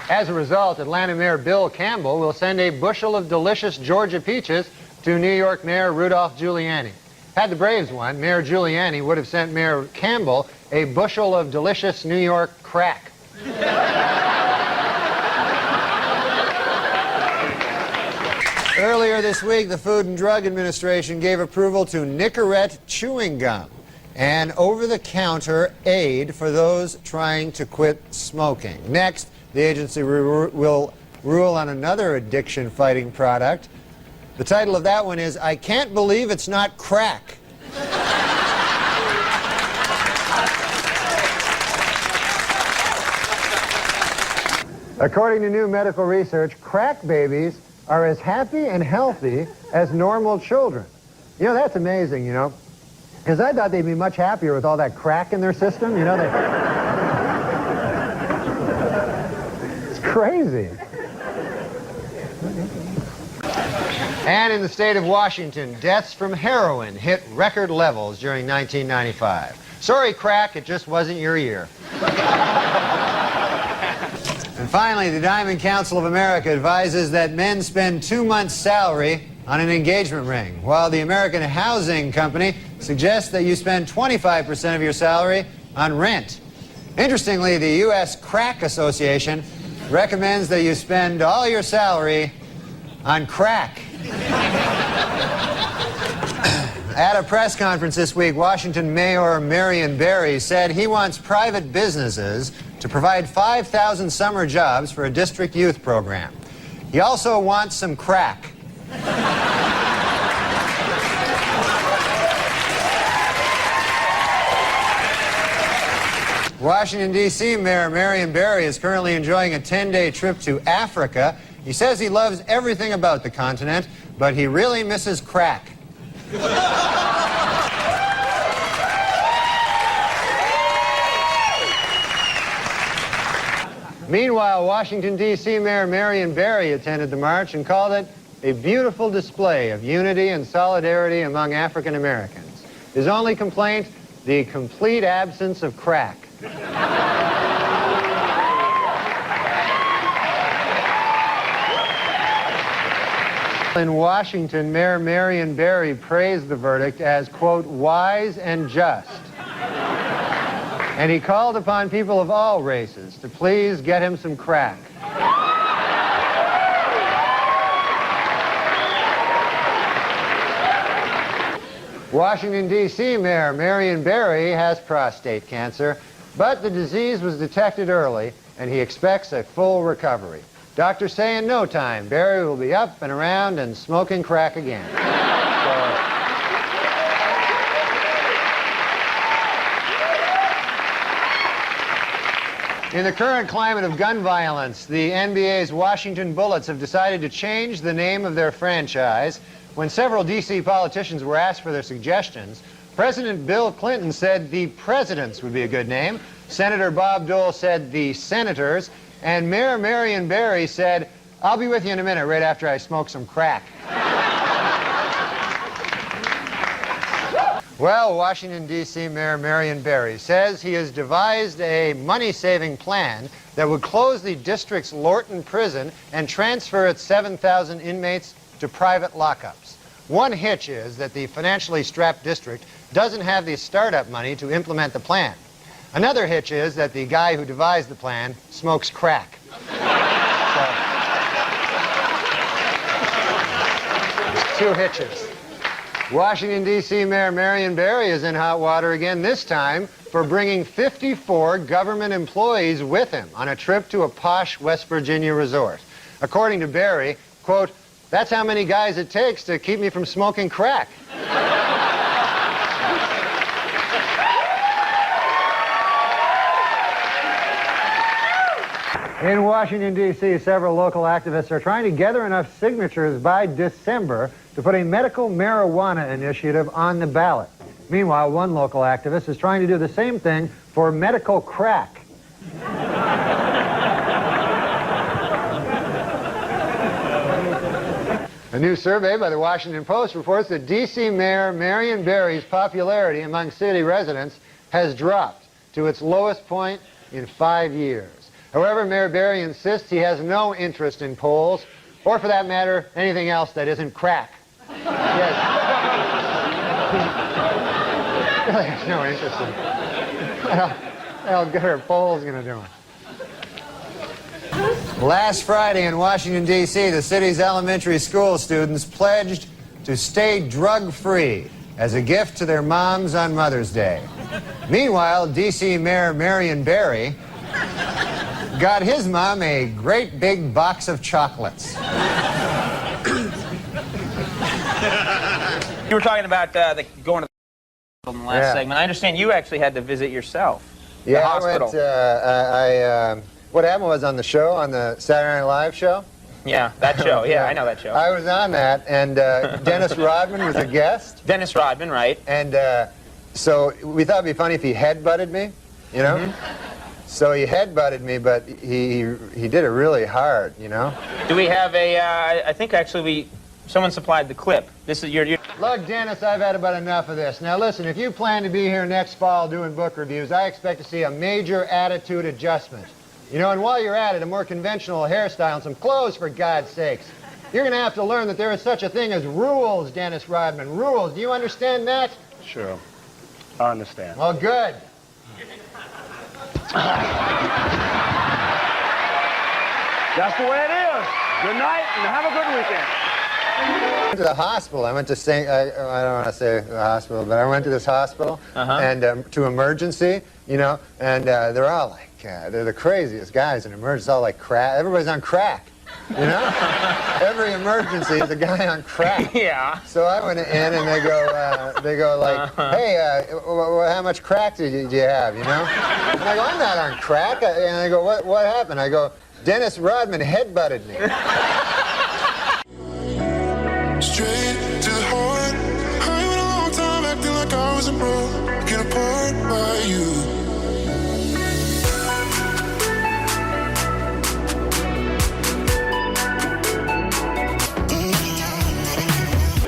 As a result, Atlanta Mayor Bill Campbell will send a bushel of delicious Georgia peaches to New York Mayor Rudolph Giuliani. Had the Braves won, Mayor Giuliani would have sent Mayor Campbell a bushel of delicious New York crack. Earlier this week, the Food and Drug Administration gave approval to Nicorette chewing gum, an over-the-counter aid for those trying to quit smoking. Next, the agency will rule on another addiction-fighting product. The title of that one is, I Can't Believe It's Not Crack. According to new medical research, crack babies are as happy and healthy as normal children. You know, that's amazing, you know, because I thought they'd be much happier with all that crack in their system, you know. It's crazy. And in the state of Washington, deaths from heroin hit record levels during 1995. Sorry, crack, it just wasn't your year. And finally, the Diamond Council of America advises that men spend 2 months' salary on an engagement ring, while the American Housing Company suggests that you spend 25% of your salary on rent. Interestingly, the U.S. Crack Association recommends that you spend all your salary on crack. At a press conference this week, Washington Mayor Marion Barry said he wants private businesses to provide 5,000 summer jobs for a district youth program. He also wants some crack. Washington, D.C. Mayor Marion Barry is currently enjoying a 10-day trip to Africa. He says he loves everything about the continent, but he really misses crack. Meanwhile, Washington, D.C. Mayor Marion Barry attended the march and called it a beautiful display of unity and solidarity among African Americans. His only complaint, the complete absence of crack. In Washington, Mayor Marion Barry praised the verdict as, quote, wise and just. And he called upon people of all races to please get him some crack. Washington, D.C. Mayor Marion Barry has prostate cancer, but the disease was detected early, and he expects a full recovery. Doctors say in no time, Barry will be up and around and smoking crack again. In the current climate of gun violence, the NBA's Washington Bullets have decided to change the name of their franchise. When several D.C. politicians were asked for their suggestions, President Bill Clinton said the Presidents would be a good name. Senator Bob Dole said the Senators. And Mayor Marion Barry said, I'll be with you in a minute right after I smoke some crack. Well, Washington, D.C. Mayor Marion Barry says he has devised a money-saving plan that would close the district's Lorton prison and transfer its 7,000 inmates to private lockups. One hitch is that the financially strapped district doesn't have the startup money to implement the plan. Another hitch is that the guy who devised the plan smokes crack. So, 2 hitches. Washington, D.C. Mayor Marion Barry is in hot water again, this time for bringing 54 government employees with him on a trip to a posh West Virginia resort. According to Barry, quote, that's how many guys it takes to keep me from smoking crack. In Washington, D.C., several local activists are trying to gather enough signatures by December to put a medical marijuana initiative on the ballot. Meanwhile, one local activist is trying to do the same thing for medical crack. A new survey by the Washington Post reports that D.C. Mayor Marion Barry's popularity among city residents has dropped to its lowest point in 5 years. However, Mayor Barry insists he has no interest in polls, or for that matter, anything else that isn't crack. Yes. He really has no interest in it. How good are polls going to do it? Last Friday in Washington, D.C., the city's elementary school students pledged to stay drug-free as a gift to their moms on Mother's Day. Meanwhile, D.C. Mayor Marion Barry got his mom a great big box of chocolates. You were talking about going to the in the last segment. I understand you actually had to visit yourself. Yeah, the hospital. I went, what happened was on the show, on the Saturday Night Live show. Yeah, that show. Yeah, I know that show. I was on that, and Dennis Rodman was a guest. Dennis Rodman, right. And so we thought it'd be funny if he headbutted me, you know? Mm-hmm. So he headbutted me, but he did it really hard, you know? Do we have a, I think actually someone supplied the clip. This is your... Look, Dennis, I've had about enough of this. Now listen, if you plan to be here next fall doing book reviews, I expect to see a major attitude adjustment. You know, and while you're at it, a more conventional hairstyle and some clothes, for God's sakes. You're going to have to learn that there is such a thing as rules, Dennis Rodman. Rules. Do you understand that? Sure. I understand. Well, good. That's the way it is. Good night and have a good weekend. I went to the hospital. I went to I don't want to say the hospital, but I went to this hospital and to emergency, you know, and they're all like, they're the craziest guys in emergency, all like crack. Everybody's on crack. You know, every emergency is a guy on crack. Yeah. So I went in and they go like, hey, how much crack did you have? You know? And I go, I'm not on crack. And they go, what happened? I go, Dennis Rodman headbutted me. Straight to the heart. I went a long time acting like I was a broken apart by you.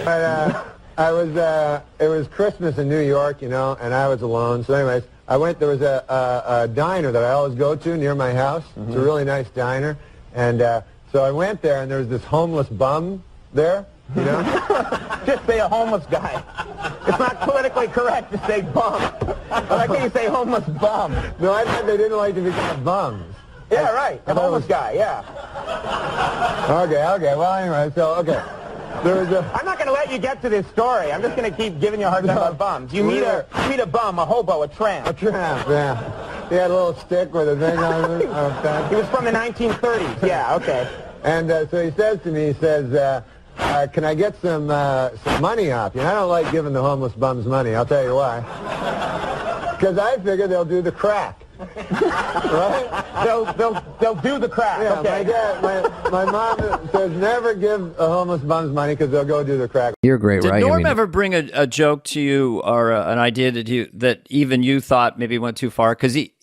But it was Christmas in New York, you know, and I was alone. So anyways, I went, there was a diner that I always go to near my house. It's a really nice diner. And so I went there, and there was this homeless bum there, you know. Just say a homeless guy. It's not politically correct to say bum. But I think you say homeless bum. No, I thought they didn't like to be called bums. Yeah, right. A homeless guy, yeah. Okay. Well, anyway, so, okay. There was I'm not going to let you get to this story. I'm just going to keep giving you a hard time about bums. You meet a bum, a hobo, a tramp. A tramp, yeah. He had a little stick with a thing on it. He was from the 1930s. Yeah, okay. And so he says to me, he says, can I get some money off you? And I don't like giving the homeless bums money. I'll tell you why. Because I figure they'll do the crack. Right? They'll do the crack. Yeah, okay. my mom says never give a homeless bums money because they'll go do the crack. You're great, Did right? Norm ever bring a joke to you or an idea that even you thought maybe went too far? Because he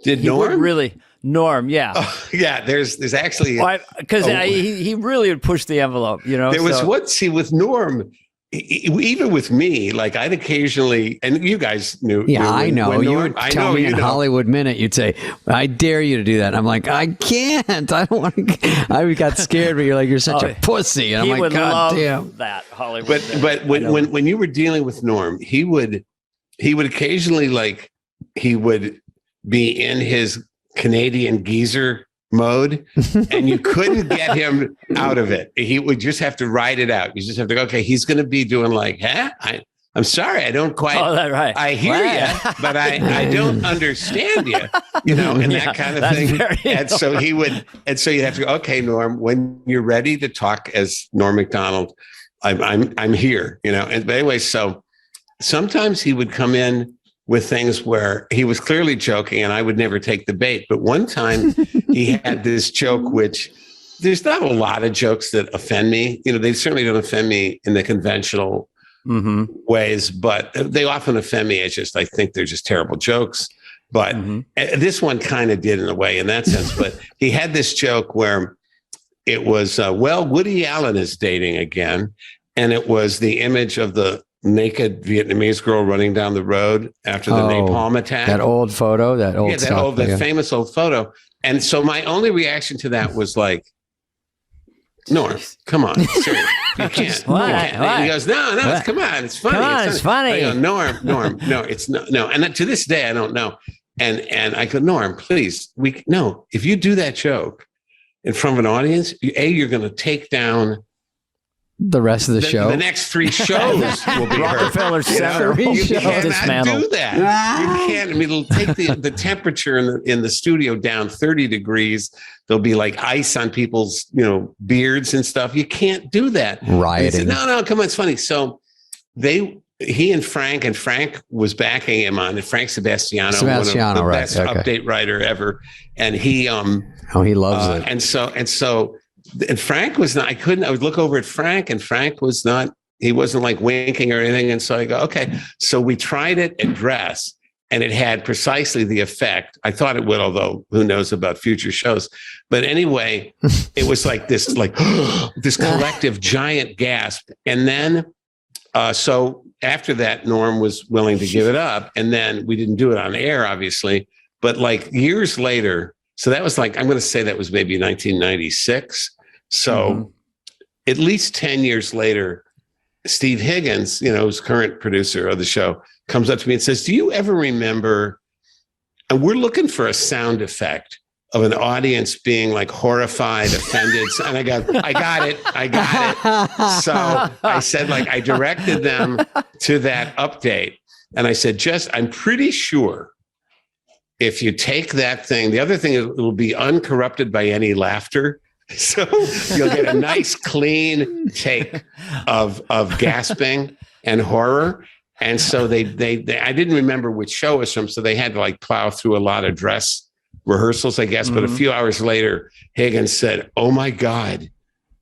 Norm? would really Norm, yeah. Oh, yeah, there's actually because he really would push the envelope, you know. There was with Norm. Even with me, like I'd occasionally, and you guys knew. Yeah, I know. You would tell me in Hollywood Minute, you'd say, "I dare you to do that." And I'm like, I can't. I don't want to. I got scared, but you're like, you're such a pussy. And I'm like, God damn that Hollywood. But when you were dealing with Norm, he would occasionally he would be in his Canadian geezer mode, and you couldn't get him out of it. He would just have to ride it out. You just have to go, okay, he's going to be doing I'm sorry, I don't quite. Oh, that right. I hear you, but I don't understand you, you know, and that kind of thing. And so you'd have to go, okay, Norm, when you're ready to talk as Norm MacDonald, I'm here, you know. And but anyway, so sometimes he would come in with things where he was clearly joking and I would never take the bait. But one time he had this joke, which there's not a lot of jokes that offend me. You know, they certainly don't offend me in the conventional ways, but they often offend me. It's just, I think they're just terrible jokes. But this one kind of did in a way in that sense. But he had this joke where it was, Woody Allen is dating again. And it was the image of the naked Vietnamese girl running down the road after the napalm attack. That old photo, that famous old photo. And so my only reaction to that was like, Norm, come on, seriously, you can't. And he goes, no, come on, it's funny. It's funny. I go, Norm, no, it's no. And then to this day, I don't know. And I go, Norm, please, if you do that joke in front of an audience, you're going to take down the rest of the show. The next 3 shows will be Rockefeller Center. You cannot do that. You can't. I mean, it'll take the temperature in the studio down 30 degrees. There'll be like ice on people's, beards and stuff. You can't do that. Rioting. Said, no, come on, it's funny. So he and Frank was backing him on it. Frank Sebastiano, one of the best update writer ever, and he he loves it. And Frank was not, I would look over at Frank and Frank was not, he wasn't like winking or anything. And so I go, okay. So we tried it at Dress and it had precisely the effect. I thought it would, although who knows about future shows. But anyway, it was like this, this collective giant gasp. And then, so after that, Norm was willing to give it up. And then we didn't do it on air, obviously. But years later, so that was I'm going to say that was maybe 1996. So at least 10 years later, Steve Higgins, who's current producer of the show, comes up to me and says, do you ever remember, and we're looking for a sound effect of an audience being horrified, offended. And I got it. So I said, I directed them to that update. And I said, I'm pretty sure if you take that thing, the other thing is it'll be uncorrupted by any laughter. So you'll get a nice clean take of gasping and horror. And so they I didn't remember which show it was from, so they had to like plow through a lot of dress rehearsals, I guess. But a few hours later, Higgins said, "Oh my God,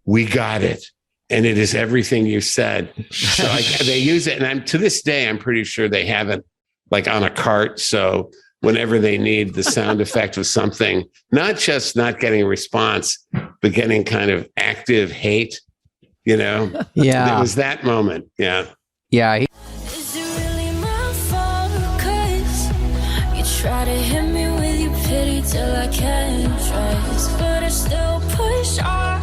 we got it. And it is everything you said." So they use it. And to this day, I'm pretty sure they have it like on a cart. So whenever they need the sound effect of something, not just not getting a response, but getting kind of active hate, you know? Yeah. It was that moment. Yeah. Yeah. Is it really my fault? 'Cause you try to hit me with your pity till I can't trust, but I still push on.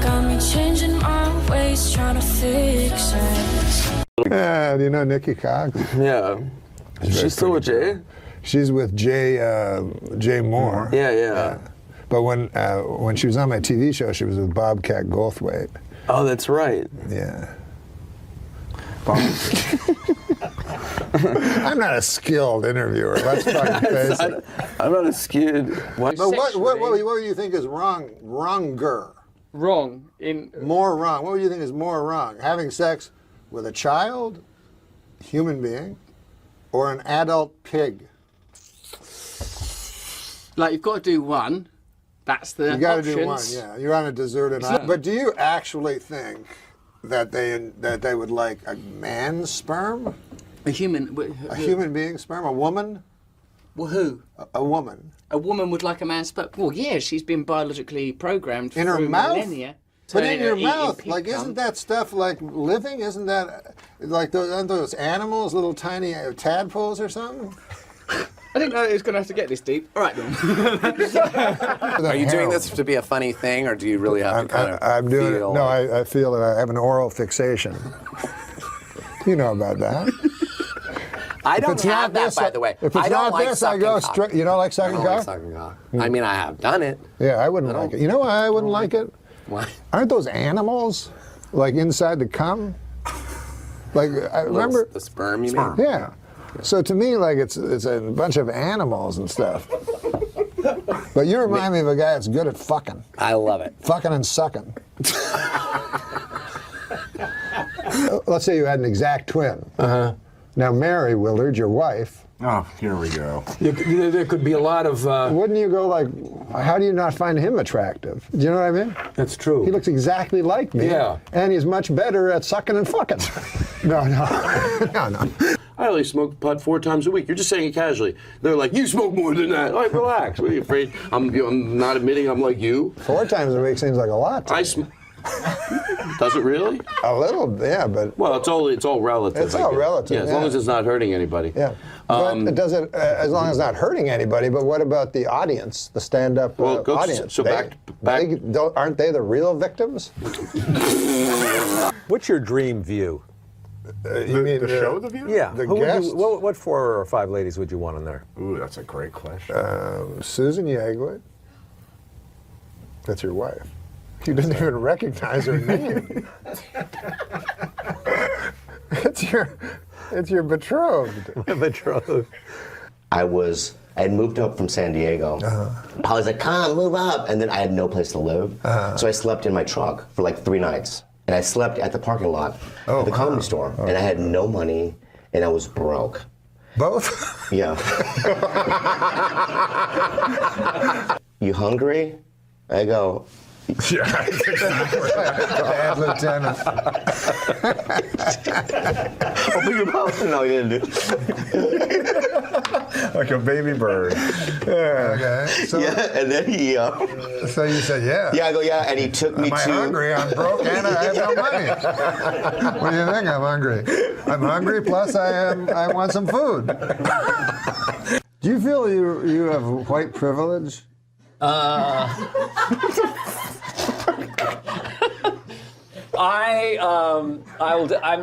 Got me changing my ways, trying to fix it. Yeah, do you know Nikki Cox? Yeah. She's still with Jay? She's with Jay Moore. Yeah. But when she was on my TV show, she was with Bobcat Goldthwait. Oh, that's right. Yeah. I'm not a skilled interviewer. Let's fucking face it. I'm not a skilled. But what do you think is wronger? Wrong in more wrong. What do you think is more wrong? Having sex with a child, human being, or an adult pig? Like, you've got to do one. That's the You got to options. do one. Yeah, you're on a deserted island. But do you actually think that they would like a man's sperm? A human being's sperm? A woman? Well, who? A woman. A woman would like a man's sperm. Well, yeah, she's been biologically programmed In her through mouth? millennia. But to in your eat mouth, pig like, cum. isn't that stuff like living? Isn't that like aren't those animals, little tiny tadpoles or something? I didn't know it was going to have to get this deep. All right, then. Are you doing this to be a funny thing, or do you really have to kind of I'm doing feel it. No, I feel that I have an oral fixation. You know about that. I If don't it's not have that, this, by the way. If it's I don't not like this, I go straight. You don't like sucking I don't like cock? sucking cock. I mean, I have done it. Yeah, I wouldn't like it. You know why I wouldn't like it? Why? Aren't those animals like inside the cum? Like I remember the sperm. You mean? Yeah. So to me, like it's a bunch of animals and stuff. But you remind me of a guy that's good at fucking. I love it. Fucking and sucking. Let's say you had an exact twin. Now Mary Willard, your wife. Oh, here we go. There could be a lot of... Wouldn't you go like, how do you not find him attractive? Do you know what I mean? That's true. He looks exactly like me. Yeah. And he's much better at sucking and fucking. No. I only smoke pot 4 times a week. You're just saying it casually. They're like, you smoke more than that. Like, relax. What are you afraid? I'm not admitting I'm like you. 4 times a week seems like a lot to me. Does it really? A little, yeah, but... Well, it's all relative. It's all relative, Yeah, as long as it's not hurting anybody. Yeah. But it doesn't, as long as it's not hurting anybody, but what about the audience, the stand-up audience? So back. Aren't they the real victims? What's your dream view? You mean the show, The View? Yeah. The Who would guests? you, what 4 or 5 ladies would you want on there? Ooh, that's a great question. Susan Yegwood. That's your wife. You didn't even recognize her name. It's your betrothed. Betrothed. I had moved up from San Diego. I was like, come, move up. And then I had no place to live. So I slept in my truck for like 3 nights. And I slept at the parking lot at the comedy store. And I had no money, and I was broke. Both? Yeah. You hungry? I go, yeah, bad lieutenant. Open your mouth. No, you didn't do. Like a baby bird. Yeah. Okay. So, yeah, and then he. So you said yeah. Yeah, I go yeah, and he took me Am I hungry? I'm broke and I have no money. What do you think? I'm hungry. I'm hungry. Plus, I want some food. Do you feel you have white privilege? I'm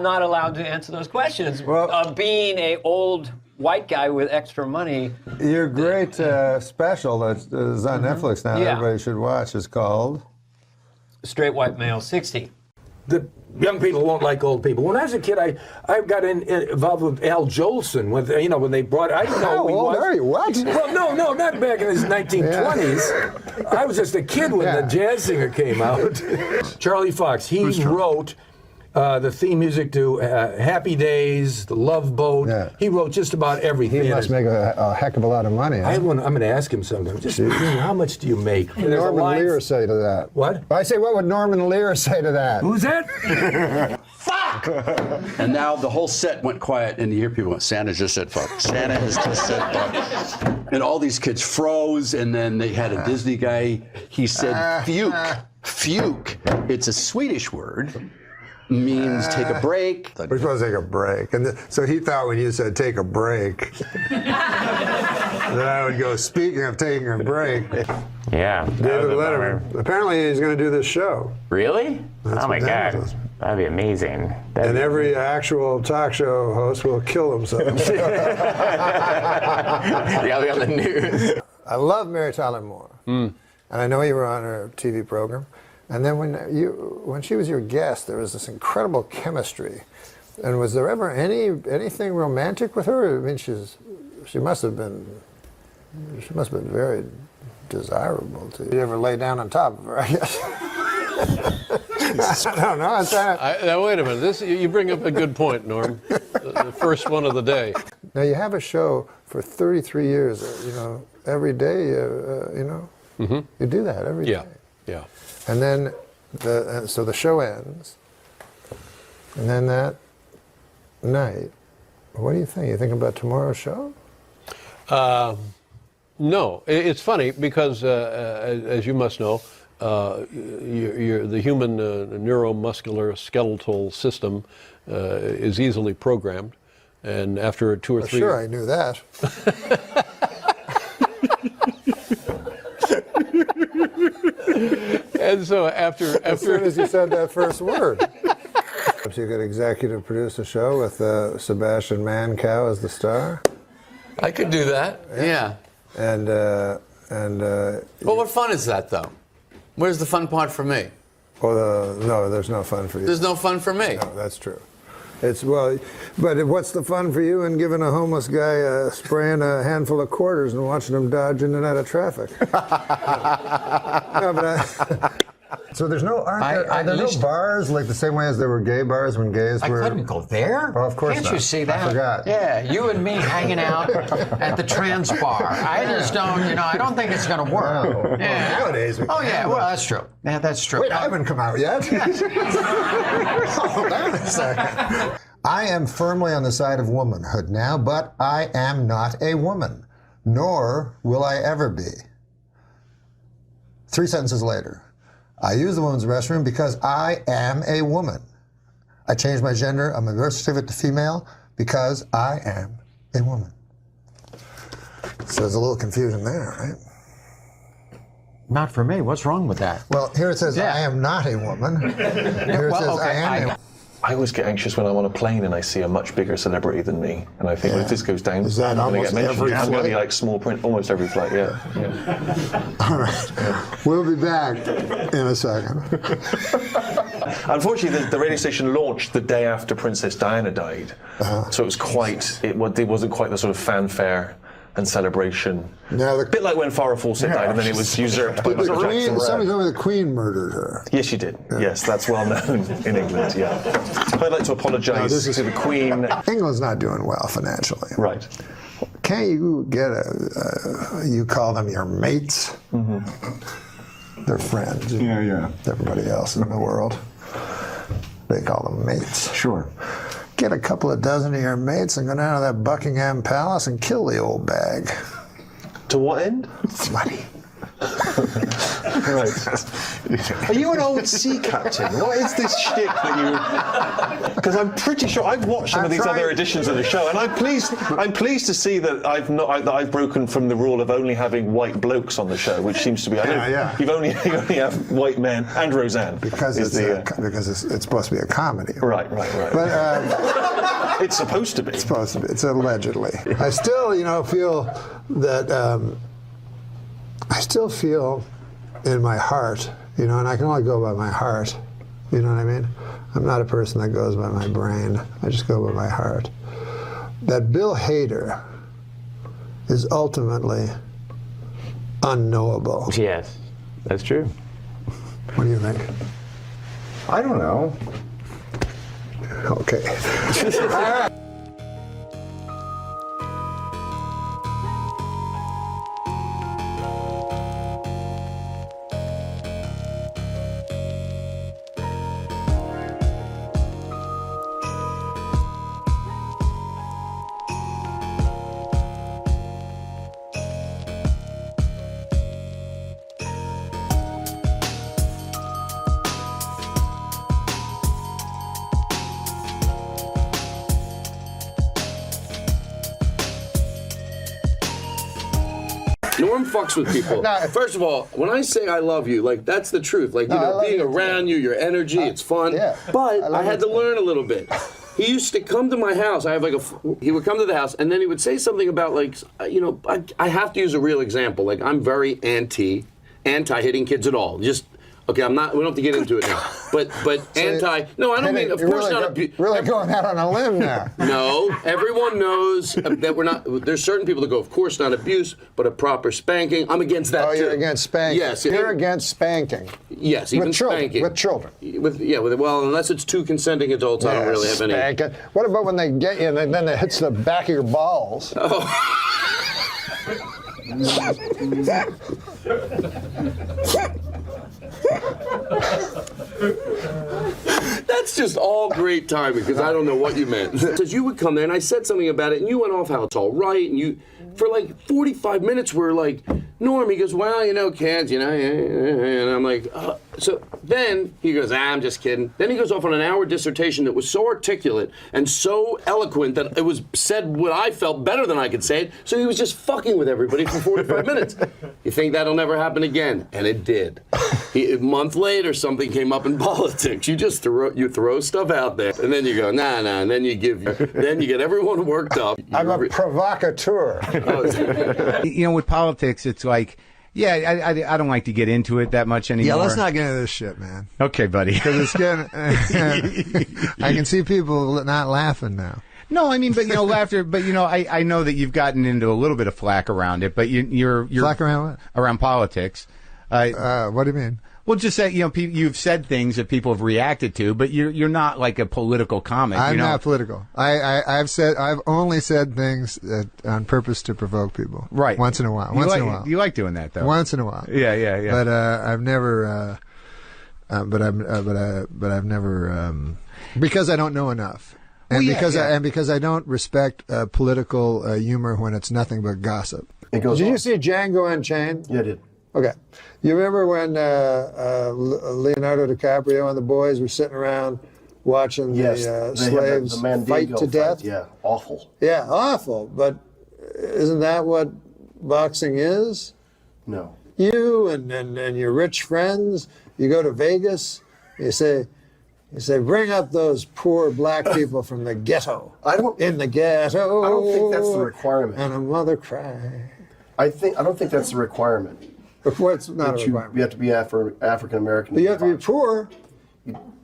not allowed to answer those questions. Well, being a old white guy with extra money. Your great special that is on Netflix now, Yeah. everybody should watch, is called Straight White Male 60. the young people won't like old people. When I was a kid, I got involved with Al Jolson. When they brought, I didn't know who he was. How old are you? What? Well, no, not back in the 1920s. I was just a kid when the jazz singer came out. Charlie Fox. He wrote the theme music to Happy Days, The Love Boat. Yeah. He wrote just about everything. He must make a heck of a lot of money. Huh? I'm going to ask him sometime. Just how much do you make? What would Norman Lear say to that? What? I say, what would Norman Lear say to that? Who's that? Fuck! And now the whole set went quiet, and you hear people going, Santa just said fuck. Santa has just said fuck. And all these kids froze, and then they had a Disney guy. He said fuke. Fuke. It's a Swedish word. Means take a break. We're supposed to take a break. And so he thought when you said take a break, that I would go, speaking of taking a break. Yeah. David Letterman. Apparently he's going to do this show. Really? That's oh my God. Says. That'd be amazing. And every actual talk show host will kill himself. Yeah, I'll be on the news. I love Mary Tyler Moore. And I know you were on her TV program. And then when she was your guest, there was this incredible chemistry. And was there ever anything romantic with her? I mean, she must have been very desirable to you. You ever lay down on top of her, I guess. I don't know. Now wait a minute. You bring up a good point, Norm. The first one of the day. Now you have a show for 33 years. Every day. You do that every day. Yeah. And then, so the show ends, and then that night, what do you think? You think about tomorrow's show? No, it's funny because, as you must know, the human neuromuscular skeletal system is easily programmed, and after 2 or 3. Sure, I knew that. And so after as soon as you said that first word, you could executive produce a show with Sebastian Mancow as the star. I could do that. Yeah. And well, what fun is that, though? Where's the fun part for me? Well, no, there's no fun for you. There's no fun for me. No, that's true. But what's the fun for you in giving a homeless guy spraying a handful of quarters and watching him dodge in and out of traffic? So there's no are there no bars like the same way as there were gay bars when gays were? I couldn't go there. Oh, of course Can't not. you see that? I forgot. Yeah, you and me hanging out at the trans bar. I just don't, I don't think it's going to work. No. Yeah. Well, nowadays we oh, can. yeah, well, that's true. Yeah, that's true. Wait, I haven't come out yet. Hold on a second. I am firmly on the side of womanhood now, but I am not a woman, nor will I ever be. 3 sentences later. I use the women's restroom because I am a woman. I changed my gender on my birth certificate to female because I am a woman. So there's a little confusion there, right? Not for me. What's wrong with that? Well, here it says I am not a woman. Here it says I am a woman. I always get anxious when I'm on a plane and I see a much bigger celebrity than me, and I think, well, if this goes down, is that I'm going to almost get mentioned. every I'm going to be flight? like small print almost every flight. Yeah. All right, we'll be back in a second. Unfortunately, the radio station launched the day after Princess Diana died, so it was it wasn't quite the sort of fanfare and celebration. Now a bit like when Farrah Fawcett died, and then it was usurped by Michael Jackson. Somebody told me the Queen murdered her. Yes, she did. Yeah. Yes, that's well known in England. Yeah, I'd like to apologise to the Queen. England's not doing well financially. Right. Can't you get you call them your mates? Mm-hmm. They're friends. Yeah. Everybody else in the world, they call them mates. Sure. Get a couple of dozen of your mates and go down to that Buckingham Palace and kill the old bag. To what end? Money. Right. Are you an old sea captain? What is this shtick that you? Because I'm pretty sure I've watched some of these other editions of the show, and I'm pleased to see that I've broken from the rule of only having white blokes on the show, which seems to be you only have white men and Roseanne because it's supposed to be a comedy. Right. But it's supposed to be. It's supposed to be. It's allegedly. I still, feel that. I still feel in my heart, and I can only go by my heart, you know what I mean? I'm not a person that goes by my brain. I just go by my heart. That Bill Hader is ultimately unknowable. Yes, that's true. What do you think? I don't know. Okay. Norm fucks with people. First of all, when I say I love you, like that's the truth. Like, you know, being around you, your energy, it's fun. Yeah. But I had to learn a little bit. He used to come to my house. I have like he would come to the house and then he would say something about like, you know, I have to use a real example. Like, I'm very anti hitting kids at all. Just, okay, I'm not, we don't have to get into it now. But no, I don't mean, of course not. Really going out on a limb now. No, everyone knows that we're not, there's certain people that go, of course not abuse, but a proper spanking. I'm against that too. Oh, you're against spanking. Yes. You're against spanking. Yes, even spanking. With children. Well, unless it's two consenting adults, I don't really have any. Spanking. What about when they get you and then it hits the back of your balls? Oh. That's just all great timing because I don't know what you meant. Because you would come there and I said something about it and you went off how it's all right and you, for like 45 minutes, we're like, Norm, he goes, well, you know, kids, you know, and I'm like, so then he goes, I'm just kidding. Then he goes off on an hour dissertation that was so articulate and so eloquent that it was said what I felt better than I could say it. So he was just fucking with everybody for 45 minutes. You think that'll never happen again? And it did. A month later, something came up in politics. You just throw stuff out there, and then you go, nah, and then you get everyone worked up. I'm a provocateur. You know, with politics, it's like, yeah, I don't like to get into it that much anymore. Yeah, let's not get into this shit, man. Okay, buddy. Because it's getting. I can see people not laughing now. No, I mean, but you know, laughter. But you know, I know that you've gotten into a little bit of flack around it. But you're flack around what? Around politics. What do you mean? Well, just say, you know, you've said things that people have reacted to, but you're not like a political comic. I'm not political. I've only said things on purpose to provoke people. Right. Once in a while. You like doing that, though. Once in a while. Yeah. But I've never. But I've never. Because I don't know enough. And because I don't respect political humor when it's nothing but gossip. Did you see Django Unchained? Yeah, I did. Okay. You remember when Leonardo DiCaprio and the boys were sitting around watching the slaves fight to death? Yeah, awful. Yeah, awful. But isn't that what boxing is? No. You and your rich friends, you go to Vegas, you say, bring up those poor black people from the ghetto. In the ghetto. I don't think that's the requirement. And a mother cry. I don't think that's the requirement. What's not a requirement? You have to be African American. But you have to be poor.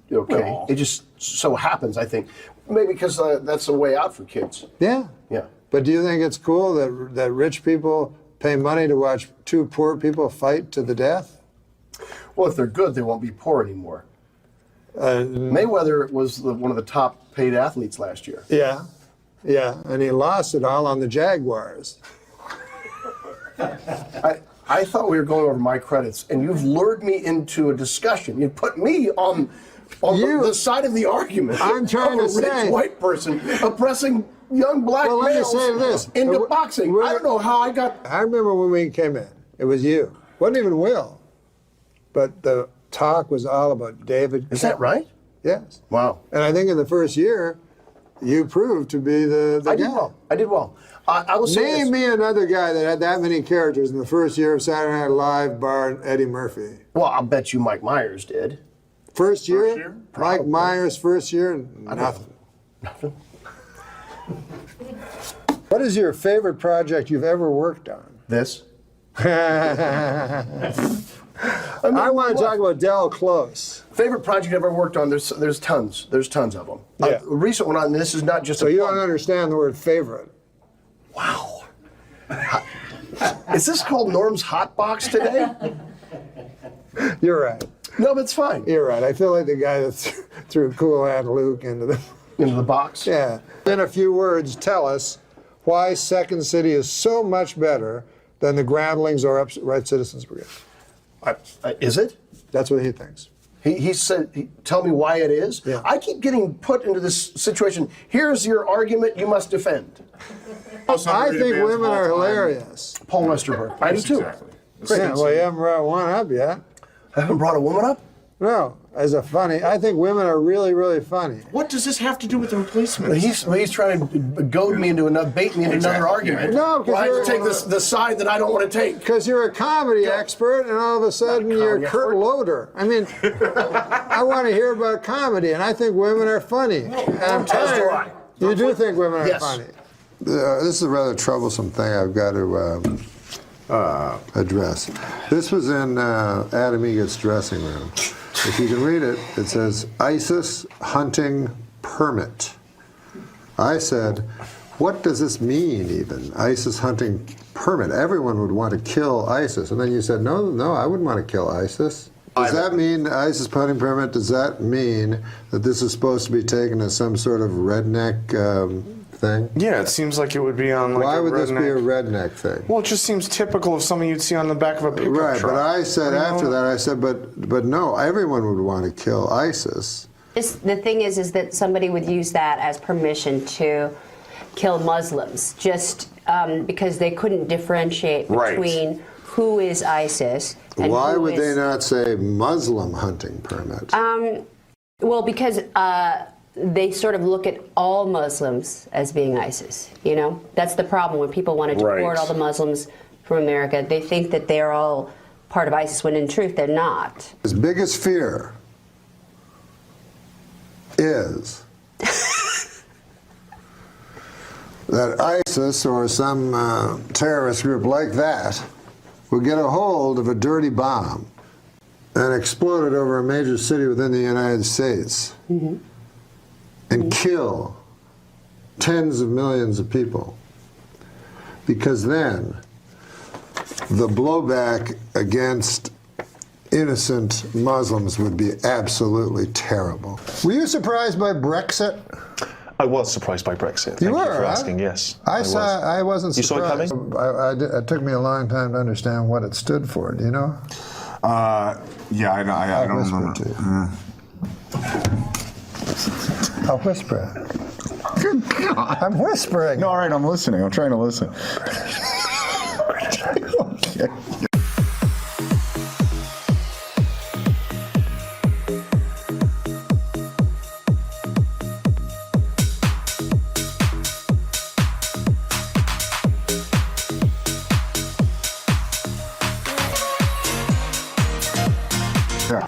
Okay. Well. It just so happens, I think. Maybe because that's a way out for kids. Yeah. Yeah. But do you think it's cool that rich people pay money to watch two poor people fight to the death? Well, if they're good, they won't be poor anymore. Mayweather was one of the top paid athletes last year. Yeah. Yeah. And he lost it all on the Jaguars. I thought we were going over my credits, and you've lured me into a discussion. You put me on the side of the argument. I'm trying to say, a rich white person oppressing young black males into boxing. I don't know how I got. I remember when we came in. It was you. Wasn't even Will. But the talk was all about David. Is that right? Yes. Wow. And I think in the first year, you proved to be the guy. I did well. I will say Name me another guy that had that many characters in the first year of Saturday Night Live, bar Eddie Murphy. Well, I'll bet you Mike Myers did. First year? Mike Myers, first year? Nothing. Nothing. What is your favorite project you've ever worked on? This. I want to talk about Del Close. Favorite project I've ever worked on? There's tons. There's tons of them. Yeah. A recent one, and this is not just. So you don't understand the word favorite. Wow. Is this called Norm's Hot Box today? You're right. No, but it's fine. You're right. I feel like the guy that threw Cool Hand Luke into the box. Yeah. In a few words, tell us why Second City is so much better than the Groundlings or Upright Citizens Brigade. Is it? That's what he thinks. He said, tell me why it is. Yeah. I keep getting put into this situation. Here's your argument you must defend. I think women are hilarious. Paul Westerberg. I do too. Exactly. Yeah, well, you haven't brought one up yet. I haven't brought a woman up? No, as a funny. I think women are really, really funny. What does this have to do with the replacement? He's trying to goad me into bait me into another argument. No, because I have to take the side that I don't want to take. Because you're a comedy expert, and all of a sudden you're Kurt Loder. I mean, I want to hear about comedy, and I think women are funny. And I'm tired. You do think women are funny? This is a rather troublesome thing I've got to address. This was in Adam Eagle's dressing room. If you can read it, it says, ISIS hunting permit. I said, what does this mean even? ISIS hunting permit. Everyone would want to kill ISIS. And then you said, no, I wouldn't want to kill ISIS. Does that mean ISIS hunting permit? Does that mean that this is supposed to be taken as some sort of redneck thing? Yeah, it seems like it would be on like Why a would redneck. this be a redneck thing? Well, it just seems typical of something you'd see on the back of a pickup Right, truck. but I said after that, I said, but no, everyone would want to kill ISIS. The thing is that somebody would use that as permission to kill Muslims, just because they couldn't differentiate between who is ISIS and Why who would is, they not say Muslim hunting permit? well, because they sort of look at all Muslims as being ISIS. You know, that's the problem when people want to deport all the Muslims from America. They think that they're all part of ISIS, when in truth they're not. His biggest fear is that ISIS or some terrorist group like that will get a hold of a dirty bomb and explode it over a major city within the United States and kill tens of millions of people. Because then the blowback against innocent Muslims would be absolutely terrible. Were you surprised by Brexit? I was surprised by Brexit. You Thank were, you for huh? asking. Yes, I wasn't surprised. You saw it coming? It took me a long time to understand what it stood for. Do you know? Yeah, I don't remember. To you. I'll whisper. Good God. I'm whispering. No, all right, I'm listening. I'm trying to listen. Okay.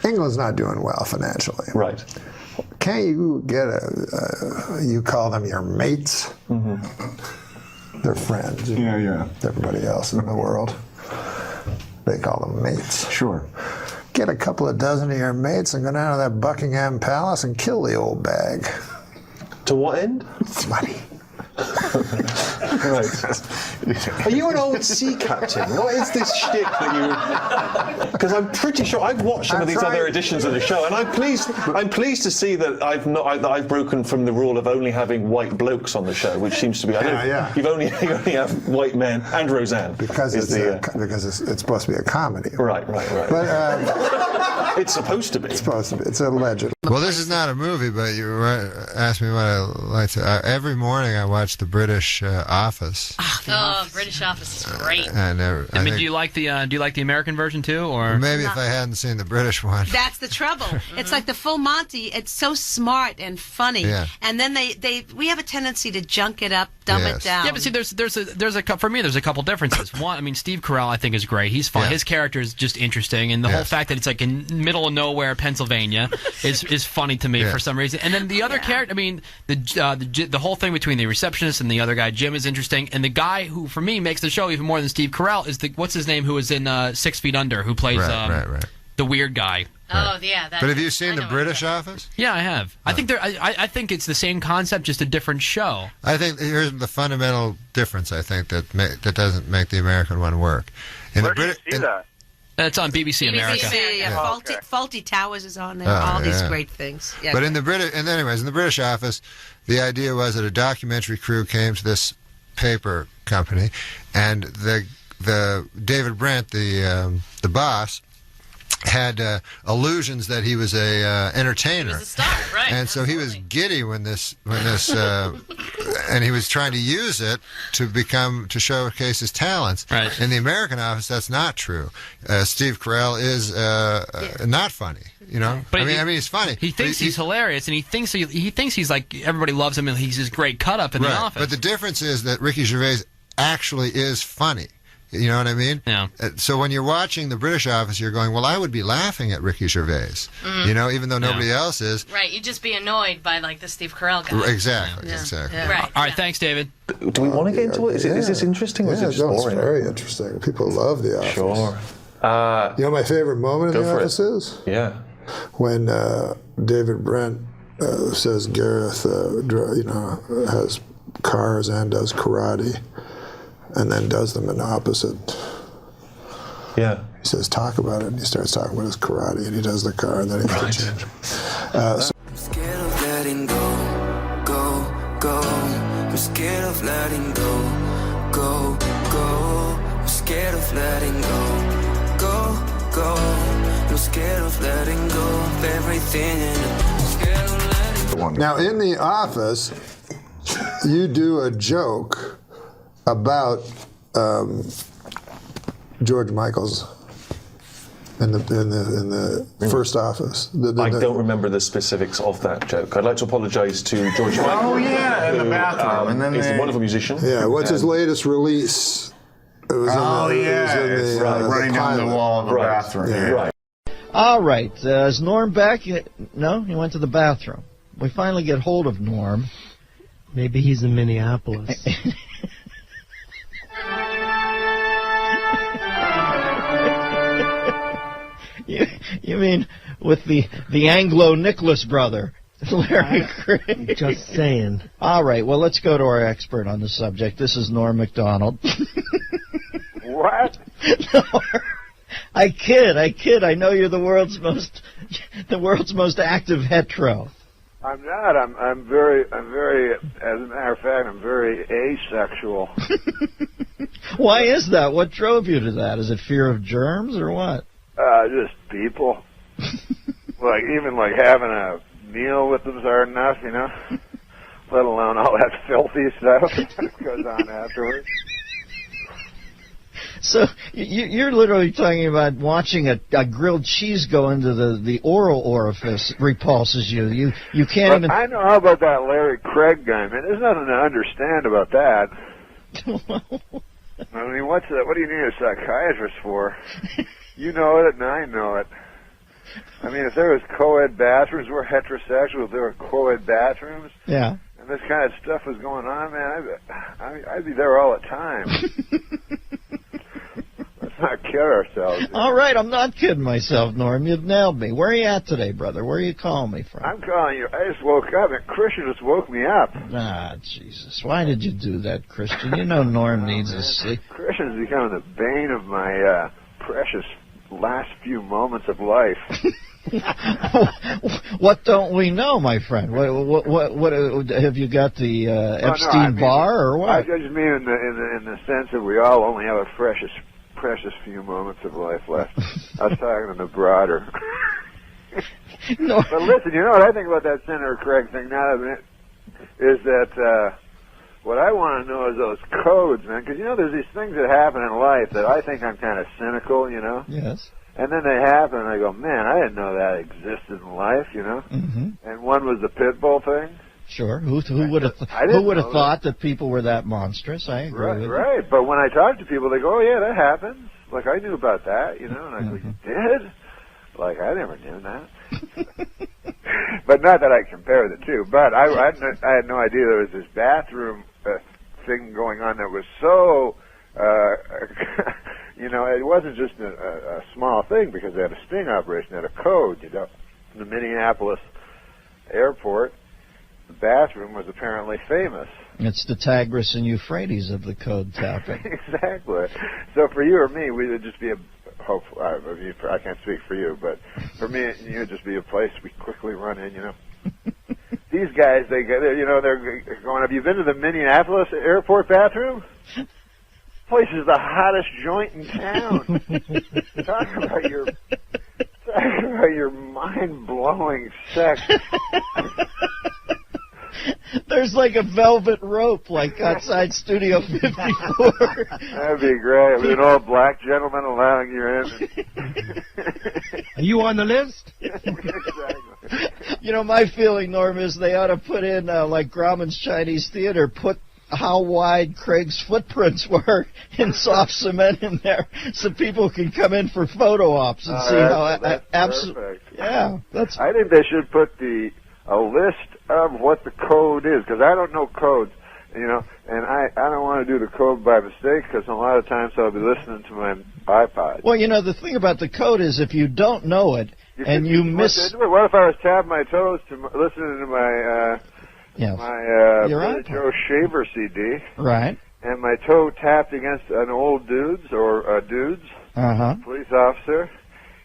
England's not doing well financially. Right. Can't you get you call them your mates? They're friends. Yeah. Everybody else in the world, they call them mates. Sure. Get a couple of dozen of your mates and go down to that Buckingham Palace and kill the old bag. To what end? Money. Right. Are you an old sea captain? What is this shtick that you? Because I'm pretty sure I've watched some of these other editions of the show, and I'm pleased to see that I've broken from the rule of only having white blokes on the show, which seems to be you only have white men and Roseanne because it's supposed to be a comedy. Right. But it's supposed to be. It's supposed to be. It's alleged. Well, this is not a movie, but you asked me what I like to. Every morning I watch the British Office. Oh, British Office is great. I mean, do you like the American version too, or maybe if I hadn't seen the British one? That's the trouble. It's like the full Monty. It's so smart and funny. Yeah. And then we have a tendency to junk it up, dumb it down. Yeah, but see, there's a couple differences. One, I mean, Steve Carell I think is great. He's fun. Yeah. His character is just interesting, and the whole fact that it's like in middle of nowhere, Pennsylvania, is funny to me for some reason. And then the other character, I mean, the whole thing between the receptionist receptionist, and the other guy, Jim, is interesting. And the guy who, for me, makes the show even more than Steve Carell is what's his name, who was in 6 Feet Under, who plays the weird guy. Oh, yeah. But have you seen The British Office? Yeah, I have. I think I think it's the same concept, just a different show. I think here's the fundamental difference. I think that doesn't make the American one work. Where do you see that? It's on BBC America. Faulty Towers is on there. All these great things. Yeah, but in the British Office, the idea was that a documentary crew came to this paper company, and the David Brent, the boss, had illusions that he was a entertainer. He was a star, right? And so he was giddy when this and he was trying to use it to showcase his talents. Right. In the American Office, that's not true. Steve Carell is not funny. You know, but I mean, he's funny. He thinks he's hilarious, and he thinks he's like everybody loves him, and he's this great cut up in the office. But the difference is that Ricky Gervais actually is funny. You know what I mean? Yeah. So when you're watching The British Office, you're going, well, I would be laughing at Ricky Gervais, you know, even though nobody else is. Right, you'd just be annoyed by, like, the Steve Carell guy. Exactly. Yeah. Right. All right, thanks, David. Do we want to get into it? Is this interesting or is it just boring? It's very interesting. People love The Office. Sure. You know, my favorite moment in The Office is? Yeah. When David Brent says Gareth, has cars and does karate, and then does them in opposite. Yeah. He says, talk about it, and he starts talking about his karate, and he does the car, and then he has to change. I'm scared of letting go, go. I'm scared of letting go, go. I'm scared of letting go, go. I'm scared of letting go of everything, and I'm scared of letting go. Now, in The Office, you do a joke about George Michael's in the first Office. I don't remember the specifics of that joke. I'd like to apologise to George Michael. Oh yeah, in the who, bathroom, and then he's a wonderful musician. Yeah, what's his latest release? It was running down the wall of the bathroom. Yeah. Right. All right, is Norm back? No, he went to the bathroom. We finally get hold of Norm. Maybe he's in Minneapolis. You mean with the Anglo-Nicholas brother, Larry Craig? Just saying. All right, well, let's go to our expert on the subject. This is Norm MacDonald. What? I kid. I know you're the world's most active hetero. I'm not. I'm very. As a matter of fact, I'm very asexual. Why is that? What drove you to that? Is it fear of germs or what? Just people. even having a meal with them's hard enough, you know. Let alone all that filthy stuff that goes on afterwards. So you're literally talking about watching a grilled cheese go into the oral orifice repulses you. You can't even. I know how about that Larry Craig guy, man. There's nothing to understand about that. I mean, what do you need a psychiatrist for? You know it, and I know it. I mean, if there was co-ed bathrooms, we're heterosexual. If there were co-ed bathrooms, yeah, and this kind of stuff was going on, man, I'd be there all the time. Let's not kid ourselves. All right, I'm not kidding myself, Norm. You've nailed me. Where are you at today, brother? Where are you calling me from? I'm calling you. I just woke up, and Christian just woke me up. Ah, Jesus. Why did you do that, Christian? You know Norm needs his sleep. Christian's becoming the bane of my precious last few moments of life. What don't we know, my friend? What have you got the Epstein bar or what? I just mean in the sense that we all only have a precious few moments of life left. I was talking in the broader. No. But listen, you know what I think about that Senator Craig thing now, is that what I want to know is those codes, man, because, you know, there's these things that happen in life that I think I'm kind of cynical, you know? Yes. And then they happen, and I go, man, I didn't know that existed in life, you know? Mm-hmm. And one was the pit bull thing. Sure. Who would have thought that people were that monstrous? I agree with you. Right. But when I talk to people, they go, oh, yeah, that happens. Like, I knew about that, you know? And I go, you did? Like, I never knew that. But not that I compare the two. But I had no idea there was this bathroom thing going on that was so, you know, it wasn't just a small thing because they had a sting operation, they had a code, you know. In the Minneapolis airport, the bathroom was apparently famous. It's the Tigris and Euphrates of the code tapping. Exactly. So for you or me, we would just be I can't speak for you, but for me, you would just be a place we quickly run in, you know. These guys, they're going, have you been to the Minneapolis airport bathroom? Place is the hottest joint in town. Talk about your mind-blowing sex. There's like a velvet rope, like outside Studio 54. That'd be great. With an old black gentleman allowing you in. Are you on the list? Exactly. You know, my feeling, Norm, is they ought to put in, like Grauman's Chinese Theater, put how wide Craig's footprints were in soft cement in there, so people can come in for photo ops and see how absolutely. Yeah, that's. I think they should put a list of what the code is, because I don't know codes, you know, and I don't want to do the code by mistake, because a lot of times I'll be listening to my iPod. Well, you know, the thing about the code is if you don't know it you miss. What if I was tapping my toes to listening to my Billy Joe Shaver CD, right? And my toe tapped against an old dude's police officer,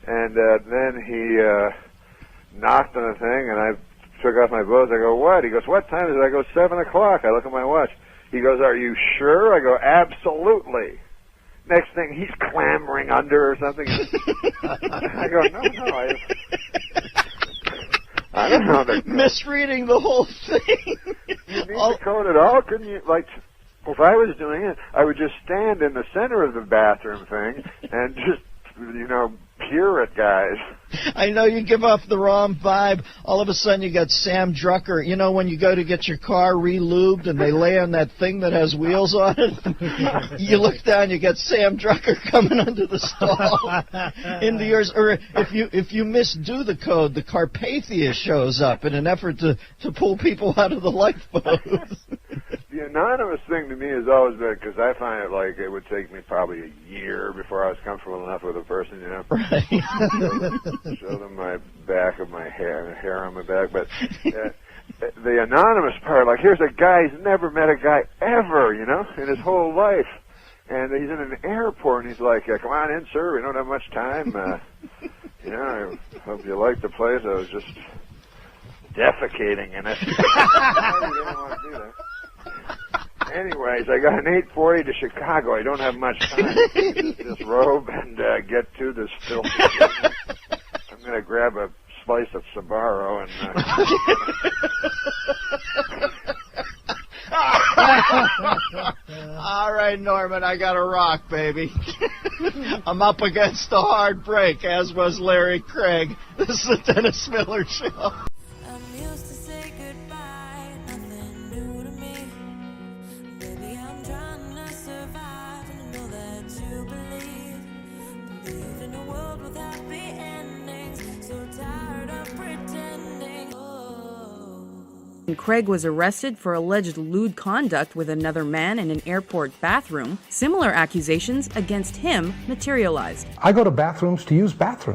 and then he knocked on the thing, and I took off my clothes. I go, what? He goes, what time is it? I go, 7 o'clock. I look at my watch. He goes, are you sure? I go, absolutely. Next thing, he's clambering under or something. I go, no. I don't know. Misreading the whole thing. You need the code at all? Couldn't you, like, if I was doing it, I would just stand in the center of the bathroom thing and just, you know, peer at guys. I know you give off the wrong vibe. All of a sudden you got Sam Drucker. You know when you go to get your car re-lubed and they lay on that thing that has wheels on it? You look down, you got Sam Drucker coming under the stall into yours. Or if you misdo the code, the Carpathia shows up in an effort to pull people out of the lifeboats. The anonymous thing to me has always been, because I find it like it would take me probably a year before I was comfortable enough with a person, you know. Right. Show them my back of my hair on my back. But the anonymous part, like here's a guy, he's never met a guy ever, you know, in his whole life. And he's in an airport, and he's like, come on in, sir, we don't have much time. You know, I hope you like the place. I was just defecating in it. I didn't want to do that. Anyways, I got an 8:40 to Chicago. I don't have much time to get this robe and get to this filthy thing. I'm going to grab a slice of Sbarro and... All right, Norman, I got a rock, baby. I'm up against a hard break, as was Larry Craig. This is the Dennis Miller Show. Craig was arrested for alleged lewd conduct with another man in an airport bathroom. Similar accusations against him materialized. I go to bathrooms to use bathrooms.